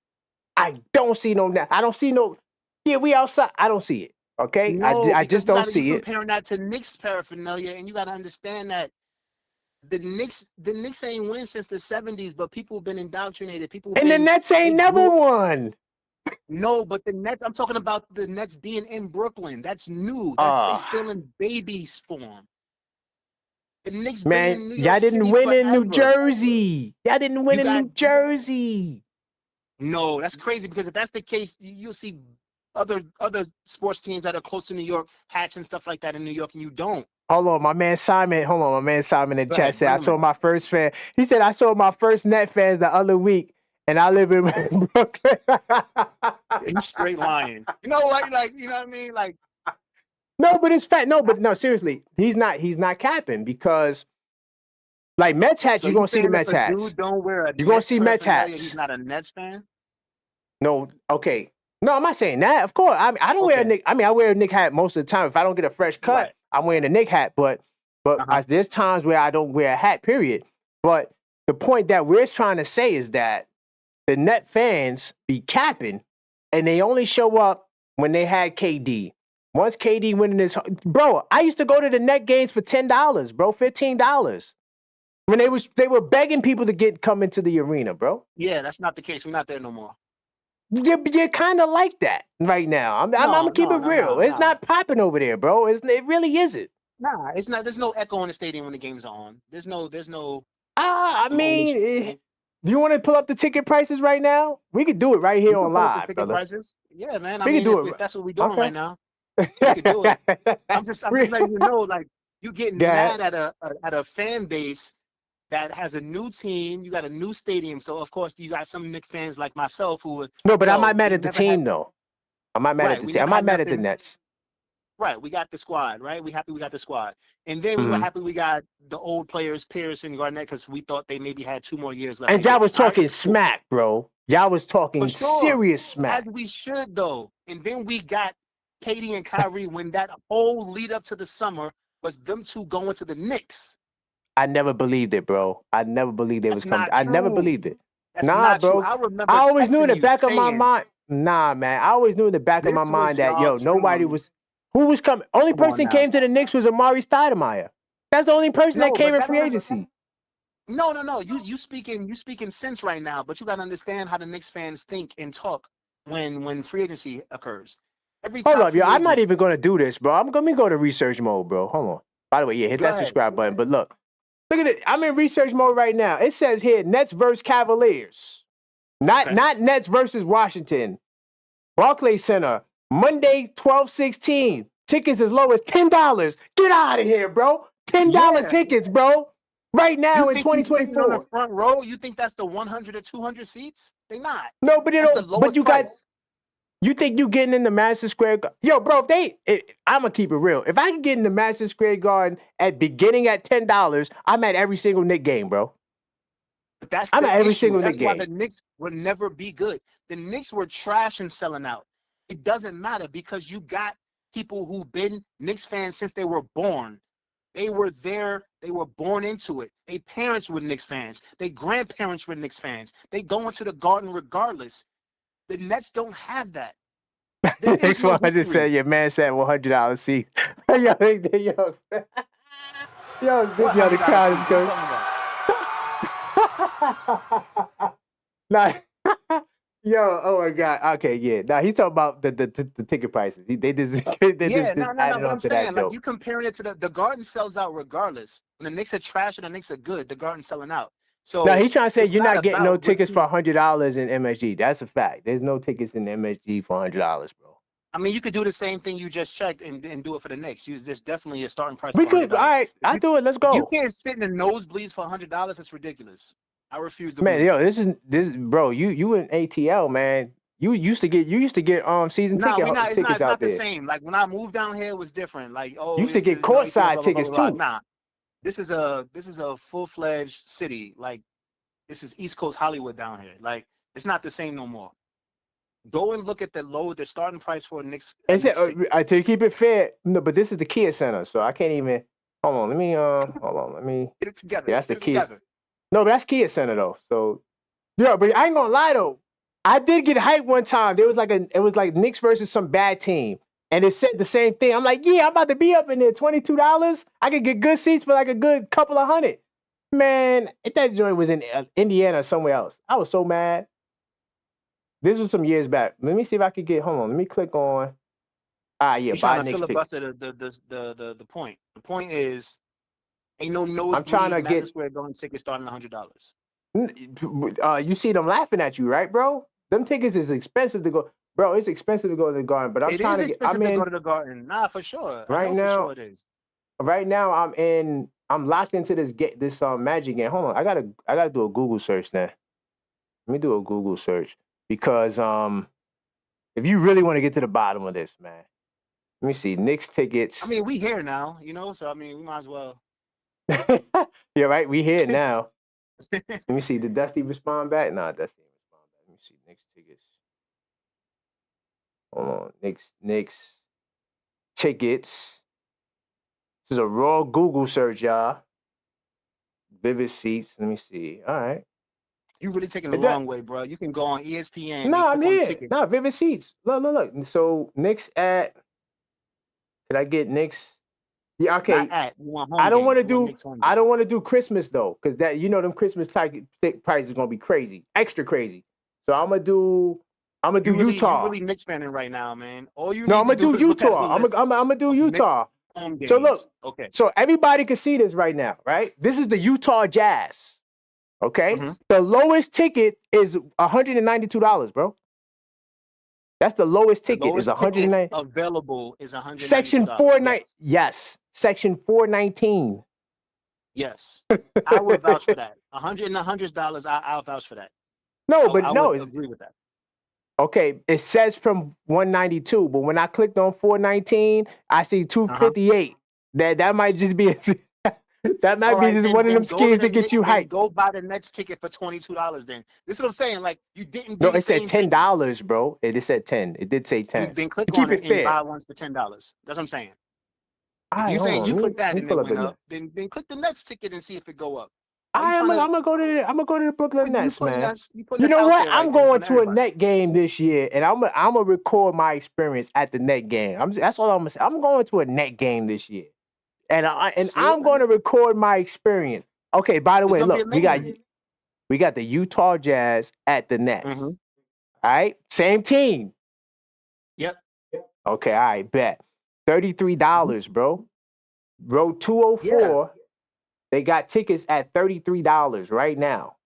I don't see no Net. I don't see no. Yeah, we outside. I don't see it. Okay? No, I just don't see it. Comparing that to Knicks paraphernalia, and you got to understand that the Knicks ain't win since the 70s, but people have been indoctrinated. The Nets ain't never won. No, but the Nets, I'm talking about the Nets being in Brooklyn. That's new. They still in babies form. The Knicks been in New York y'all didn't City win forever. in New Jersey. Y'all didn't win in New Jersey. No, that's crazy, because if that's the case, you'll see other sports teams that are close to New York, hats and stuff like that in New York, and you don't. Hold on, my man Simon in the chat said, I saw my first fan. He said, I saw my first Net fans the other week, and I live in Brooklyn. He's straight lying. You know, like, you know what I mean? Like, no, but it's fact. No, seriously, he's not capping, because like Mets hats, you're gonna see the Mets hats. You're gonna see Mets hats. He's not a Nets fan? No, okay. No, I'm not saying that. Of course, I mean, I don't wear a Knick. I mean, I wear a Knick hat most of the time. If I don't get a fresh cut, I'm wearing a Knick hat. But there's times where I don't wear a hat. Period. But the point that we're trying to say is that the Net fans be capping, and they only show up when they had KD. Once KD winning his, bro, I used to go to the Net games for $10, bro, $15. When they were begging people to come into the arena, bro. Yeah, that's not the case. We're not there no more. You're kind of like that right now. I'm gonna keep it real. It's not popping over there, bro. It really isn't. Nah, it's not. There's no echo in the stadium when the games are on. There's no I I'm only mean, do you want to pull up the ticket prices right now? We could do it right You here can on pull up the live, ticket brother. prices. Yeah, man. I We could mean, do if it. that's what we're doing Okay. right now, we could do it. I'm just letting you know, like, you getting Go ahead. mad at a fan base that has a new team. You got a new stadium, so of course you got some Knicks fans like myself who would, No, but I'm yo, not mad we at the never had team though. I'm not mad at right. the We team. I'm never not had mad at the nothing. Nets. Right, we got the squad, right? We happy we got the squad. And then we were Mm-hmm. happy we got the old players, Pierce and Garnett, because we thought they maybe had 2 more years left And to y'all give them. was All right. talking smack, bro. Y'all was For talking sure. serious As smack. we should, though. And then we got Katie and Kyrie when that whole lead up to the summer was them two going to the Knicks. I never believed it, bro. I never believed they was That's coming. not I never true. believed it. That's Nah, not true. bro. I I remember always knew in texting the you back of my saying mind. Nah, man. I always knew in the back of my this was mind that y'all nobody dream. was. Who was coming? Only Come on person now. came to the Knicks was Amari Stoudemire. That's the only person that No, came but in that free don't. agency. No. You speaking sense right now, but you got to understand how the Knicks fans think and talk when free agency occurs. Every Hold top up, yo. free I'm not agent. even gonna do this, bro. I'm gonna go to research mode, bro. Hold on. By the way, yeah, hit Go that ahead. subscribe button. But look at it. I'm in research mode right now. It says here Nets versus Cavaliers. Not Okay. Nets versus Washington. Barclays Center, Monday, 12/16. Tickets as low as $10. Get out of here, bro. $10 Yeah. tickets, bro. Right You now in think you sitting on the 2024. front row? You think that's the 100 or 200 seats? They not. No, but That's the but lowest you got. price. You think you getting in the Madison Square Garden? Yo, bro, I'm gonna keep it real. If I can get in the Madison Square Garden at beginning at $10, I'm at every single Knick game, bro. But that's I'm the at every issue. single Knick That's why game. the Knicks would never be good. The Knicks were trash and selling out. It doesn't matter because you got people who've been Knicks fans since they were born. They were there. They were born into it. Their parents were Knicks fans. Their grandparents were Knicks fans. They go into the Garden regardless. The Nets don't have that. There is Next no one, I just history. said your man said $100 seat. yo, yo, What the $100 crowd seats? is What you going. talking about? Nah, yo, oh my God. Okay, yeah. Now he's talking about the ticket prices. They just Yeah, no. added But on I'm to that saying, like, joke. you comparing it to the Garden sells out regardless. When the Knicks are trash and the Knicks are good, the Garden's selling out. Now So he's trying to say it's you're not not getting no about what tickets for team. $100 in MSG. That's a fact. There's no tickets in MSG for $100, bro. I mean, you could do the same thing you just checked and do it for the Knicks. There's definitely a starting price We for could. All $100. right, I do it. Let's If you go, can't sit in the nosebleeds for $100, it's ridiculous. I refuse to man. believe Yo, it. this, bro. You in ATL, man. You used to get season No, tickets it's out not the there. same. Like when I moved down here, it was different. Like, You oh, used to it's get the ATL, courtside blah blah blah tickets blah blah. too. Nah, this is a full-fledged city. Like, this is East Coast Hollywood down here. Like, it's not the same no more. Go and look at the starting price for a Knicks ticket. To keep it fair, no, but this is the Kia Center, so I can't even. Hold on, let me. Hold on, let me. Get it together. Yeah, that's the Get it Kia. together. No, but that's Kia Center though. So yeah, but I ain't gonna lie though. I did get hyped one time. It was like Knicks versus some bad team, and it said the same thing. I'm like, yeah, I'm about to be up in there. $22. I could get good seats for like a good couple of hundred. Man, if that joint was in Indiana or somewhere else, I was so mad. This was some years back. Let me see if I could get. Hold on. Let me click on. Yeah, You're buy trying to Knicks tickets. filibuster the point. The point is, ain't no I'm trying to nosebleed Madison get. Square Garden ticket starting $100. You see them laughing at you, right, bro? Them tickets is expensive to go. Bro, it's expensive to go to the Garden, but I'm It trying is to get. I'm expensive to go in to the Garden. Nah, for sure. I right know for now. sure it is. Right now, I'm in. I'm locked into this Magic game. Hold on, I gotta do a Google search now. Let me do a Google search because if you really want to get to the bottom of this, man, let me see Knicks tickets. I mean, we here now, so I mean, we might as well. Yeah, right. We here now. Let me see. Did Dusty respond back? Nah, Dusty didn't respond back. Let me see. Knicks tickets. Hold on. Knicks tickets. This is a raw Google search, y'all. Vivid seats. Let me see. All right. You really taking a long way, bro. You can go on ESPN. No, and I'm click on here. tickets. No, Vivid seats. Look. So Knicks at. Could I get Knicks? Yeah, okay. Not at. You want home I don't want to games. You want do. Knicks home I games. don't want to do Christmas though, because that them Christmas ticket price is gonna be crazy, extra crazy. So I'm gonna do Utah. You really Knicks fanning right now, man. All you No, need I'm gonna to do do is look at the Utah. I'm list gonna do of Knicks Utah. home games. So look, Okay. so everybody can see this right now, right? This is the Utah Jazz. Okay, Mm-hmm. the lowest ticket is $192, bro. That's the lowest The ticket is lowest ticket 190. available is $192. Section 419. Yes, section 419. Yes. I would vouch for that. $100. I'll vouch for that. No, I but no, would it's agree with that. okay. It says from 192, but when I clicked on 419, I see 258. That might just be that might All be right, just one of them go to schemes the to get you Knicks, then hyped. go buy the next ticket for $22. Then this is what I'm saying. Like you didn't do No, the it said same thing. $10, bro. It said 10. It did say 10. Then click To keep on it it and fair. buy ones for $10. That's what I'm saying. All If right, you're hold saying on. you Let click that me and it pull up went the net. up, then click the next ticket and see if it go up. I'm gonna go to the Brooklyn Nets, man. You know out what? there right I'm there in going front of to a everybody. net game this year, and I'm gonna record my experience at the net game. That's all I'm gonna say. I'm going to a net game this year, and See? I'm going to record my experience. Okay. By the It's way, gonna be look, amazing. we got the Utah Jazz at the Nets. Mm-hmm. All right, same team. Yep. Okay, all right, bet $33, bro. Row 204. Yeah. They got tickets at $33 right now.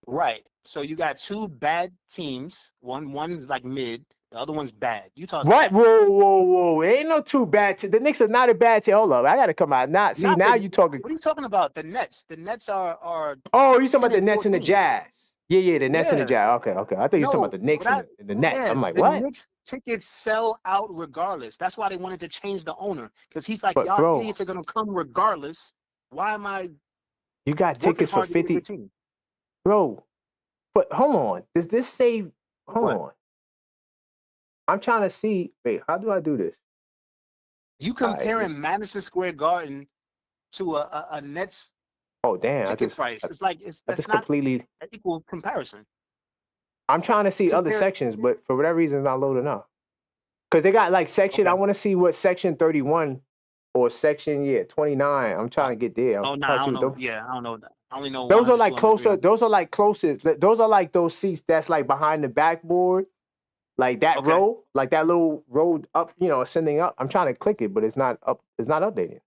Right. So you got two bad teams. One's like mid. The other one's bad. Utah's What? bad. Whoa! It ain't no too bad. The Knicks are not a bad team. Hold up, I gotta come out. Now you talking. What are you talking about? The Nets. The Nets are. Oh, you talking about the 10 and Nets and the 14. Jazz? Yeah, the Nets and the Yeah. Jazz. Okay. I thought you were talking about the Knicks and the Nets. I'm like, the what? Knicks tickets sell out regardless. That's why they wanted to change the owner, because he's like, But y'all bro, idiots are gonna come regardless. Why am I you got working tickets for hard to get a 50, good team? bro. But hold on, does this say? Hold What? on, I'm trying to see. Wait, how do I do this? You All comparing right, Madison Square Garden to a Nets oh damn, ticket price? It's like I that's just not completely. an equal comparison. I'm trying to see other Compare. sections, but for whatever reason, it's not loading up. Because they got like section. Okay. I want to see what section 31 or section 29. I'm trying to get there. Oh no, I don't know. Yeah, I don't know that. I only know Those are 100, like 200, closer. 300. Those are like closest. Those are like those seats that's like behind the backboard, like that Okay. row, like that little row up, ascending up. I'm trying to click it, but it's not up. It's not updated.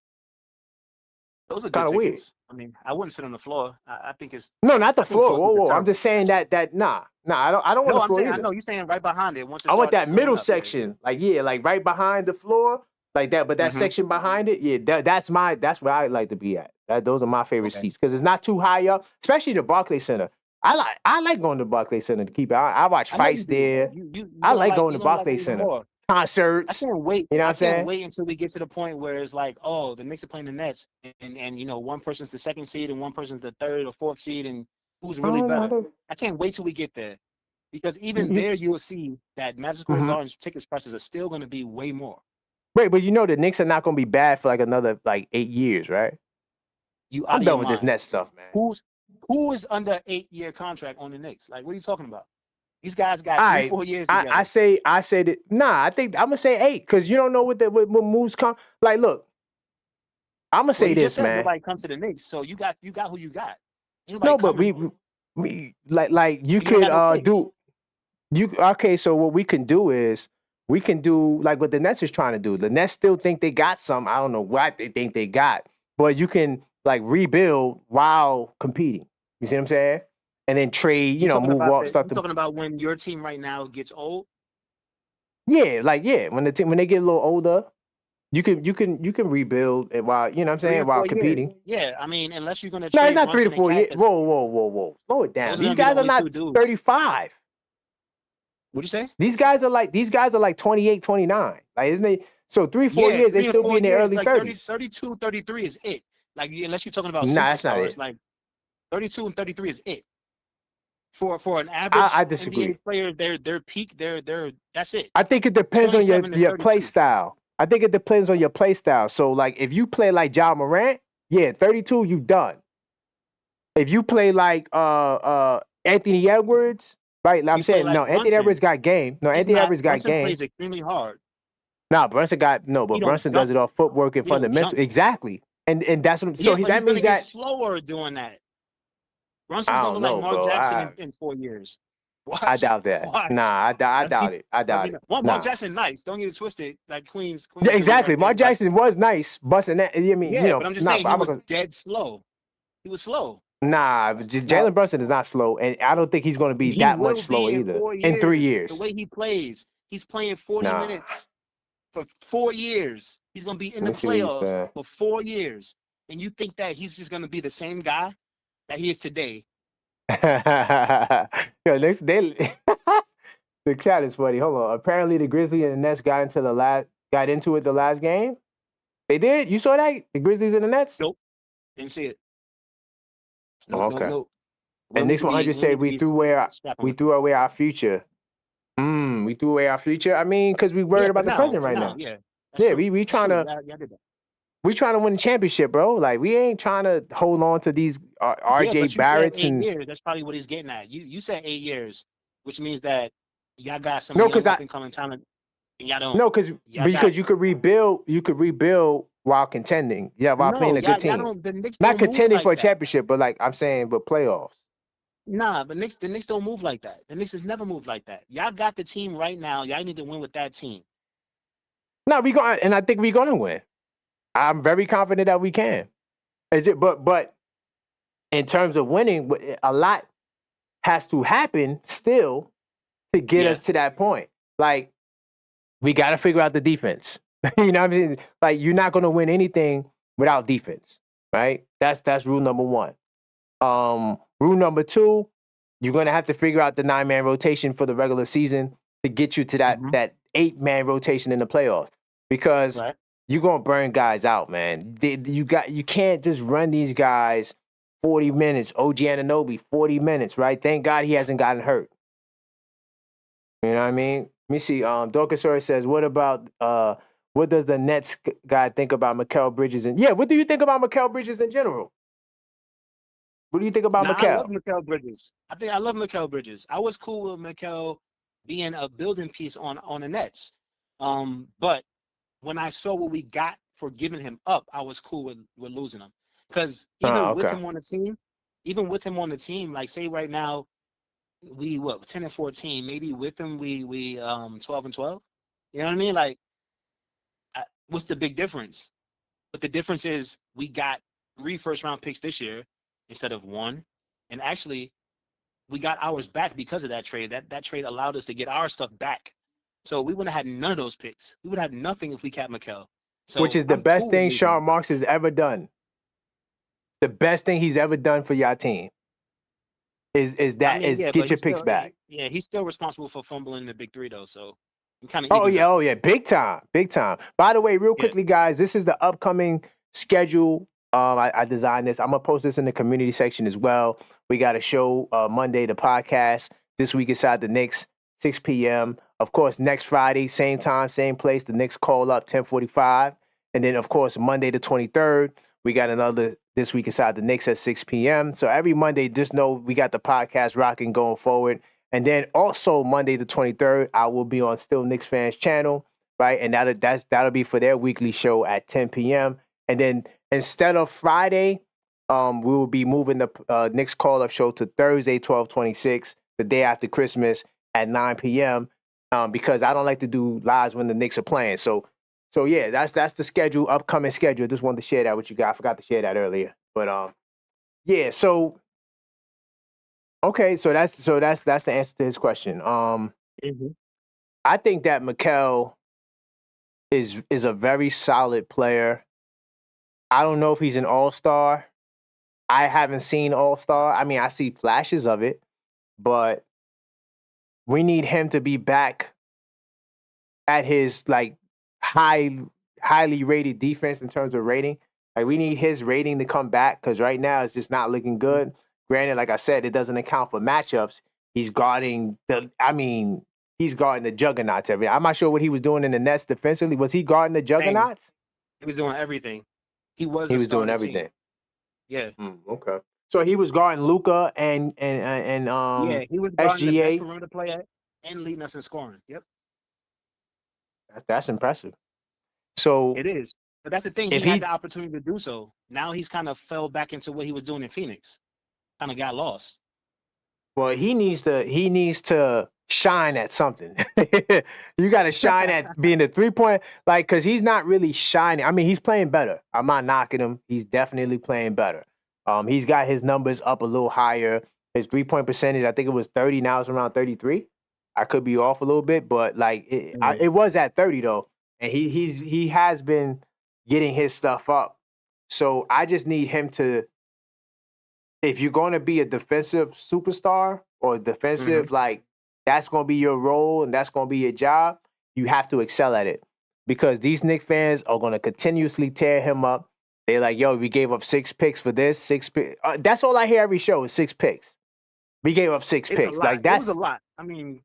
Those are good Kind of weird. tickets. I mean, I wouldn't sit on the floor. I think it's. No, not the I think floor. floors are Whoa. I'm terrible. just saying that nah. I don't want No, the I'm floor saying I either. know you're saying right behind it. Once it I want starts that going middle up, section, like right behind the floor, like that. But that Mhm. section behind it, yeah, that's where I like to be at. Those are my favorite Okay. seats because it's not too high up, especially the Barclays Center. I like going to the Barclays Center to keep it. I watch I know fights you do. there. You I like going to you're gonna like it Barclays even Center. more. I Concerts. can't wait. You know what I I'm can't saying? wait until we get to the point where it's like, oh, the Knicks are playing the Nets, and one person's the second seed and one person's the third or fourth seed, and who's really better. I can't wait till we get there, because even there you will see that Madison Square Garden's tickets prices are still going to be way more. Wait, but the Knicks are not going to be bad for like another 8 years, right? I'm done with this Nets stuff, man. Who is under an 8-year contract on the Knicks? Like, what are you talking about? These guys got 3-4 years together. I say that. Nah, I think I'm gonna say 8 because you don't know what moves come. Like, look, I'm gonna say you this, just said man. nobody comes to the Knicks, so you got who you got. No, but we like you could do. Okay, so what we can do is we can do like what the Nets is trying to do. The Nets still think they got some. I don't know what they think they got, but you can like rebuild while competing. You see what I'm saying? And then trade, move off stuff. You're talking about when your team right now gets old? Yeah, when they get a little older, you can rebuild it while while competing. Yeah, I mean, unless you're gonna. No, it's not 3 to 4 years. Whoa, slow it down. These guys are not 35. What'd you say? These guys are like 28, 29. Like, isn't it? So 3-4 years, they still be in their early 30s. 32, 33 is it. Like, unless you're talking about that's not superstars, it. like 32 and 33 is it. For an average I disagree. NBA player, their peak, that's it. I think it depends on your play style. I think it depends on your play style. So, like, if you play like Ja Morant, 32, you done. If you play like Anthony Edwards, right? I'm saying no. Anthony Edwards got game. No, Anthony Edwards got game. Brunson plays extremely hard. Nah, Brunson but Brunson does it off footwork and fundamentals. Exactly, and that's what. So that means that slower doing that. Brunson's gonna look like Mark Jackson in 4 years. Watch, I doubt that. Watch. Nah, I doubt it. I doubt it. Mark Jackson nice. Don't get it twisted. Like Queens. Yeah, exactly. Mark Jackson was nice, busting that. I mean, but I'm just saying he was dead slow. He was slow. Nah, Now Jalen Brunson is not slow, and I don't think he's going to be he that much will slower be in either 4 in 3 years. The years. way he plays, he's playing 40 Nah, minutes for 4 years. He's gonna be in let the me see what you playoffs said. for 4 years, and you think that he's just gonna be the same guy that he is today? Yo, they the chat is funny. Hold on. Apparently, the Grizzlies and the Nets got into it the last game. They did. You saw that? The Grizzlies and the Nets. Nope, didn't see it. Oh, Nope, nope, okay. nope. And Knicks 100 We'll said need to be strapping we with threw them. away our future. We threw away our future. I mean, because we Yeah, worried about the present right now. yeah, that's Yeah, true. we That's trying true. to Yeah, I did that. win the championship, bro. Like we ain't trying to hold on to these Yeah, RJ but you said Barretts 8 and years. That's probably what he's getting at. You said 8 years, which means that y'all got some no, young because up and coming talent, and y'all don't. no, Y'all got you could rebuild while contending. Yeah, while no. playing a good Y'all team. don't. The Knicks Not don't move contending for like a that. championship, but like I'm saying, but playoffs. Nah, but the Knicks don't move like that. The Knicks has never moved like that. Y'all got the team right now. Y'all need to win with that team. No, and I think we're gonna win. I'm very confident that we can. But in terms of winning, a lot has to happen still to get Yeah. us to that point. Like we got to figure out the defense. You know what I mean? Like you're not gonna win anything without defense, right? That's rule number one. Rule number two, you're gonna have to figure out the 9-man rotation for the regular season to get you to that 8-man rotation in the playoffs because Right. you're gonna burn guys out, man. You can't just run these guys 40 minutes. OG Anunoby, 40 minutes, right? Thank God he hasn't gotten hurt. You know what I mean? Let me see. Dorcasori says, what does the Nets guy think about Mikal Bridges? And yeah, what do you think about Mikal Bridges in general? What do you think about Now I love Mikal? Mikal Bridges. I love Mikal Bridges. I was cool with Mikal being a building piece on the Nets. But when I saw what we got for giving him up, I was cool with losing him. Because Oh, even with okay. him on the team, like say right now, we 10 and 14. Maybe with him we 12 and 12. You know what I mean? Like, what's the big difference? But the difference is we got 3 first-round picks this year instead of 1, and actually we got ours back because of that trade. That trade allowed us to get our stuff back. So we wouldn't have had none of those picks. We would have nothing if we kept Mikal. Which So is the I'm best cool with thing losing Sean him. Marks has ever done. The best thing he's ever done for your team is I mean, yeah, get but your picks back. he's still responsible for fumbling the big 3 though. So it kind of Oh evens yeah, out. oh yeah, big time, big time. By the way, real Yeah. quickly, guys, this is the upcoming schedule. I designed this. I'm gonna post this in the community section as well. We got a show Monday, the podcast this week inside the Knicks, 6 p.m. Of course, next Friday, same time, same place. The Knicks call up 10:45, and then of course Monday the 23rd, we got another this week inside the Knicks at 6 p.m. So every Monday, just know we got the podcast rocking going forward. And then also Monday the 23rd, I will be on Still Knicks Fans channel, right? And that'll be for their weekly show at 10 p.m. And then instead of Friday, we will be moving the Knicks call-up show to Thursday, 12/26, the day after Christmas at 9 p.m. Because I don't like to do lives when the Knicks are playing. So yeah, that's the schedule, upcoming schedule. Just wanted to share that with you guys. I forgot to share that earlier, but yeah. So okay, so that's the answer to his question. I think that Mikal is a very solid player. I don't know if he's an all-star. I haven't seen all-star. I mean, I see flashes of it, but we need him to be back at his like highly rated defense in terms of rating. Like we need his rating to come back because right now it's just not looking good. Granted, like I said, it doesn't account for matchups. He's guarding the juggernauts every. I'm not sure what he was doing in the Nets defensively. Was he guarding the Same. juggernauts? He was doing everything. He was He was doing everything. Team. Yeah. Okay. So he was guarding Luka and Yeah, he was guarding the best SGA. perimeter player and leading us in scoring. Yep. That's impressive. So It is. But that's the thing. He had the opportunity to do so. Now he's kind of fell back into what he was doing in Phoenix. Kind of got lost. Well, he needs to shine at something. You got to shine at being the 3-point, like, because he's not really shining. I mean, he's playing better. I'm not knocking him. He's definitely playing better. He's got his numbers up a little higher. His 3-point percentage, I think it was 30. Now it's around 33. I could be off a little bit, but like it was at 30 though, and he has been getting his stuff up. So I just need him to. If you're going to be a defensive superstar or defensive, like that's going to be your role and that's going to be your job, you have to excel at it because these Knicks fans are going to continuously tear him up. They're like, yo, we gave up 6 picks for this, 6 picks. That's all I hear every show is 6 picks. We gave up 6 picks. Like that's it was a lot. I mean,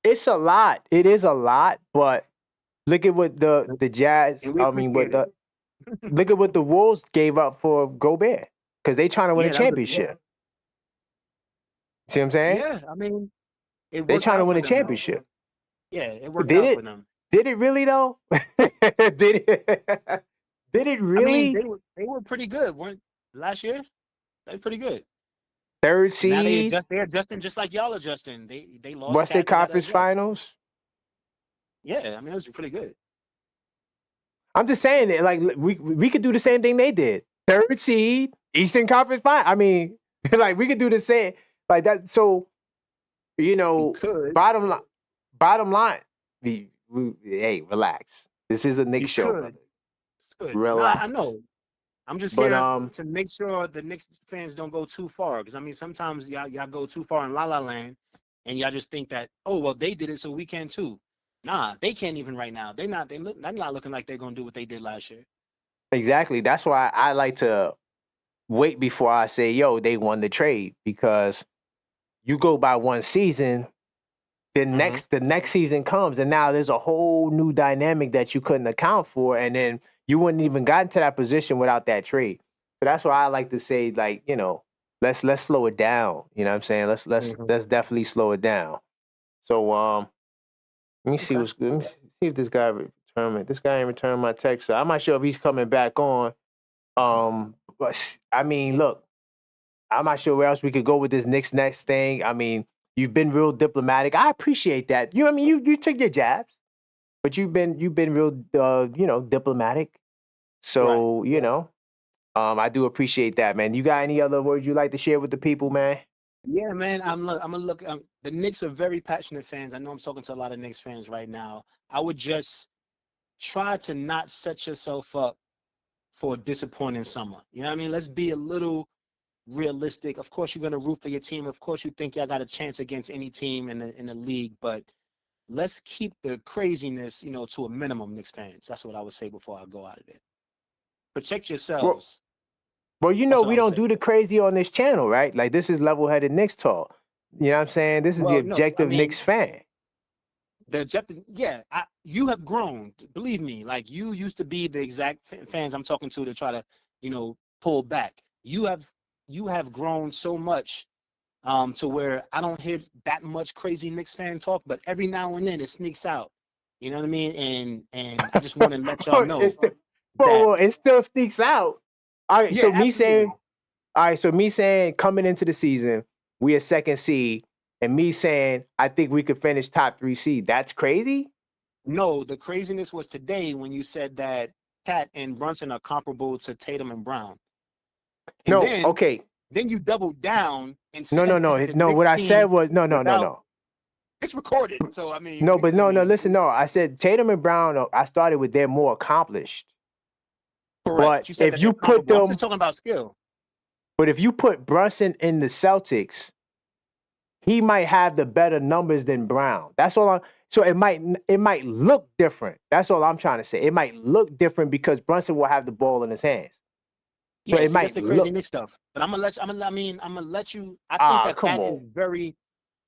it's a lot. It is a lot, but look at what the Jazz, look at what the Wolves gave up for Gobert because they trying to win a championship. See what I'm saying? Yeah, I mean, they trying to win a championship. Yeah, it worked out for them. Did it really though? Did it really? I mean, they were pretty good, weren't last year? They were pretty good. 3rd seed. Now they're adjusting just like y'all adjusting. They lost. Western Conference Finals. Yeah, I mean it was pretty good. I'm just saying that, like we could do the same thing they did. 3rd seed, Eastern Conference Final. I mean, like we could do the same like that. So, bottom line, hey, relax. This is a Knicks show, brother. Relax. No, I know. I'm just here to make sure the Knicks fans don't go too far. Because I mean, sometimes y'all go too far in La La Land, and y'all just think that, oh well, they did it, so we can too. Nah, they can't even right now. They're not looking like they're gonna do what they did last year. Exactly. That's why I like to wait before I say, yo, they won the trade, because you go by one season, the next season comes, and now there's a whole new dynamic that you couldn't account for, and then you wouldn't even gotten to that position without that trade. So that's why I like to say, like, let's slow it down. You know what I'm saying? Let's definitely slow it down. So let me see what's good. Let me see if this guy returned it. This guy ain't returned my text, so I'm not sure if he's coming back on. But I mean, look, I'm not sure where else we could go with this Knicks next thing. I mean, you've been real diplomatic. I appreciate that. You took your jabs, but you've been real diplomatic. So, I do appreciate that, man. You got any other words you'd like to share with the people, man? Yeah, man. I'm gonna look. The Knicks are very passionate fans. I know I'm talking to a lot of Knicks fans right now. I would just try to not set yourself up for a disappointing summer. You know what I mean? Let's be a little realistic. Of course, you're gonna root for your team. Of course, you think y'all got a chance against any team in the league. But let's keep the craziness, to a minimum, Knicks fans. That's what I would say before I go out of there. Protect yourselves. Well, we don't do the crazy on this channel, right? Like, this is level-headed Knicks talk. You know what I'm saying? This is the objective Knicks fan. The objective, yeah. You have grown. Believe me. Like, you used to be the exact fans I'm talking to try to, pull back. You have grown so much to where I don't hear that much crazy Knicks fan talk, but every now and then it sneaks out. You know what I mean? And I just want to let y'all know. It still sneaks out. All right, yeah, so absolutely. me saying coming into the season, we a 2nd seed, and me saying I think we could finish top 3 seed. That's crazy? No, the craziness was today when you said that Cat and Brunson are comparable to Tatum and Brown. And then you doubled down and said no. What I said was no. It's recorded, so I mean. No, but no. Listen, no. I said Tatum and Brown. I started with they're more accomplished. Correct. But if you put them, I'm just talking about skill. But if you put Brunson in the Celtics, he might have the better numbers than Brown. That's all. So it might look different. That's all I'm trying to say. It might look different because Brunson will have the ball in his hands. So yeah, that's the crazy Knicks stuff. But I'm gonna let you. I think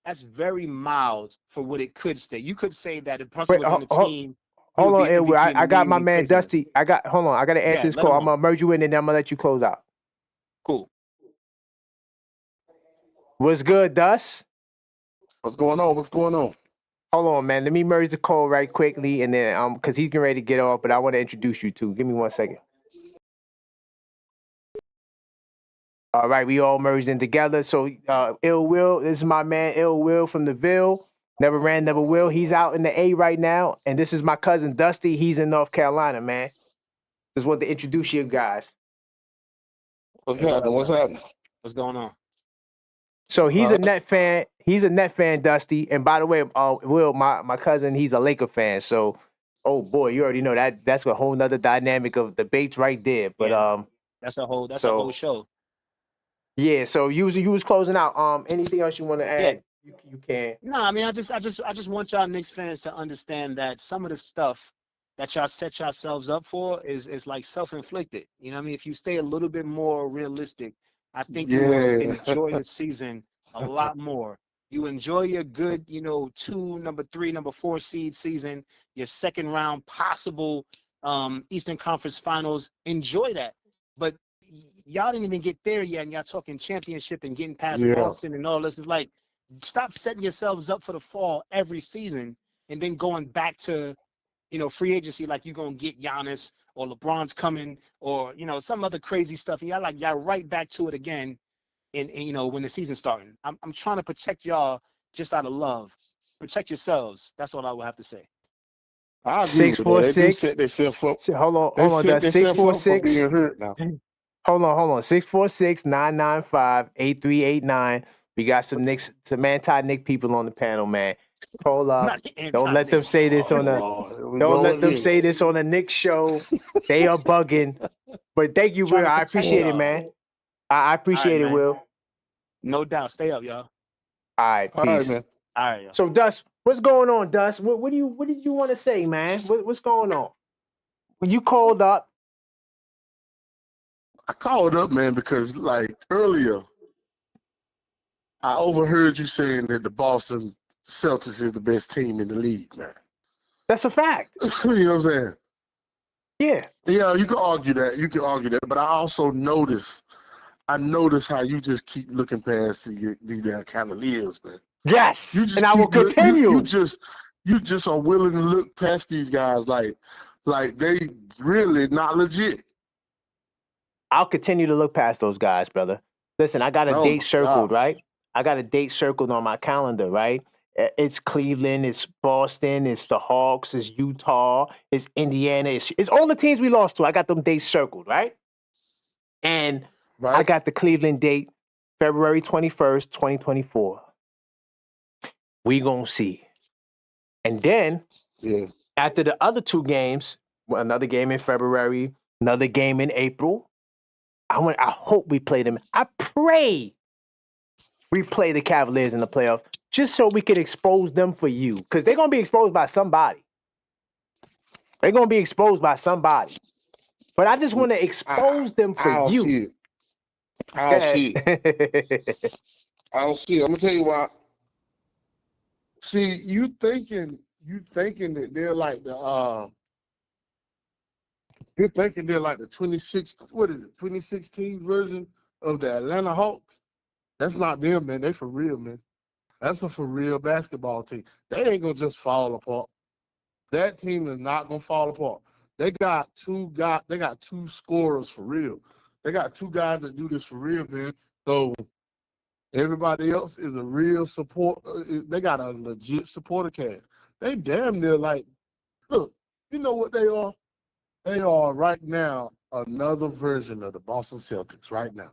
that's very mild for what it could say. You could say that if Brunson was on the team. Hold on, Elwood. I got my man Dusty. Hold on. I got to answer this call. I'm going to merge you in and then I'm going to let you close out. Cool. What's good, Dust? What's going on? Hold on, man. Let me merge the call right quickly and then because he's getting ready to get off, but I want to introduce you to. Give me 1 second. All right, we all merged in together. So Ill Will, this is my man Ill Will from the Ville. Never ran, never will. He's out in the A right now. And this is my cousin Dusty. He's in North Carolina, man. Just want to introduce you guys. What's happening? What's happening? What's going on? So he's a Net fan. He's a Net fan, Dusty. And by the way, Will, my cousin, he's a Laker fan. So, oh boy, you already know that that's a whole nother dynamic of debates right there. But that's a whole show. Yeah. So you was closing out. Anything else you want to add? Yeah. You can. No, I mean, I just want y'all Knicks fans to understand that some of the stuff that y'all set yourselves up for is like self-inflicted. You know what I mean? If you stay a little bit more realistic, I think you will enjoy the season a lot more. You enjoy your good, 2, number 3, number 4 seed season, your second round possible Eastern Conference Finals. Enjoy that. But y'all didn't even get there yet, and y'all talking championship and getting past Boston and all this. Is like, stop setting yourselves up for the fall every season and then going back to, free agency like you're going to get Giannis or LeBron's coming or, some other crazy stuff. And y'all right back to it again in when the season's starting. I'm trying to protect y'all just out of love. Protect yourselves. That's all I would have to say. I agree 646. They do set themselves up. Hold on. That's 646. Being hurt now. Hold on. 646-995-8389. We got some anti-Nick people on the panel, man. Hold up. Don't let them say this on a Knicks show. They are bugging. But thank you, Will. I appreciate it, man. I appreciate it, Will. No doubt. Stay up, y'all. All right, peace. All right, man. All right, y'all. So, Dust, what's going on, Dust? What did you want to say, man? What's going on? When you called up. I called up, man, because like earlier, I overheard you saying that the Boston Celtics is the best team in the league, man. That's a fact. You know what I'm saying? Yeah. Yeah, you can argue that. But I also notice how you just keep looking past the Cavaliers, man. Yes, and I will continue. You just are willing to look past these guys like they really not legit. I'll continue to look past those guys, brother. Listen, I got a date circled, right? I got a date circled on my calendar, right? It's Cleveland, it's Boston, it's the Hawks, it's Utah, it's Indiana, it's all the teams we lost to. I got them dates circled, right? And I got the Cleveland date, February 21st, 2024. We gonna see. And then, after the other 2 games, another game in February, another game in April, I hope we play them. I pray we play the Cavaliers in the playoffs just so we can expose them for you. Because they're going to be exposed by somebody. But I just want to expose them for you. I'll see it. I'm going to tell you why. See, you thinking that they're like the you're thinking they're like the 2016 version of the Atlanta Hawks. That's not them, man. They for real, man. That's a for real basketball team. They ain't gonna just fall apart. That team is not gonna fall apart. They got two scorers for real. They got 2 guys that do this for real, man. So everybody else is a real support. They got a legit supporter cast. They damn near like, look, you know what they are? They are right now another version of the Boston Celtics right now.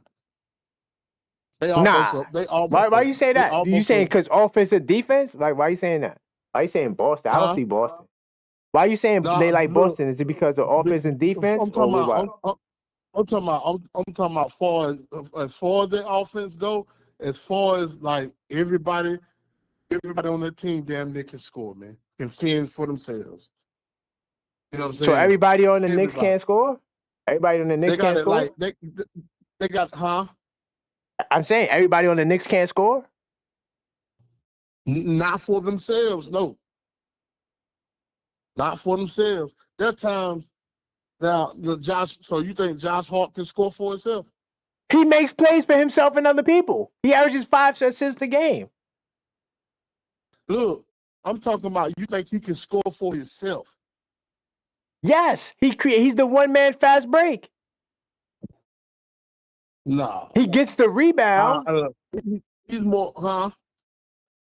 Why you say that? You saying because offense and defense? Like, why are you saying that? Why are you saying Boston? I don't see Boston. Why are you saying they like Boston? Is it because of offense and defense? I'm talking about as far as the offense go, as far as like everybody on the team damn near can score, man. Can fend for themselves. You know what I'm saying? So everybody on the Knicks can't score? Everybody on the Knicks can't score? Like, they got, I'm saying everybody on the Knicks can't score? Not for themselves, no. Not for themselves. There are times now, so you think Josh Hart can score for himself? He makes plays for himself and other people. He averages 5 assists a game. Look, I'm talking about you think he can score for himself. Yes, he's the one-man fast break. No. He gets the rebound. He's more,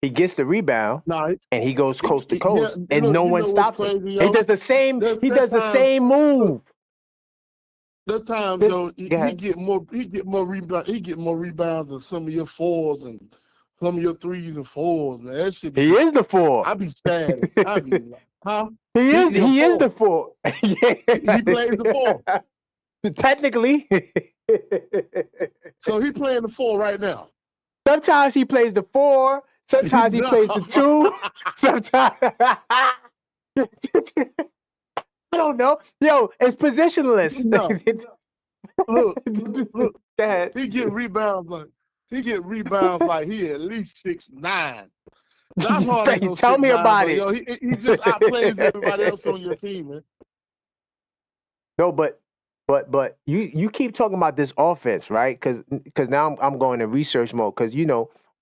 He gets the rebound, and he goes coast to coast, and no one stops him. He does the same. He does the same move. That time, This, Joe, go he ahead. get more rebounds than some of your fours and some of your threes and fours. Man, that shit be He just is the 4. I be sad. I be like, huh? He a He is the four. 4. He plays the four. Technically. So he playing the four right now. Sometimes he plays the 4. Sometimes he plays the 2. Sometimes I don't know. Yo, it's positionless. No. Look. Go ahead. He get rebounds like he at least 6'9". Josh Hart ain't no Tell me 6'9", about but it. yo, he just outplays everybody else on your team, man. No, but you keep talking about this offense, right? Because now I'm going in research mode. Because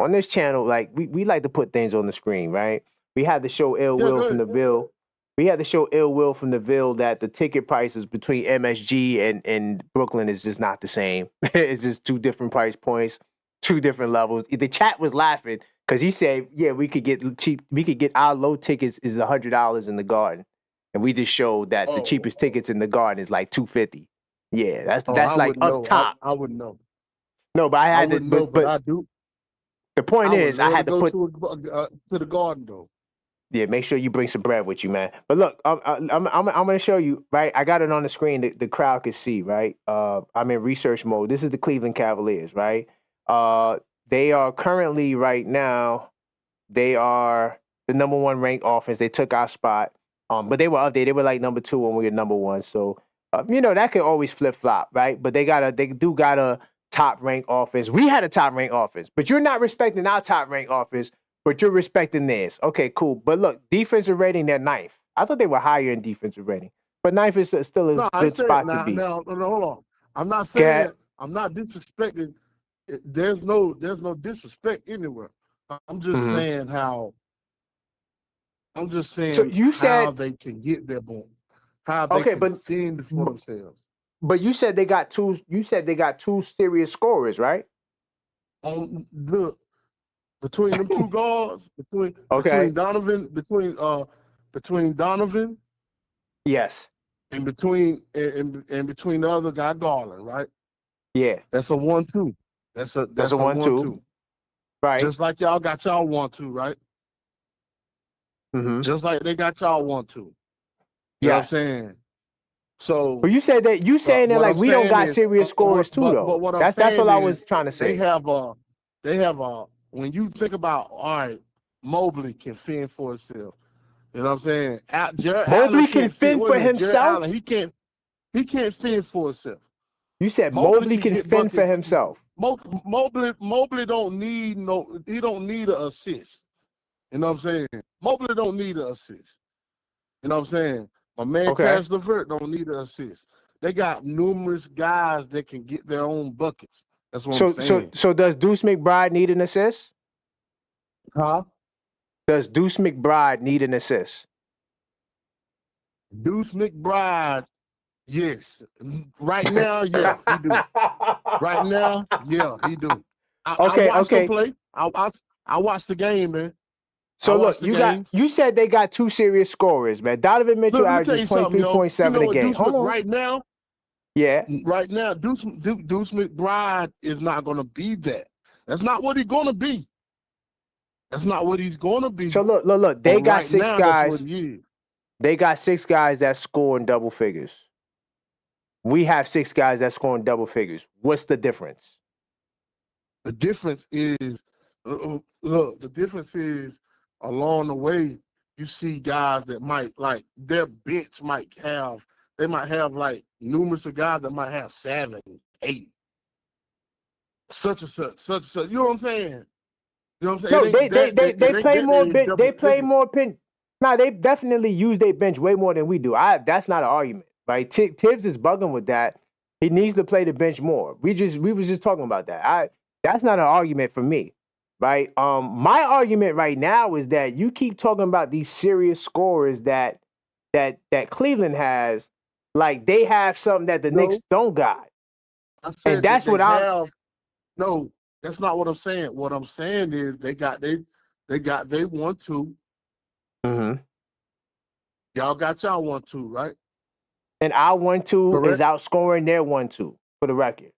on this channel, like we like to put things on the screen, right? We had to show Ill Yeah, Will go from the ahead. Ville. We had to show Ill Will from the Ville that the ticket prices between MSG and Brooklyn is just not the same. It's just 2 different price points, 2 different levels. The chat was laughing because he said, "Yeah, we could get cheap. We could get our low tickets is $100 in the Garden." And we just showed that the cheapest tickets in the Garden is like $250. Yeah, that's I like wouldn't up know. top. I wouldn't know. No, but I I had to. wouldn't know, but I But do. the point I would is, I love to had to go put. to the Garden though. Yeah, make sure you bring some bread with you, man. But look, I'm gonna show you. Right, I got it on the screen. The crowd can see. Right, I'm in research mode. This is the Cleveland Cavaliers. Right, they are currently right now. They are the number 1 ranked offense. They took our spot. But they were up there. They were like number 2 when we were number 1. So, that could always flip flop, right? But they do got a top ranked offense. We had a top ranked offense, but you're not respecting our top ranked offense, but you're respecting theirs. Okay, cool. But look, defensive rating, they're 9th. I thought they were higher in defensive rating, but 9th is still a No, I good said spot to be. now, hold on. I'm not Go ahead. saying I'm not disrespecting. There's no disrespect anywhere. I'm just saying how. I'm just saying So you how said they can get their ball, how they okay, can fend for themselves. but you said they got 2. You said they got 2 serious scorers, right? Look, between them 2 guards, between Donovan, between Donovan, Yes. and between the other guy Garland, right? Yeah. That's a 1-2. That's a 1-2. Right. Just like y'all got y'all 1-2, right? Mm-hmm. Just like they got y'all 1-2. You know what I'm saying? So, but you said that we don't got serious scorers too, though. But what I'm that's saying what I is was trying to say. They have a. When you think about, all right, Mobley can fend for himself. You know what I'm saying? Mobley can fend for himself. He can't fend for himself. You said Mobley can fend for himself. Mobley don't need he don't need an assist. You know what I'm saying? Mobley don't need an assist. You know what I'm saying? My man Cash LeVert don't need an assist. They got numerous guys that can get their own buckets. That's what I'm saying. So does Deuce McBride need an assist? Huh? Does Deuce McBride need an assist? Deuce McBride, yes. Right now, yeah, he do. Right now, yeah, he do. I watched him play. I watched the game, man. So look, you said they got 2 serious scorers, man. Donovan Mitchell averages 23.7 a game. Hold on. Right now, right now, Deuce McBride is not going to be that. That's not what he's going to be. That's not what he's going to be. So look. They got 6 now, guys. that's what he is. They got 6 guys that score in double figures. We have 6 guys that score in double figures. What's the difference? The difference is, look, the difference is along the way, you see guys that might, like, their bench might have, they might have, like, numerous of guys that might have 7, 8, such and such. You know what I'm saying? You know what I'm saying? No, they play more bench. They play more bench. No, they definitely use their bench way more than we do. That's not an argument, right? Tibbs is bugging with that. He needs to play the bench more. We was just talking about that. That's not an argument for me, right? My argument right now is that you keep talking about these serious scorers that Cleveland has, like they have something that the Knicks don't got. I said and that's what I. No, that's not what I'm saying. What I'm saying is they 1-2. Mm-hmm. Y'all got y'all 1-2, right? And our 1-2 is Correct. outscoring their 1-2 for the record.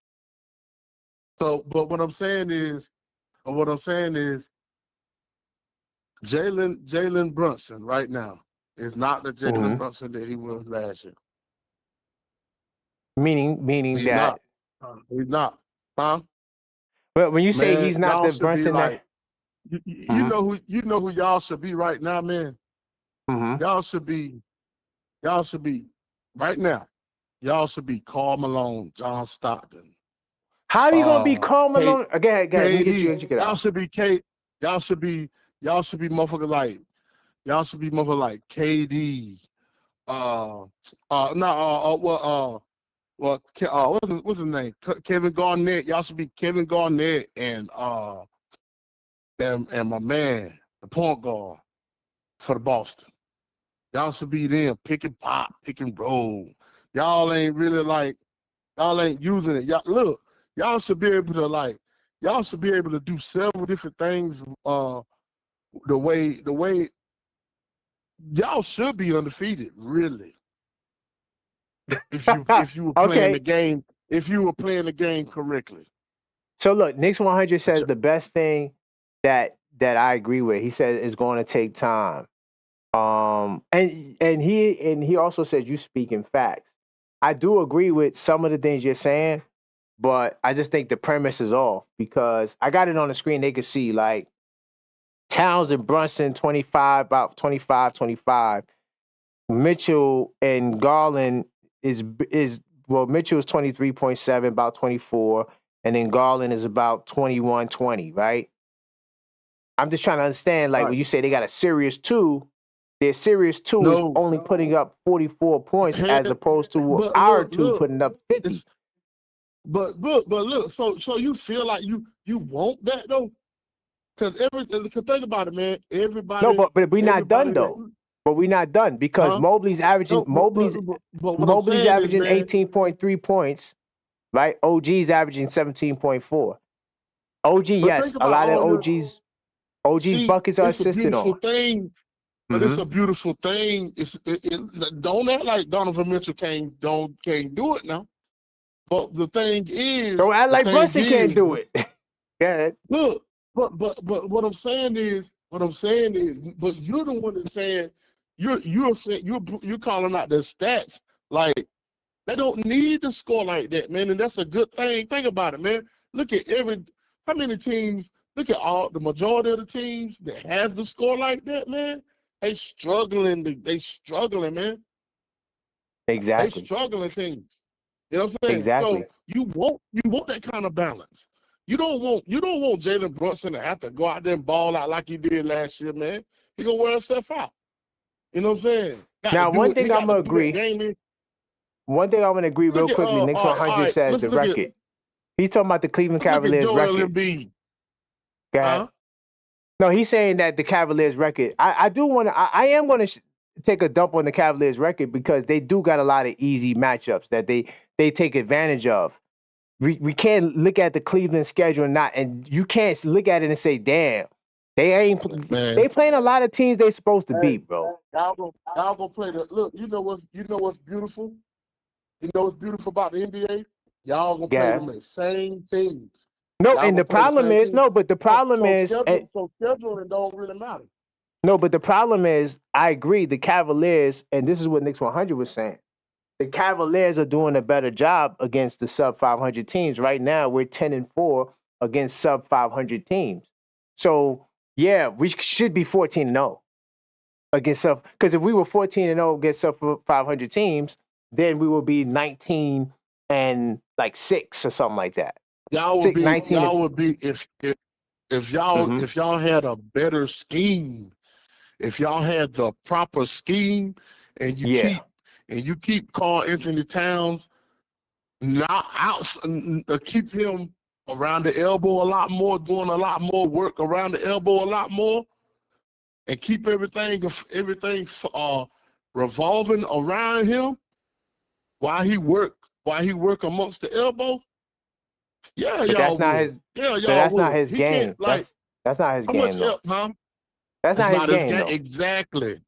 So, but what I'm saying is, Jalen Brunson right now is not the Jalen Brunson that he was last year. Meaning He's that. not. He's not. Huh? But when you say Man, he's not y'all the should be Brunson like, that. you know who y'all should be right now, man. Y'all should be right now. Y'all should be Karl Malone, John Stockton. How are you gonna be Karl Malone? Go ahead. Let me get you. Y'all should be Y'all should be motherfuckers like. Y'all should be motherfuckers like KD. What's his name? Kevin Garnett. Y'all should be Kevin Garnett and my man, the point guard for the Boston. Y'all should be them, pick and pop, pick and roll. Y'all ain't really like, y'all ain't using it. Y'all look, y'all should be able to do several different things. The way y'all should be undefeated, really. If you were playing the game, correctly. So look, Knicks 100 says the best thing that I agree with. He said it's going to take time. And he also said you speak in facts. I do agree with some of the things you're saying, but I just think the premise is off because I got it on the screen. They could see like Towns and Brunson 25, about 25. Mitchell and Garland is Mitchell is 23.7, about 24, and then Garland is about 21-20, right? I'm just trying to understand, like, when you say they got a serious 2, their serious 2 is only putting up 44 points as opposed to our 2 putting up 50. But look, so you feel like you want that though? Because think about it, man. Everybody. No, but we're not done though. But we're not done because Mobley's averaging Mobley's averaging 18.3 points, right? OG's averaging 17.4. OG, yes, a lot of OG's buckets are assisted on. But it's a beautiful thing. Don't act like Donovan Mitchell can't do it now. But the thing is, don't act like Brunson can't do it. Yeah. Look, but what I'm saying is, but you're the one that's saying you're calling out the stats like they don't need to score like that, man, and that's a good thing. Think about it, man. Look at how many teams. Look at the majority of the teams that has the score like that, man. They struggling, man. Exactly. They struggling teams. You know what I'm saying? Exactly. So you want that kind of balance. You don't want Jalen Brunson to have to go out there and ball out like he did last year, man. He gonna wear himself out. You know what I'm saying? Now, one thing I'm gonna agree. One thing I'm gonna agree real quickly. Knicks 100 says the record. He's talking about the Cleveland Cavaliers record. Go ahead. No, he's saying that the Cavaliers record. I am going to take a dump on the Cavaliers record because they do got a lot of easy matchups that they take advantage of. We can't look at the Cleveland schedule and you can't look at it and say, damn, they playing a lot of teams they supposed to beat, bro. Y'all gonna play look. You know what's beautiful. You know what's beautiful about the NBA? Y'all gonna play them the same teams. No, and the problem is, so scheduling don't really matter. No, but the problem is, I agree, the Cavaliers, and this is what Knicks 100 was saying, the Cavaliers are doing a better job against the sub-500 teams. Right now, we're 10-4 against sub-500 teams. So, yeah, we should be 14-0 against because if we were 14-0 against sub-500 teams, then we would be 19-6 or something like that. Y'all would be if y'all had a better scheme, if y'all had the proper scheme, and you keep Karl Anthony Towns not out, keep him around the elbow a lot more, doing a lot more work around the elbow a lot more, and keep everything revolving around him while he work amongst the elbow. Yeah, but y'all. That's not his. Yeah, y'all. That's not his game. That's not his game. Though. That's not his game. Exactly.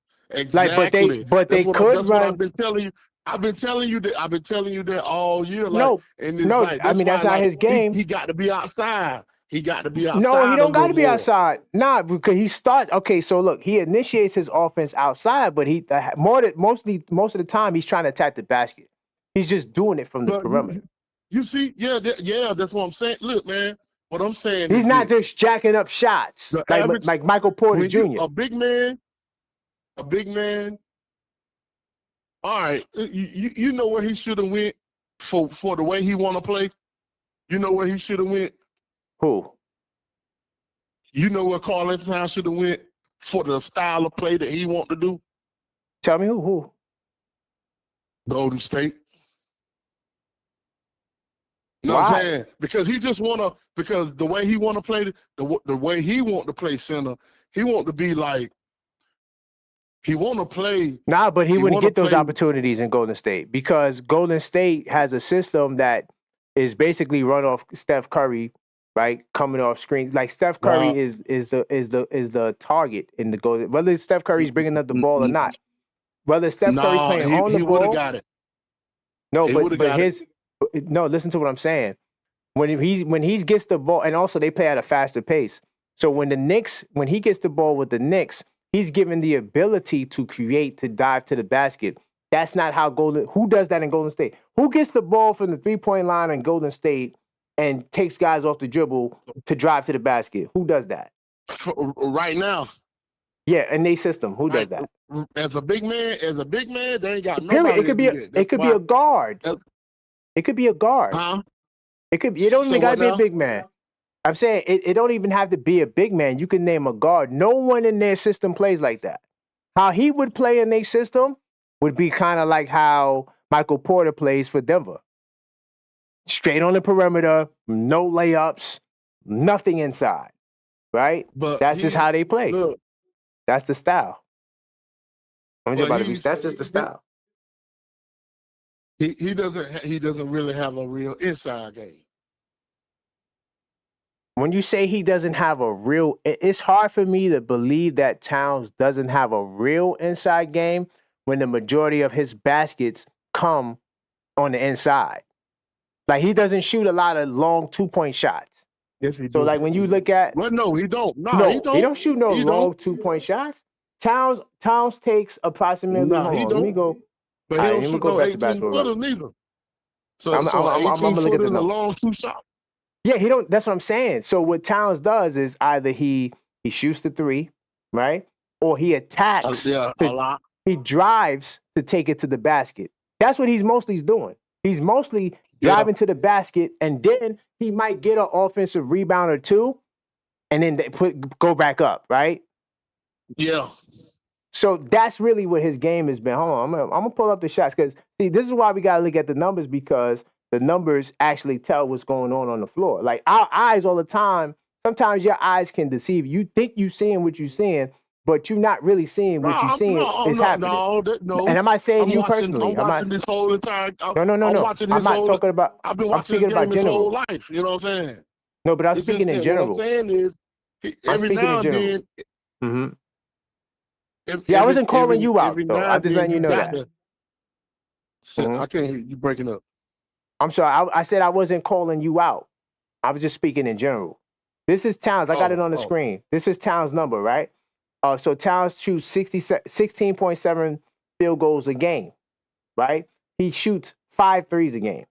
Like, but they could run. That's what I've been telling you. I've been telling you that. I've been telling you that all year. Like, No, and it's no. like I that's mean, why that's not like his game. he got to be outside. He got to be No, he outside a don't got little to be more. outside. Nah, because he starts. Okay, so look, he initiates his offense outside, but he most of the time he's trying to attack the basket. He's just doing it from the But perimeter. you see, yeah, that's what I'm saying. Look, man, what I'm saying He's is not this. just jacking up shots The like average, like Michael Porter when you Jr. a big man. All right, you know where he should have went for the way he want to play. You know where he should have went. Who? You know where Karl Anthony Towns should have went for the style of play that he want to do. Tell me who? Golden State. You know Why? what I'm saying? Because he just because the way he want to play, the way he want to play center, he want to be like, he want to play. Nah, but he wouldn't get those play, opportunities in Golden State because Golden State has a system that is basically run off Steph Curry, right? Coming off screens. Like Steph Curry is the target in the Golden. Whether Steph Curry's bringing up the ball or not, whether Steph Curry's playing on the he ball, would have got it. No, no. Listen to what I'm saying. When he gets the ball, and also they play at a faster pace. So when he gets the ball with the Knicks, he's given the ability to create, to dive to the basket. That's not how who does that in Golden State? Who gets the ball from the 3-point line in Golden State and takes guys off the dribble to drive to the basket? Who does that? Right now. Yeah, in their system, who does that? As a big man, they ain't got Period. nobody. It could be a guard. It could be a guard. Huh? It don't even got to be a big man. I'm saying it don't even have to be a big man. You can name a guard. No one in their system plays like that. How he would play in their system would be kind of like how Michael Porter plays for Denver. Straight on the perimeter, no layups, nothing inside, right? But that's just how they play. Look, that's the style. That's just the style. He doesn't really have a real inside game. When you say he doesn't have a real, it's hard for me to believe that Towns doesn't have a real inside game when the majority of his baskets come on the inside. Like he doesn't shoot a lot of long 2-point shots. Yes, he does. So like when you look at, well, no, he don't. No, he don't shoot no long 2-point shots. Towns takes approximately. Let me go. But he don't shoot no 18-footers neither. So I'm gonna look at the long 2 shots. Yeah, he don't. That's what I'm saying. So what Towns does is either he shoots the 3, right, or he attacks. A lot. He drives to take it to the basket. That's what he's mostly doing. He's mostly driving to the basket, and then he might get an offensive rebound or 2, and then go back up, right? Yeah. So that's really what his game has been. Hold on, I'm gonna pull up the shots because see, this is why we gotta look at the numbers because the numbers actually tell what's going on the floor. Like our eyes all the time. Sometimes your eyes can deceive you. You think you're seeing what you're seeing, but you're not really seeing what you're seeing is happening. No. And I'm not saying you personally. I'm watching this whole entire. No. I'm not talking about. I've been watching this game his whole life. You know what I'm saying? No, but I'm speaking in general. What I'm saying is, every now and then. Mm-hmm. I wasn't calling you out, though. I'm just letting you know that. I can't hear you breaking up. I'm sorry. I said I wasn't calling you out. I was just speaking in general. This is Towns. I got it on the screen. This is Towns' number, right? So Towns shoots 16.7 field goals a game, right? He shoots 5 threes a game.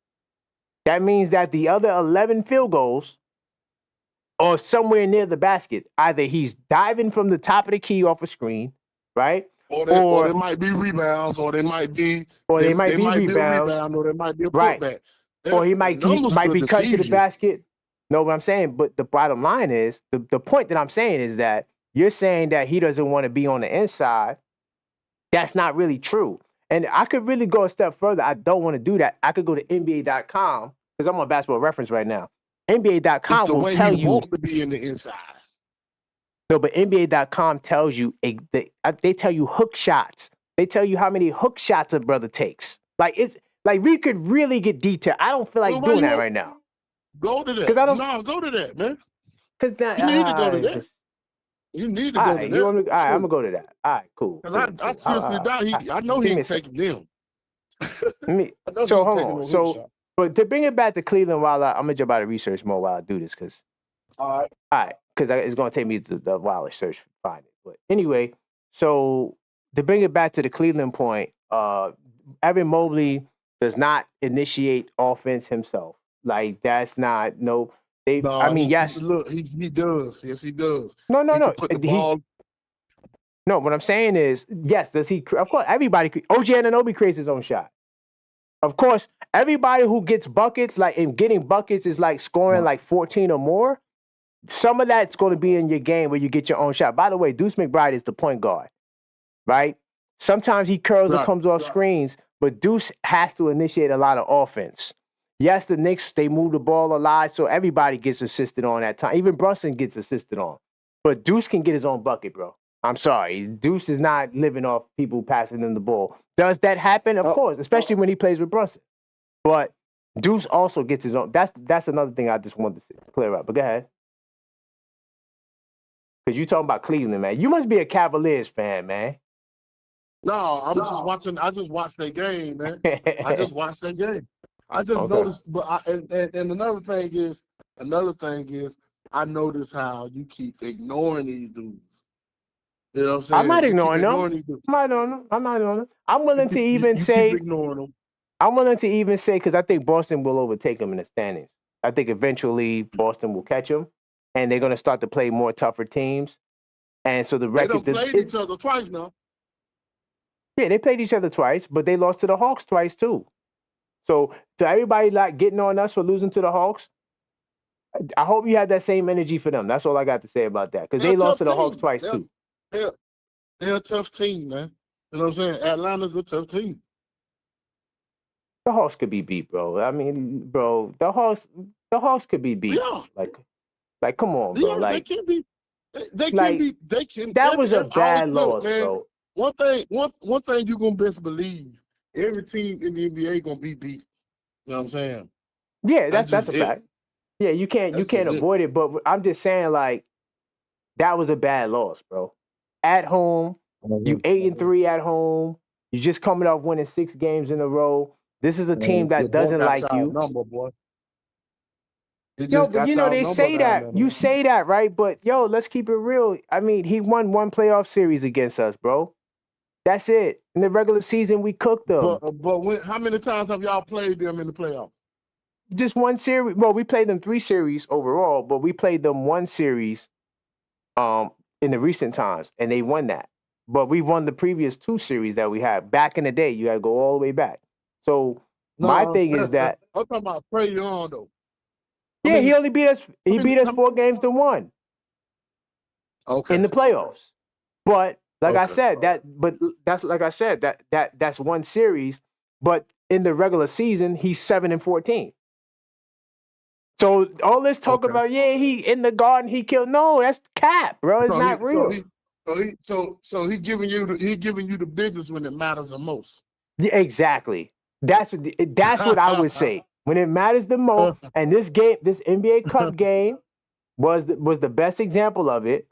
That means that the other 11 field goals are somewhere near the basket. Either he's diving from the top of the key off a screen, right? Or there might be rebounds, or there might be rebound, or there might be a putback. Or he might be cut to the basket. No, what I'm saying, but the bottom line is, the point that I'm saying is that you're saying that he doesn't want to be on the inside. That's not really true. And I could really go a step further. I don't want to do that. I could go to NBA.com, because I'm on Basketball Reference right now. NBA.com will tell you. Want to be in the inside. No, but NBA.com tells you, they tell you hook shots. They tell you how many hook shots a brother takes. Like, it's like we could really get detailed. I don't feel like doing that right now. Go to that. Go to that, man. Because you need to go to that. You need to go to that. All right, I'm gonna go to that. All right, cool. I seriously doubt I know he ain't taking them. I know So he hold taking on. no hook So, shot. but to bring it back to Cleveland, while I'm gonna jump out of research mode while I do this, because All right. because it's gonna take me to the while I search to find it. But anyway, so to bring it back to the Cleveland point, Evan Mobley does not initiate offense himself. Like that's not no. They, I No, mean, yes, look, he does. Yes, he does. no, He no. can put the ball. No, what I'm saying is, yes, does he? Of course, everybody. OG Anunoby creates his own shot. Of course, everybody who gets buckets, like in getting buckets, is like scoring like 14 or more. Some of that's going to be in your game where you get your own shot. By the way, Deuce McBride is the point guard, right? Sometimes he curls or Right. comes off screens, but Deuce has to initiate a lot of offense. Yes, the Knicks, they move the ball a lot, so everybody gets assisted on that time. Even Brunson gets assisted on. But Deuce can get his own bucket, bro. I'm sorry. Deuce is not living off people passing him the ball. Does that happen? Of course, especially when he plays with Brunson. But Deuce also gets his own. That's another thing I just wanted to clear up. But go ahead. Because you talking about Cleveland, man. You must be a Cavaliers fan, man. No, just watching. I just watched that game, man. I just watched that game. I just Okay. noticed, but and another thing is, I noticed how you keep ignoring these dudes. You know what I'm saying? I'm not You keep ignoring them. these dudes. I'm not ignoring them. I'm willing to You even keep say, ignoring them. I'm willing to even say, because I think Boston will overtake them in the standings. I think eventually Boston will catch them, and they're going to start to play more tougher teams. And so the They record, don't played each other twice now. yeah, they played each other twice, but they lost to the Hawks twice too. So to everybody like getting on us for losing to the Hawks, I hope you have that same energy for them. That's all I got to say about that, because they lost to the Hawks twice too. They're a tough team, man. You know what I'm saying? Atlanta's a tough team. The Hawks could be beat, bro. I mean, bro, the Hawks could be beat. Yeah. Like, come on, bro. Yeah, Like, they can be. They like, can be. They can. that was a bad look, loss, man, bro. One thing you gonna best believe: every team in the NBA gonna be beat. You know what I'm saying? Yeah, that's a it. fact. Yeah, you can't avoid it. But I'm just saying, like, that was a bad loss, bro. At home, you 8-3 at home. You just coming off winning 6 games in a row. This is a team that doesn't like you. Number, boy. Yo, but you know, they say that. You say that, right? But yo, let's keep it real. I mean, he won one playoff series against us, bro. That's it. In the regular season, we cooked them. But how many times have y'all played them in the playoffs? Just one series. Well, we played them 3 series overall, but we played them 1 series in the recent times, and they won that. But we won the previous 2 series that we had. Back in the day, you got to go all the way back. So my thing is that I'm talking about Trae Young, though. Yeah, he only beat us. He beat us 4 games to 1. Okay. In the playoffs. But like I said, that's 1 series. But in the regular season, he's 7-14. So all this talk about, he in the garden, he killed. No, that's cap, bro. It's not real. So he giving you the business when it matters the most. Yeah, exactly. That's what I would say. When it matters the most, and this NBA Cup game was the best example of it,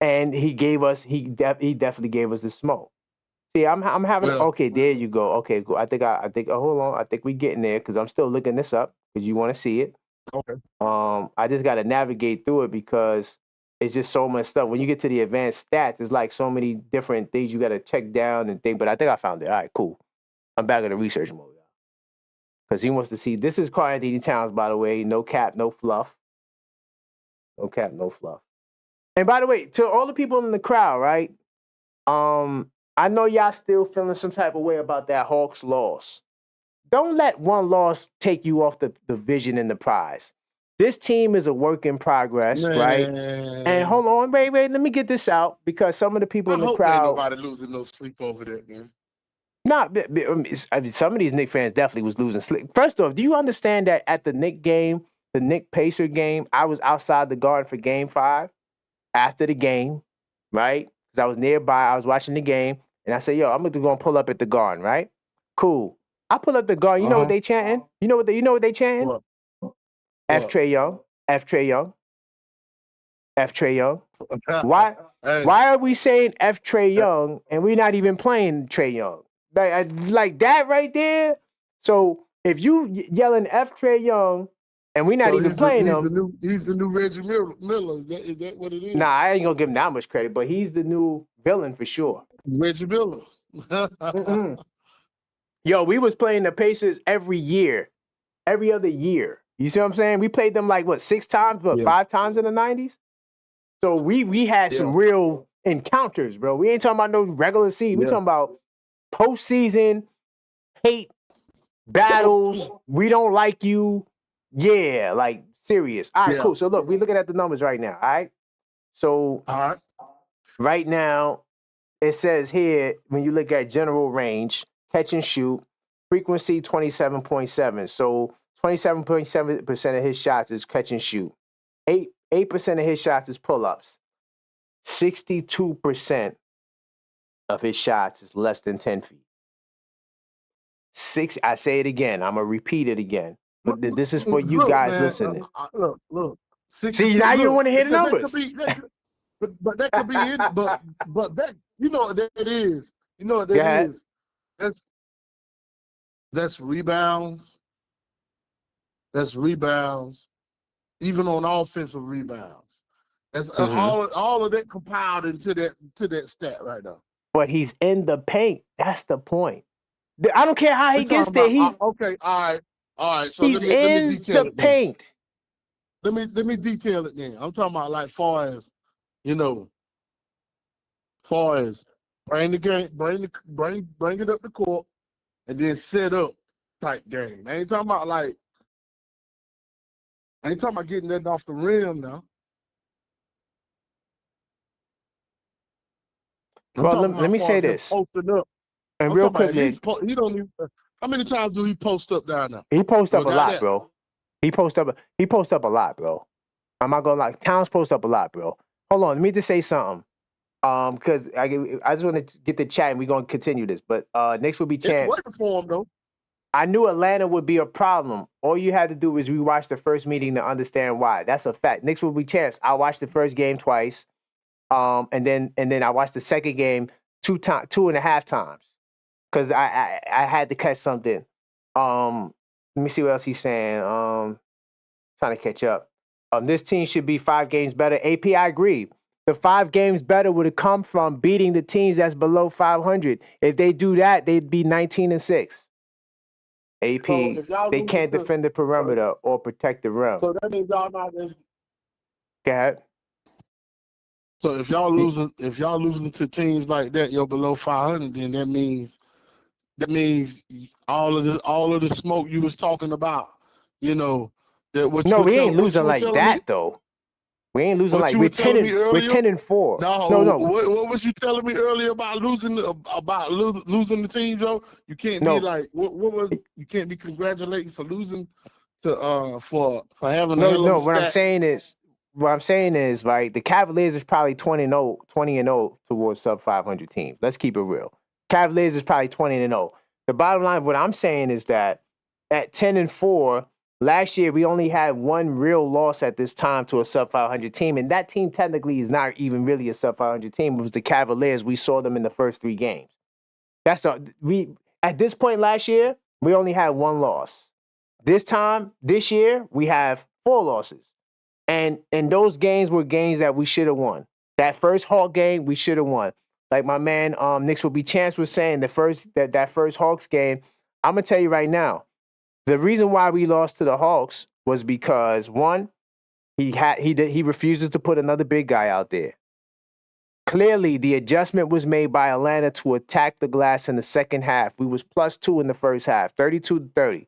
and he definitely gave us the smoke. See, I'm having okay. There you go. Okay, cool. I think hold on. I think we getting there because I'm still looking this up because you want to see it. Okay. I just got to navigate through it because it's just so much stuff. When you get to the advanced stats, it's like so many different things you got to check down and think. But I think I found it. All right, cool. I'm back in the research mode. Because he wants to see. This is Karl-Anthony Towns, by the way. No cap, no fluff. No cap, no fluff. And by the way, to all the people in the crowd, right? I know y'all still feeling some type of way about that Hawks loss. Don't let one loss take you off the vision and the prize. This team is a work in progress, right? And hold on, wait, let me get this out because some of the people in the crowd. Ain't nobody losing no sleep over that, man. Some of these Knicks fans definitely was losing sleep. First off, do you understand that at the Knicks game, the Knicks Pacer game, I was outside the Garden for Game 5 after the game, right? Because I was nearby, I was watching the game, and I said, "Yo, I'm gonna pull up at the Garden, right? Cool. I pull up the Garden. You know what they chanting? You know what they chanting? What? F Trae Young, F Trae Young, F Trae Young. Why are we saying F Trae Young and we're not even playing Trae Young? Like that right there. So if you yelling F Trae Young and we're not So even playing him, he's the new Reggie Miller. Is that what it is? nah, I ain't gonna give him that much credit, but he's the new villain for sure. Reggie Miller. Yo, we was playing the Pacers every other year. You see what I'm saying? We played them like 6 times, 5 times in the 90s. So we had some real encounters, bro. We ain't talking about no regular season. We talking about postseason hate battles. We don't like you. Yeah, like serious. All right, cool. So look, we're looking at the numbers right now. All right. So right now, it says here when you look at general range, catch and shoot, frequency 27.7. So 27.7% of his shots is catch and shoot. 8% of his shots is pull-ups. 62% of his shots is less than 10 feet. I say it again. I'm gonna repeat it again. But this is for you guys listening. Look. See, now you don't want to hear the numbers. But that could be it. But that you know what that is. You know what that is. That's rebounds. That's rebounds. Even on offensive rebounds. That's all of that compiled into that stat right now. But he's in the paint. That's the point. I don't care how he gets there. He's okay. All right. So he's let me detail the paint. Let me detail it then. I'm talking about like far as bring the game, bring it up the court, and then set up type game. I ain't talking about getting that off the rim now. Well, let me say this. Posting up. And real quickly, he don't even. How many times do he post up down there? He posts up a lot, bro. He posts up a lot, bro. I'm not gonna lie. Towns post up a lot, bro. Hold on, let me just say something. Because I just want to get the chat and we're gonna continue this. But Knicks will be champs. It's working for him though. I knew Atlanta would be a problem. All you had to do is rewatch the first meeting to understand why. That's a fact. Knicks will be champs. I watched the first game twice. And then I watched the second game 2.5 times. Because I had to catch something. Let me see what else he's saying. Trying to catch up. This team should be 5 games better. AP, I agree. The 5 games better would have come from beating the teams that's below 500. If they do that, they'd be 19-6. AP, they can't defend the perimeter or protect the rim. So that means y'all not. Go ahead. So if y'all losing to teams like that, you're below 500, then that means all of the smoke you was talking about, that what no, we ain't losing like that though. We ain't losing like we're 10-4. No. What was you telling me earlier about losing the team, Joe? You can't be like you can't be congratulating for losing to for having no. What I'm saying is right. The Cavaliers is probably 20-0 towards sub 500 teams. Let's keep it real. Cavaliers is probably 20-0. The bottom line, what I'm saying is that at 10-4. Last year, we only had one real loss at this time to a sub-500 team, and that team technically is not even really a sub-500 team. It was the Cavaliers. We saw them in the first 3 games. At this point last year, we only had 1 loss. This year, we have 4 losses, and those games were games that we should have won. That first Hawk game, we should have won. Like my man, Knicks will be champs was saying, that first Hawks game. I'm gonna tell you right now. The reason why we lost to the Hawks was because, one, he refuses to put another big guy out there. Clearly, the adjustment was made by Atlanta to attack the glass in the second half. We was +2 in the first half, 32-30.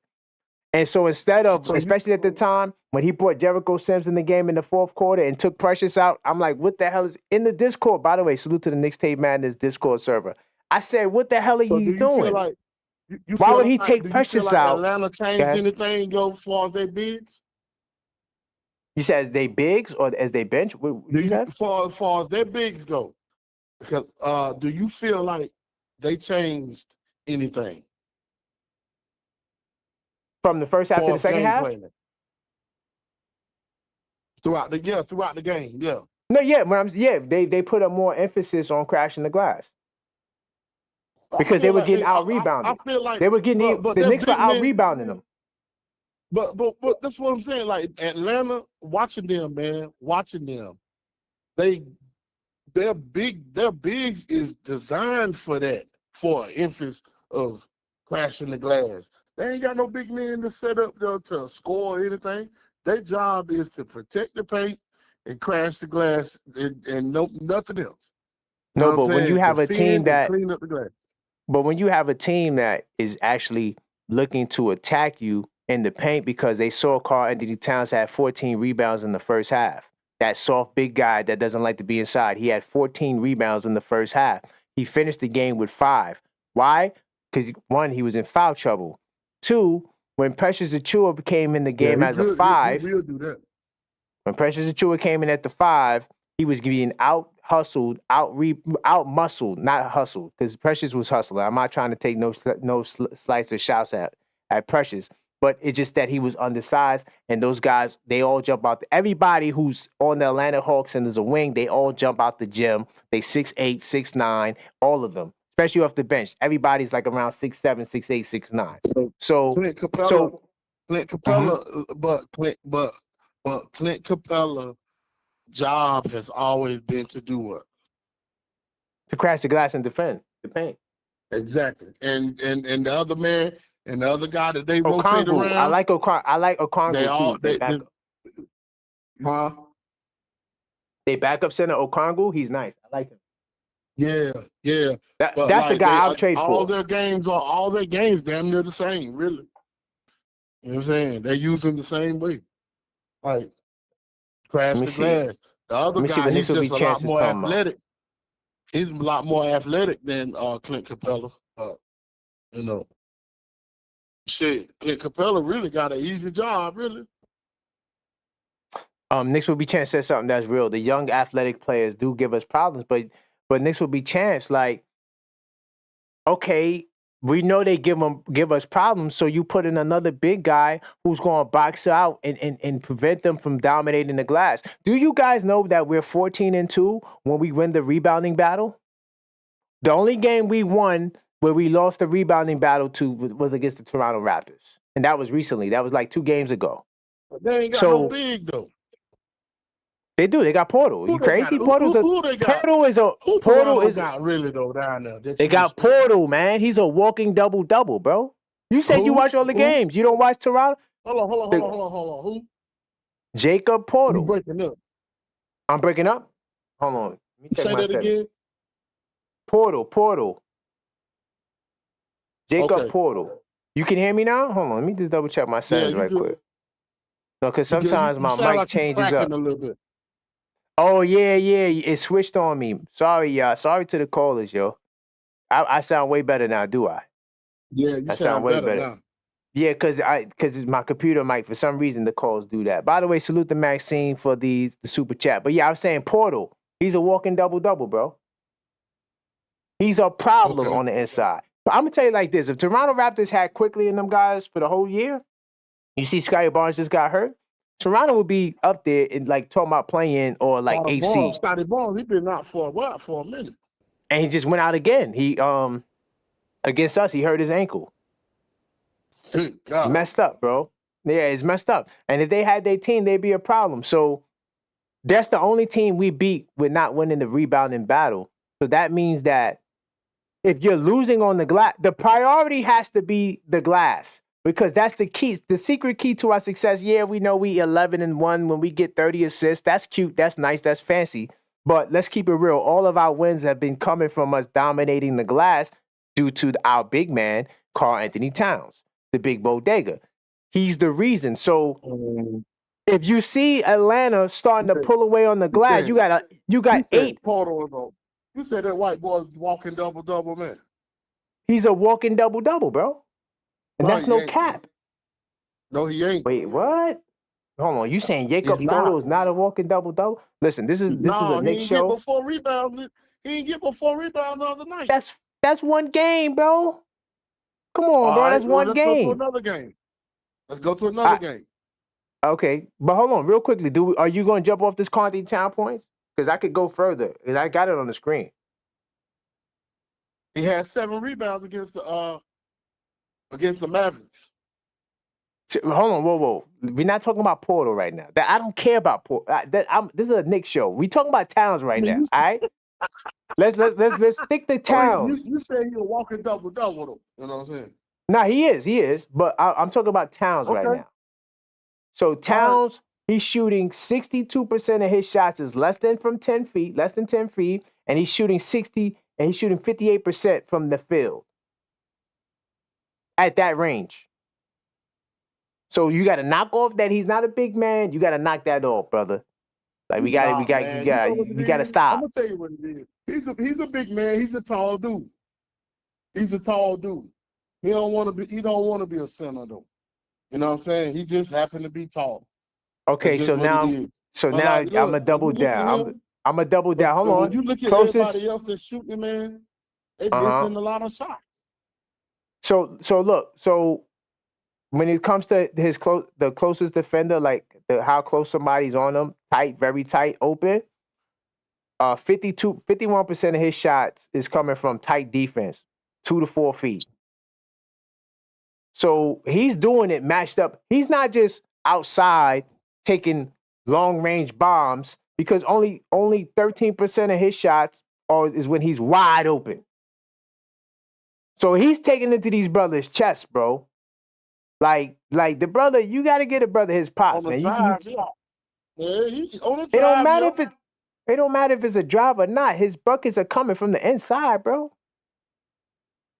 And so instead of, especially at the time, when he brought Jericho Sims in the game in the fourth quarter and took Precious out, I'm like, what the hell is in the Discord? By the way, salute to the Knicks Tape Madness Discord server. I said, what the hell are you doing? Why would he take Precious out? Atlanta changed anything as far as their bigs? You said as they bigs or as they bench? As far as their bigs go, because do you feel like they changed anything from the first half to the second half? Planning. Throughout the game, yeah. No, yeah, they put up more emphasis on crashing the glass. because they feel were like getting I rebounded. feel like, They were getting but the they're Knicks were big out men. rebounding them. But that's what I'm saying. Like Atlanta, watching them, man, watching them. Their bigs is designed for that, for an emphasis of crashing the glass. They ain't got no big men to set up to score or anything. Their job is to protect the paint and crash the glass and nothing else. You know No, what I'm but when you saying? have a team Defend and that clean up the glass. But when you have a team that is actually looking to attack you in the paint because they saw Karl Anthony Towns had 14 rebounds in the first half. That soft big guy that doesn't like to be inside. He had 14 rebounds in the first half. He finished the game with 5. Why? Because 1, he was in foul trouble. 2, when Precious Achiuwa came in the game as a 5, He will do that. when Precious Achiuwa came in at the 5, he was being out hustled, out muscled, not hustled, because Precious was hustling. I'm not trying to take no slice or shouts at Precious, but it's just that he was undersized, and those guys, they all jump out. Everybody who's on the Atlanta Hawks and there's a wing, they all jump out the gym. They 6'8", 6'9", all of them, especially off the bench. Everybody's like around 6'7", 6'8", 6'9". So Clint Capella, but Clint Capella job has always been to do what? to crash the glass and defend the paint. Exactly. And the other man and the other guy that they rotate Okongwu. around. I like Okongwu too. They backup center Okongwu. He's nice. I like him. Yeah. That's the guy I'll trade for. All their games damn near the same, really. You know what I'm saying? They're using the same way. Like crash the glass. The other guy, he's just a lot more athletic. He's a lot more athletic than Clint Capella. You know. Shit, Clint Capella really got an easy job, really. Knicks will be champs said something that's real. The young athletic players do give us problems, but Knicks will be champs. Like, okay, we know they give us problems, so you put in another big guy who's going to box out and prevent them from dominating the glass. Do you guys know that we're 14-2 when we win the rebounding battle? The only game we won where we lost the rebounding battle to was against the Toronto Raptors, and that was recently. That was like 2 games ago. But they ain't got no big though. They do. They got Portal. You crazy? Portal's Portal is not really though down there. They got Portal, man. He's a walking double-double, bro. You said you watch all the games. You don't watch Toronto? Hold on. Who? Jacob Portal. You breaking up? I'm breaking up? Hold on. Let me check say that again. Portal. Jacob Portal. You can hear me now? Hold on. Let me just double check my settings right quick. No, because sometimes my mic changes up. A little bit. Oh, yeah. It switched on me. Sorry, y'all. Sorry to the callers, yo. I sound way better now, do I? Yeah, you sound way better now. Yeah, because my computer mic, for some reason, the calls do that. By the way, salute to Maxine for the super chat. But yeah, I was saying Portal. He's a walking double-double, bro. He's a problem on the inside. But I'm going to tell you like this. If Toronto Raptors had Quickly in them guys for the whole year, you see Scottie Barnes just got hurt, Toronto would be up there in like talking about playing or like 8th seed. Scottie Barnes, he been out for a minute. And he just went out again. He against us, he hurt his ankle. Messed up, bro. Yeah, it's messed up. And if they had their team, they'd be a problem. So that's the only team we beat with not winning the rebounding battle. So that means that if you're losing on the glass, the priority has to be the glass. Because that's the key, the secret key to our success. Yeah, we know we 11-1 when we get 30 assists. That's cute. That's nice. That's fancy. But let's keep it real. All of our wins have been coming from us dominating the glass due to our big man, Karl Anthony Towns, the big bodega. He's the reason. So if you see Atlanta starting to pull away on the glass, you got 8. You said that white boy walking double-double, man. He's a walking double-double, bro. And that's no cap. No, he ain't. Wait, what? Hold on. You saying Jacob Portal is not a walking double-double? Listen, this is a Knicks show. He didn't get before rebound the other night. That's one game, bro. Come on, bro. That's one game. Let's go to another game. Okay, but hold on, real quickly. Are you going to jump off this Karl Anthony Towns points? Because I could go further. Because I got it on the screen. He had 7 rebounds against the Mavericks. Hold on, whoa. We're not talking about Portal right now. I don't care about Portal. This is a Knicks show. We talking about Towns right now. All right. Let's stick to Towns. You say you're walking double though. You know what I'm saying? Nah, he is. But I'm talking about Towns right now. So Towns, he's shooting 62% of his shots is less than 10 feet, and he's shooting 58% from the field at that range. So you got to knock off that he's not a big man. You got to knock that off, brother. Like we got to stop. I'm gonna tell you what it is. He's a big man. He's a tall dude. He don't want to be a center though. You know what I'm saying? He just happened to be tall. Okay, so now I'm gonna double down. I'm gonna double down. Hold on. When you look at everybody else that's shooting, man, they missing a lot of shots. So look, when it comes to the closest defender, like how close somebody's on him, tight, very tight, open, 51% of his shots is coming from tight defense, 2 to 4 feet. So he's doing it matched up. He's not just outside taking long range bombs because only 13% of his shots is when he's wide open. So he's taking it to these brothers' chests, bro. Like the brother, you got to get a brother his props, man. It don't matter if it's a drive or not. His buckets are coming from the inside, bro.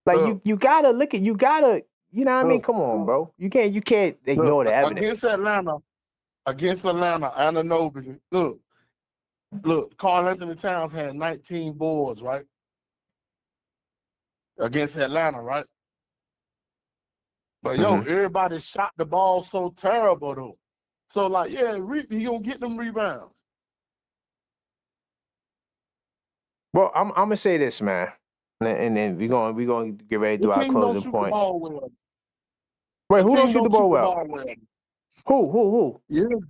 Like you gotta look at you know what I mean? Come on, bro. You can't ignore the evidence. Against Atlanta, Anunoby. Look, Karl Anthony Towns had 19 boards, right? Against Atlanta, right? But everybody shot the ball so terrible though. So like, he gonna get them rebounds. Well, I'm gonna say this, man, and then we're gonna get ready to do our closing points. Wait, who don't shoot the ball well? Who? Yeah. You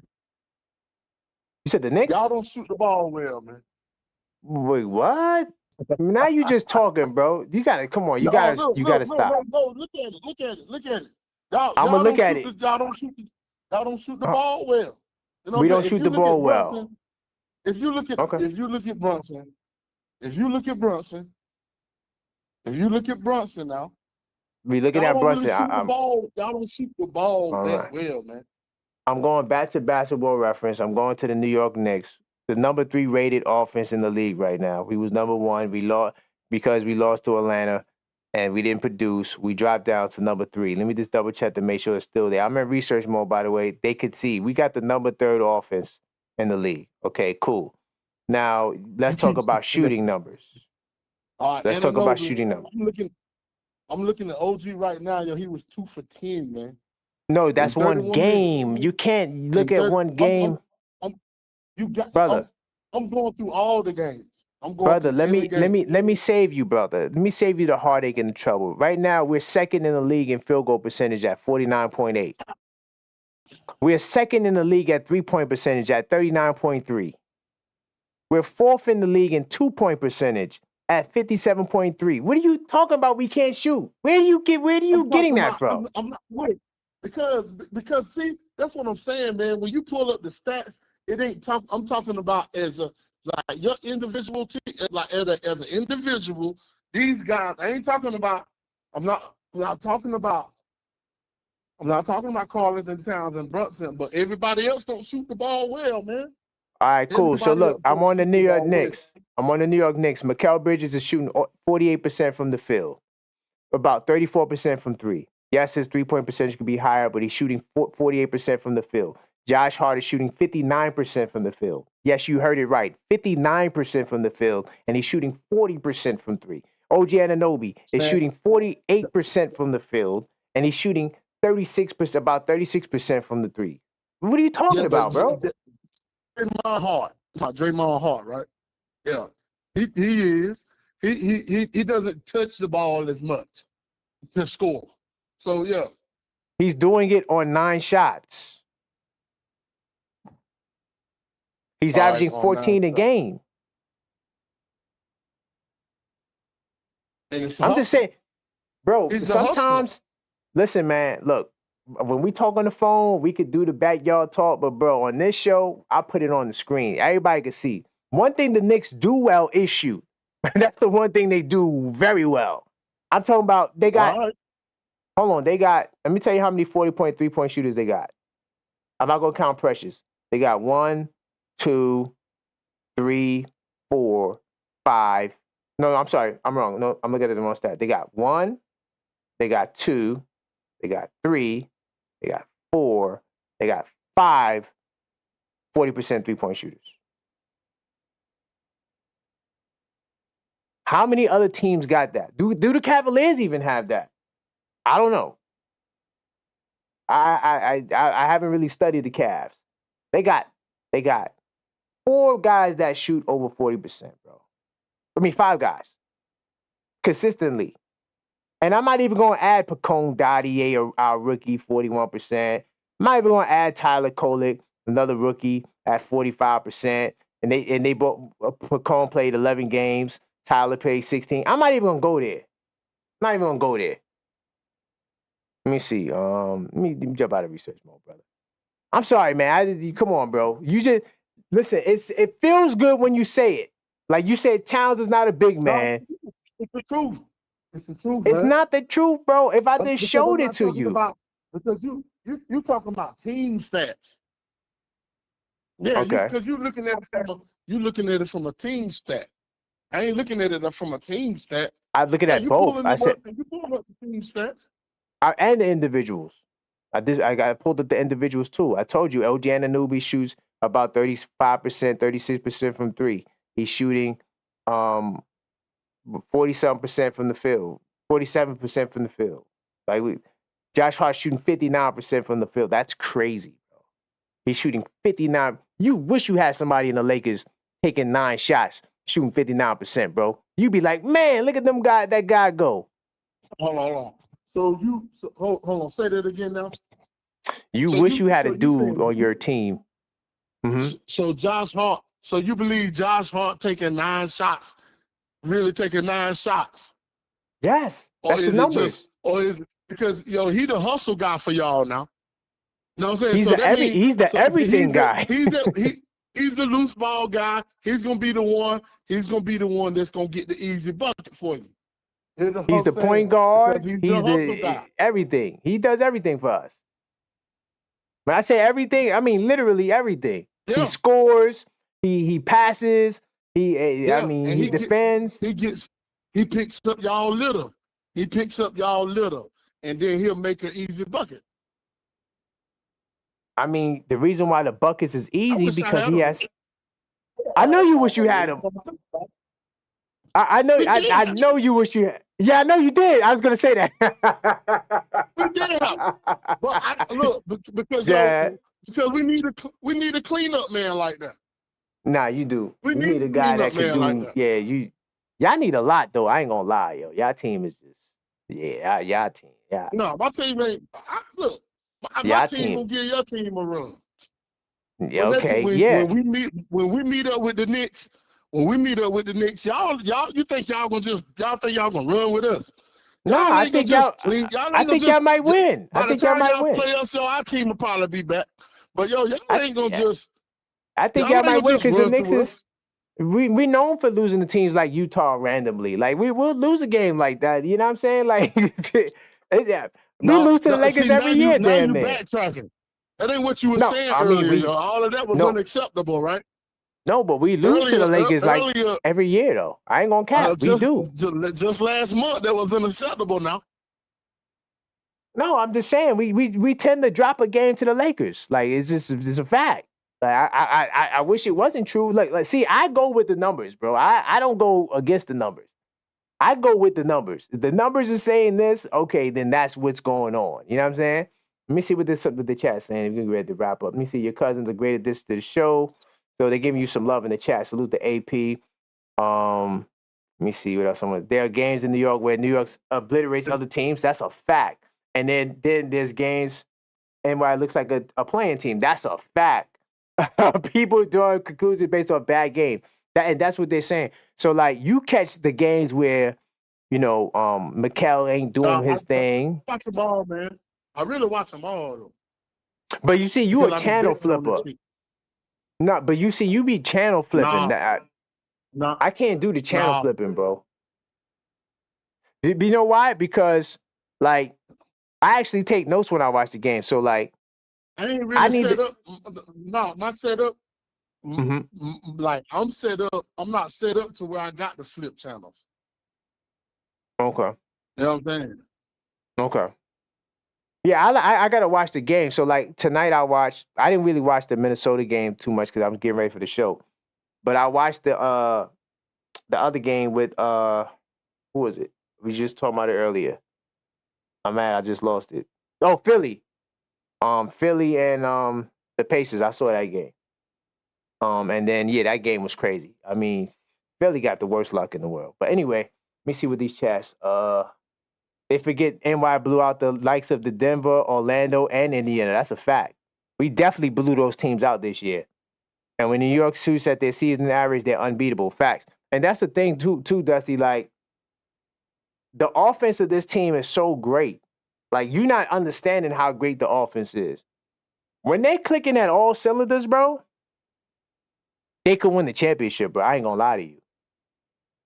said the Knicks? Y'all don't shoot the ball well, man. Wait, what? Now you just talking, bro. You gotta come on. You gotta stop. No, look at it. I'm gonna look at it. Y'all don't shoot the ball well. You know we don't shoot the ball well. If you look at Brunson now. We looking at Brunson. Y'all don't shoot the ball well, man. I'm going back to Basketball Reference. I'm going to the New York Knicks, the number 3 rated offense in the league right now. We was number 1. We lost because we lost to Atlanta, and we didn't produce. We dropped down to number 3. Let me just double check to make sure it's still there. I'm in research mode, by the way. They could see we got the number 3rd offense in the league. Okay, cool. Now let's talk about shooting numbers. All right, let's talk about shooting numbers. I'm looking at OG right now. Yo, he was 2 for 10, man. No, that's one game. You can't look at one game. Brother. I'm going through all the games. Brother, let me save you, brother. Let me save you the heartache and the trouble. Right now, we're 2nd in the league in field goal percentage at 49.8. We're 2nd in the league at 3-point percentage at 39.3. We're 4th in the league in 2-point percentage at 57.3. What are you talking about? We can't shoot. Where are you getting that from? I'm not wait. Because see, that's what I'm saying, man. When you pull up the stats, it ain't I'm talking about as your individual team, like as an individual. These guys, I ain't talking about. I'm not talking about Karl Anthony Towns and Brunson, but everybody else don't shoot the ball well, man. All right, cool. So look, I'm on the New York Knicks. Mikal Bridges is shooting 48% from the field, about 34% from 3. Yes, his 3-point percentage could be higher, but he's shooting 48% from the field. Josh Hart is shooting 59% from the field. Yes, you heard it right. 59% from the field, and he's shooting 40% from 3. OG Anunoby is shooting 48% from the field, and he's shooting about 36% from the 3. What are you talking about, bro? Draymond Hart, right? Yeah, he is. He doesn't touch the ball as much to score. So yeah, he's doing it on 9 shots. He's averaging 14 a game. And it's I'm just saying, bro, He's the sometimes, listen, man, look, when we talk on the phone, we could do the backyard talk, but bro, on this show, I put it on the screen. Everybody can see. One thing the Knicks do well is shoot. That's the one thing they do very well. I'm talking about they got, right. hold on, let me tell you how many 40-point, 3-point shooters they got. I'm not going to count Precious. They got 1, 2, 3, 4, 5. No, I'm sorry. I'm wrong. No, I'm looking at the wrong stat. They got 1, they got 2, they got 3, they got 4, they got 5 40% 3-point shooters. How many other teams got that? Do the Cavaliers even have that? I don't know. I haven't really studied the Cavs. They got 4 guys that shoot over 40%, bro. I mean 5 guys consistently. And I'm not even going to add Pacone Dottier, our rookie, 41%. I'm not even going to add Tyler Kolek, another rookie, at 45%. And they both, Pacone played 11 games. Tyler played 16. I'm not even going to go there. I'm not even going to go there. Let me see. Let me jump out of research mode, brother. I'm sorry, man. Come on, bro. You just, listen, it feels good when you say it. Like you said, Towns is not a big man. No, it's the truth. It's the truth, It's man. not the truth, bro. If I just showed it to you. Because you talking about team stats. Yeah, Okay. because you're looking at it from a team stat. I ain't looking at it from a team stat. I'm looking at both. I said, you pulling up the team stats. And the individuals. I pulled up the individuals too. I told you, LG Anunoby shoots about 35%, 36% from 3. He's shooting 40-something% from the field, 47% from the field. Josh Hart shooting 59% from the field. That's crazy, bro. He's shooting 59. You wish you had somebody in the Lakers taking 9 shots, shooting 59%, bro. You'd be like, man, look at that guy go. Hold on. Hold on. Say that again now. You wish you had a dude on your team. Mm-hmm. So Josh Hart. So you believe Josh Hart taking 9 shots? Really taking 9 shots? Yes, that's the numbers. Or is it because he the hustle guy for y'all now? You know what I'm saying? He's the everything guy. He's the loose ball guy. He's gonna be the one. He's gonna be the one that's gonna get the easy bucket for you. He's the point guard. He's the guy. Everything. He does everything for us. When I say everything, I mean literally everything. Yeah. He scores. He passes. He defends. He picks up y'all little. And then he'll make an easy bucket. I mean, the reason why the buckets is easy because he has. I know you wish you had him. I know you wish you had. Yeah, I know you did. I was gonna say that. We did. But because we need a cleanup man like that. Nah, you do. We need a guy that can do. Like that. Y'all need a lot though. I ain't gonna lie, yo. Y'all team is just y'all team. Yeah. No, my team ain't. My team will give your team a run. Yeah, okay. When we meet up with the Knicks, y'all you think y'all gonna run with us? I think y'all might win. By the time y'all play us, our team will probably be back. But y'all ain't gonna just. I think y'all might win because the Knicks is. We known for losing to teams like Utah randomly. Like we'll lose a game like that. You know what I'm saying? Like we lose to the Lakers every year. Now you backtracking. That ain't what you were saying earlier. All of that was unacceptable, right? No, but we lose to the Lakers every year though. I ain't gonna cap. We do. Just last month that was unacceptable now. No, I'm just saying we tend to drop a game to the Lakers. Like it's a fact. Like I wish it wasn't true. Like see, I go with the numbers, bro. I don't go against the numbers. I go with the numbers. If the numbers are saying this, okay, then that's what's going on. You know what I'm saying? Let me see what the chat's saying. If you're ready to wrap up. Let me see. Your cousins are great addition to the show. So they're giving you some love in the chat. Salute to AP. Let me see what else. There are games in New York where New York obliterates other teams. That's a fact. And then there's games and where it looks like a playing team. That's a fact. People drawing conclusions based on a bad game. And that's what they're saying. So like you catch the games where, Mikel ain't doing his thing. I watch them all, man. I really watch them all, though. But you see, you Because a I be channel betting on this flipper. shit. No, but you see, you be channel flipping. Nah, I can't do the channel nah. flipping, bro. You know why? Because, like, I actually take notes when I watch the game. So, like, I ain't I really need set to. up. No, my setup, hmm like, I'm set up. I'm not set up to where I got the flip channels. Okay. You know what I'm saying? Okay. Yeah, I gotta watch the game. So, like, tonight I didn't really watch the Minnesota game too much because I was getting ready for the show. But I watched the other game with who was it? We just talked about it earlier. I'm mad I just lost it. Oh, Philly. Philly and the Pacers. I saw that game. And then that game was crazy. I mean, Philly got the worst luck in the world. But anyway, let me see what these chats. They forget NY blew out the likes of the Denver, Orlando, and Indiana. That's a fact. We definitely blew those teams out this year. And when New York shoots at their season average, they're unbeatable. Facts. And that's the thing too, Dusty. Like, the offense of this team is so great. Like, you're not understanding how great the offense is. When they clicking at all cylinders, bro, they could win the championship, bro. I ain't gonna lie to you.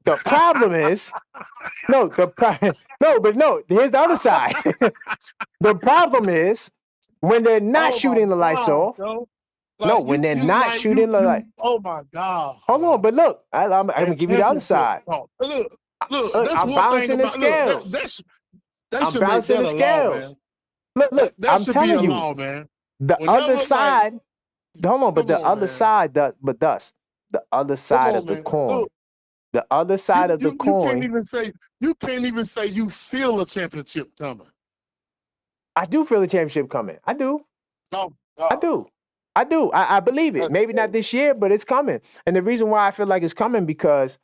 The problem is, here's the other side. The problem is when they're not shooting the lights off. When they're not shooting the lights. Oh my God. Hold on, but look, I'm gonna give you the other side. Look, that's I'm one balancing thing the about scales. They I'm should make balancing that the a scales. law, man. Look, That I'm should be telling a you, law, man. the Whenever, other side. Hold on, but the other man. side, the other side of the man. coin. Look, The other side of the you coin. you can't even say you feel a championship coming. I do feel a championship coming. I do. No, I do. I believe it. Maybe not this year, but it's coming. And the reason why I feel like it's coming because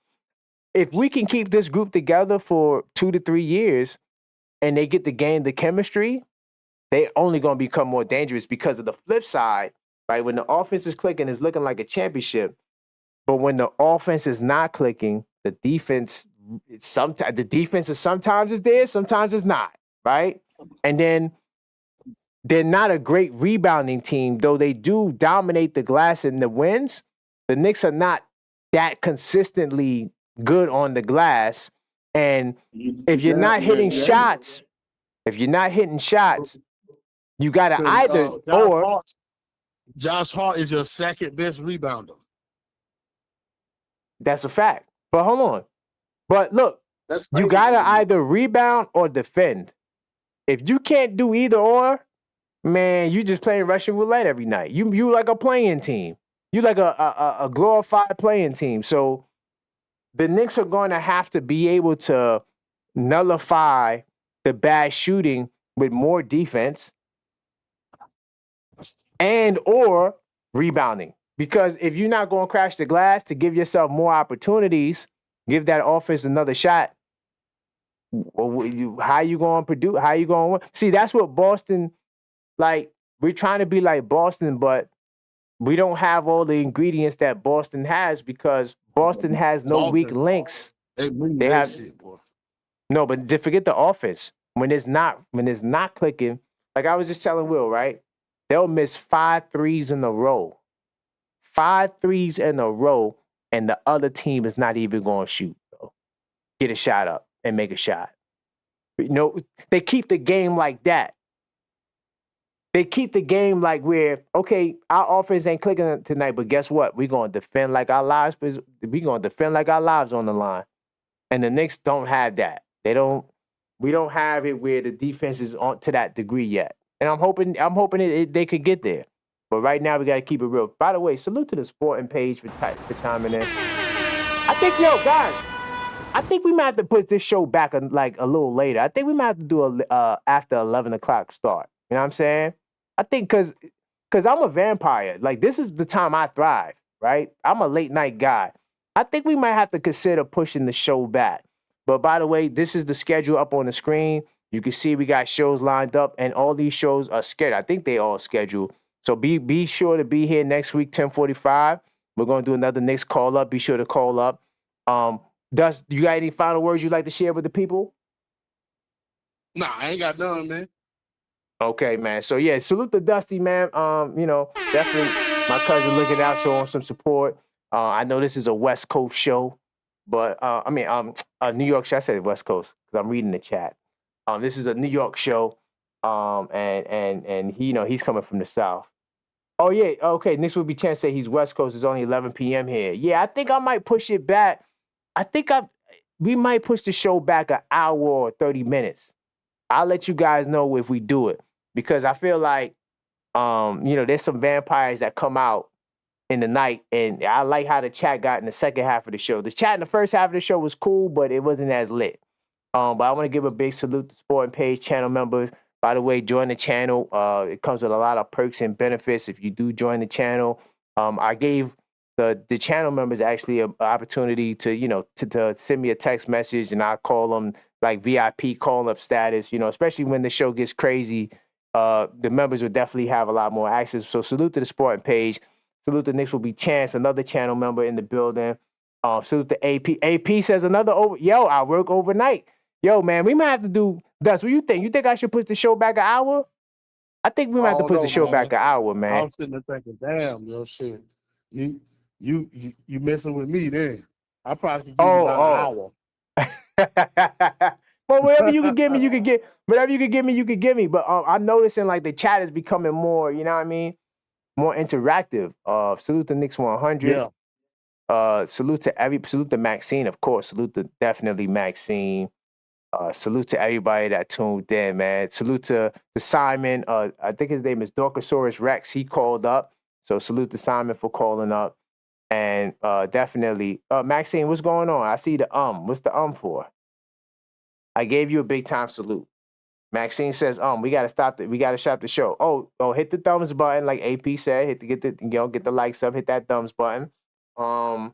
if we can keep this group together for 2 to 3 years and they get to gain the chemistry, they only going to become more dangerous because of the flip side, right? When the offense is clicking, it's looking like a championship. But when the offense is not clicking, the defense is sometimes is there, sometimes it's not, right? And then they're not a great rebounding team, though they do dominate the glass in the wins. The Knicks are not that consistently good on the glass. And if you're not hitting shots, you got to either Josh Hart is your second best rebounder. That's a fact. But hold on. But look, you got to either rebound or defend. If you can't do either or, man, you just playing Russian roulette every night. You like a playing team. You like a glorified playing team. So the Knicks are going to have to be able to nullify the bad shooting with more defense and or rebounding. Because if you're not going to crash the glass to give yourself more opportunities, give that offense another shot, how you going to produce? How you going to win? See, that's what Boston, like, we're trying to be like Boston, but we don't have all the ingredients that Boston has because Boston has no weak links. They have shit, boy. No, but just forget the offense. When it's not clicking, like I was just telling Will, right? They'll miss 5 threes in a row. 5 threes in a row, and the other team is not even going to shoot. Bro. Get a shot up and make a shot. They keep the game like that. They keep the game like where, okay, our offense ain't clicking tonight, but guess what? We're going to defend like our lives. We're going to defend like our lives on the line. And the Knicks don't have that. We don't have it where the defense is on to that degree yet. And I'm hoping they could get there. But right now, we got to keep it real. By the way, salute to the sporting page for chiming in. I think we might have to put this show back like a little later. I think we might have to do after 11 o'clock start. You know what I'm saying? I think because I'm a vampire. Like, this is the time I thrive, right? I'm a late night guy. I think we might have to consider pushing the show back. But by the way, this is the schedule up on the screen. You can see we got shows lined up, and all these shows are scheduled. I think they all scheduled. So be sure to be here next week, 10:45. We're going to do another Knicks call up. Be sure to call up. Dust, you got any final words you'd like to share with the people? Nah, I ain't got none, man. Okay, man. So yeah, salute to Dusty, man. Definitely my cousin looking out, showing some support. I know this is a West Coast show, but a New York show. I said West Coast because I'm reading the chat. This is a New York show. And he, he's coming from the South. Oh yeah, okay. Knicks will be chance say he's West Coast. It's only 11 p.m. here. Yeah, I think I might push it back. We might push the show back an hour or 30 minutes. I'll let you guys know if we do it because I feel like, there's some vampires that come out in the night, and I like how the chat got in the second half of the show. The chat in the first half of the show was cool, but it wasn't as lit. But I want to give a big salute to Sport and Page channel members. By the way, join the channel. It comes with a lot of perks and benefits if you do join the channel. I gave the channel members actually an opportunity to send me a text message, and I call them like VIP call-up status, especially when the show gets crazy. The members will definitely have a lot more access. So salute to the Sport and Page. Salute to Knicks will be Chance, another channel member in the building. Salute to AP. AP says I work overnight. Yo, man, we might have to do Dust. What you think? You think I should push the show back an hour? I think we might have to push the show back an hour, man. I was sitting there thinking, damn, yo, shit. You messing with me then. I probably could give you about an hour. Well, whatever you could give me, you could get. Whatever you could give me, you could give me. But I'm noticing like the chat is becoming more, you know what I mean? More interactive. Salute to Knicks 100. Yeah. Salute to Maxine, of course. Salute to definitely Maxine. Salute to everybody that tuned in, man. Salute to Simon. I think his name is Dorcosaurus Rex. He called up. So salute to Simon for calling up. And definitely, Maxine, what's going on? I see the What's the for? I gave you a big time salute. Maxine says, we gotta stop we gotta stop the show. Oh, hit the thumbs button, like AP said. Get the likes up, hit that thumbs button. I'm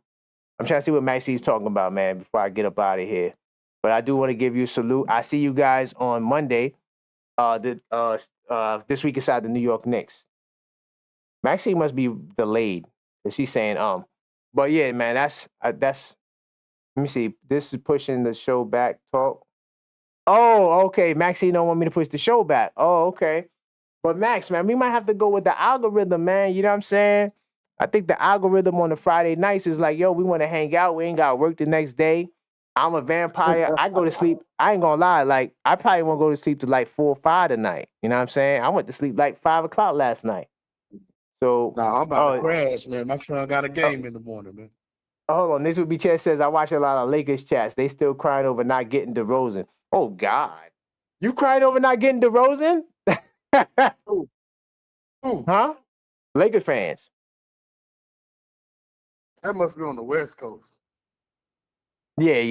trying to see what Maxine's talking about, man, before I get up out of here. But I do want to give you a salute. I see you guys on Monday. This week inside the New York Knicks. Maxine must be delayed. She's saying But yeah, man, that's let me see. This is pushing the show back talk. Oh, okay. Maxine don't want me to push the show back. Oh, okay. But Max, man, we might have to go with the algorithm, man. You know what I'm saying? I think the algorithm on the Friday nights is like, yo, we want to hang out. We ain't got to work the next day. I'm a vampire. I go to sleep. I ain't gonna lie. Like, I probably won't go to sleep till like 4 or 5 tonight. You know what I'm saying? I went to sleep like 5 o'clock last night. So I'm about to crash, man. My son got a game in the morning, man. Hold on. This would be Chad says, I watch a lot of Lakers chats. They still crying over not getting DeRozan. Oh, God. You crying over not getting DeRozan? Ooh. Huh? Lakers fans. That must be on the West Coast. Yeah.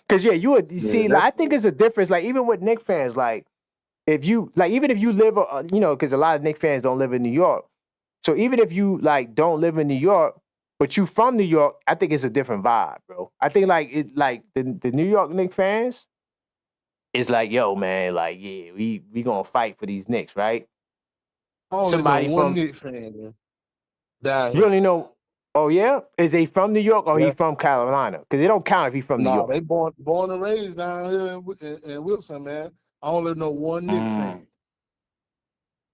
Because you would see. Like, I think it's a difference. Like even with Knicks fans, like even if you live, because a lot of Knicks fans don't live in New York. So even if you like don't live in New York, but you from New York, I think it's a different vibe, bro. I think the New York Knicks fans, it's like, yo, man, like yeah, we gonna fight for these Knicks, right? Somebody know one Knicks fan, man. You only know. Oh yeah, is he from New York or he from Carolina? Because it don't count if he's from New York. No, they born and raised down here in Wilson, man. I only know one Knicks fan.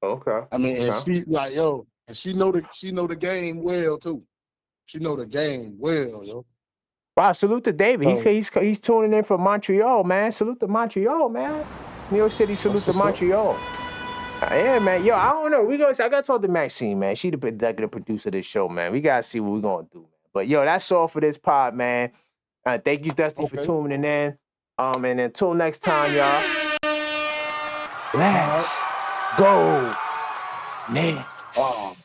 Okay. I mean, and she like and she know the game well too. She know the game well, yo. Wow, salute to David. He's tuning in from Montreal, man. Salute to Montreal, man. New York City, salute to Montreal. Yeah, man. Yo, I don't know. I gotta talk to Maxine, man. She the executive producer of this show, man. We gotta see what we're gonna do, man. But yo, that's all for this pod, man. Thank you, Dusty, for tuning in. And until next time, y'all. Let's go Knicks.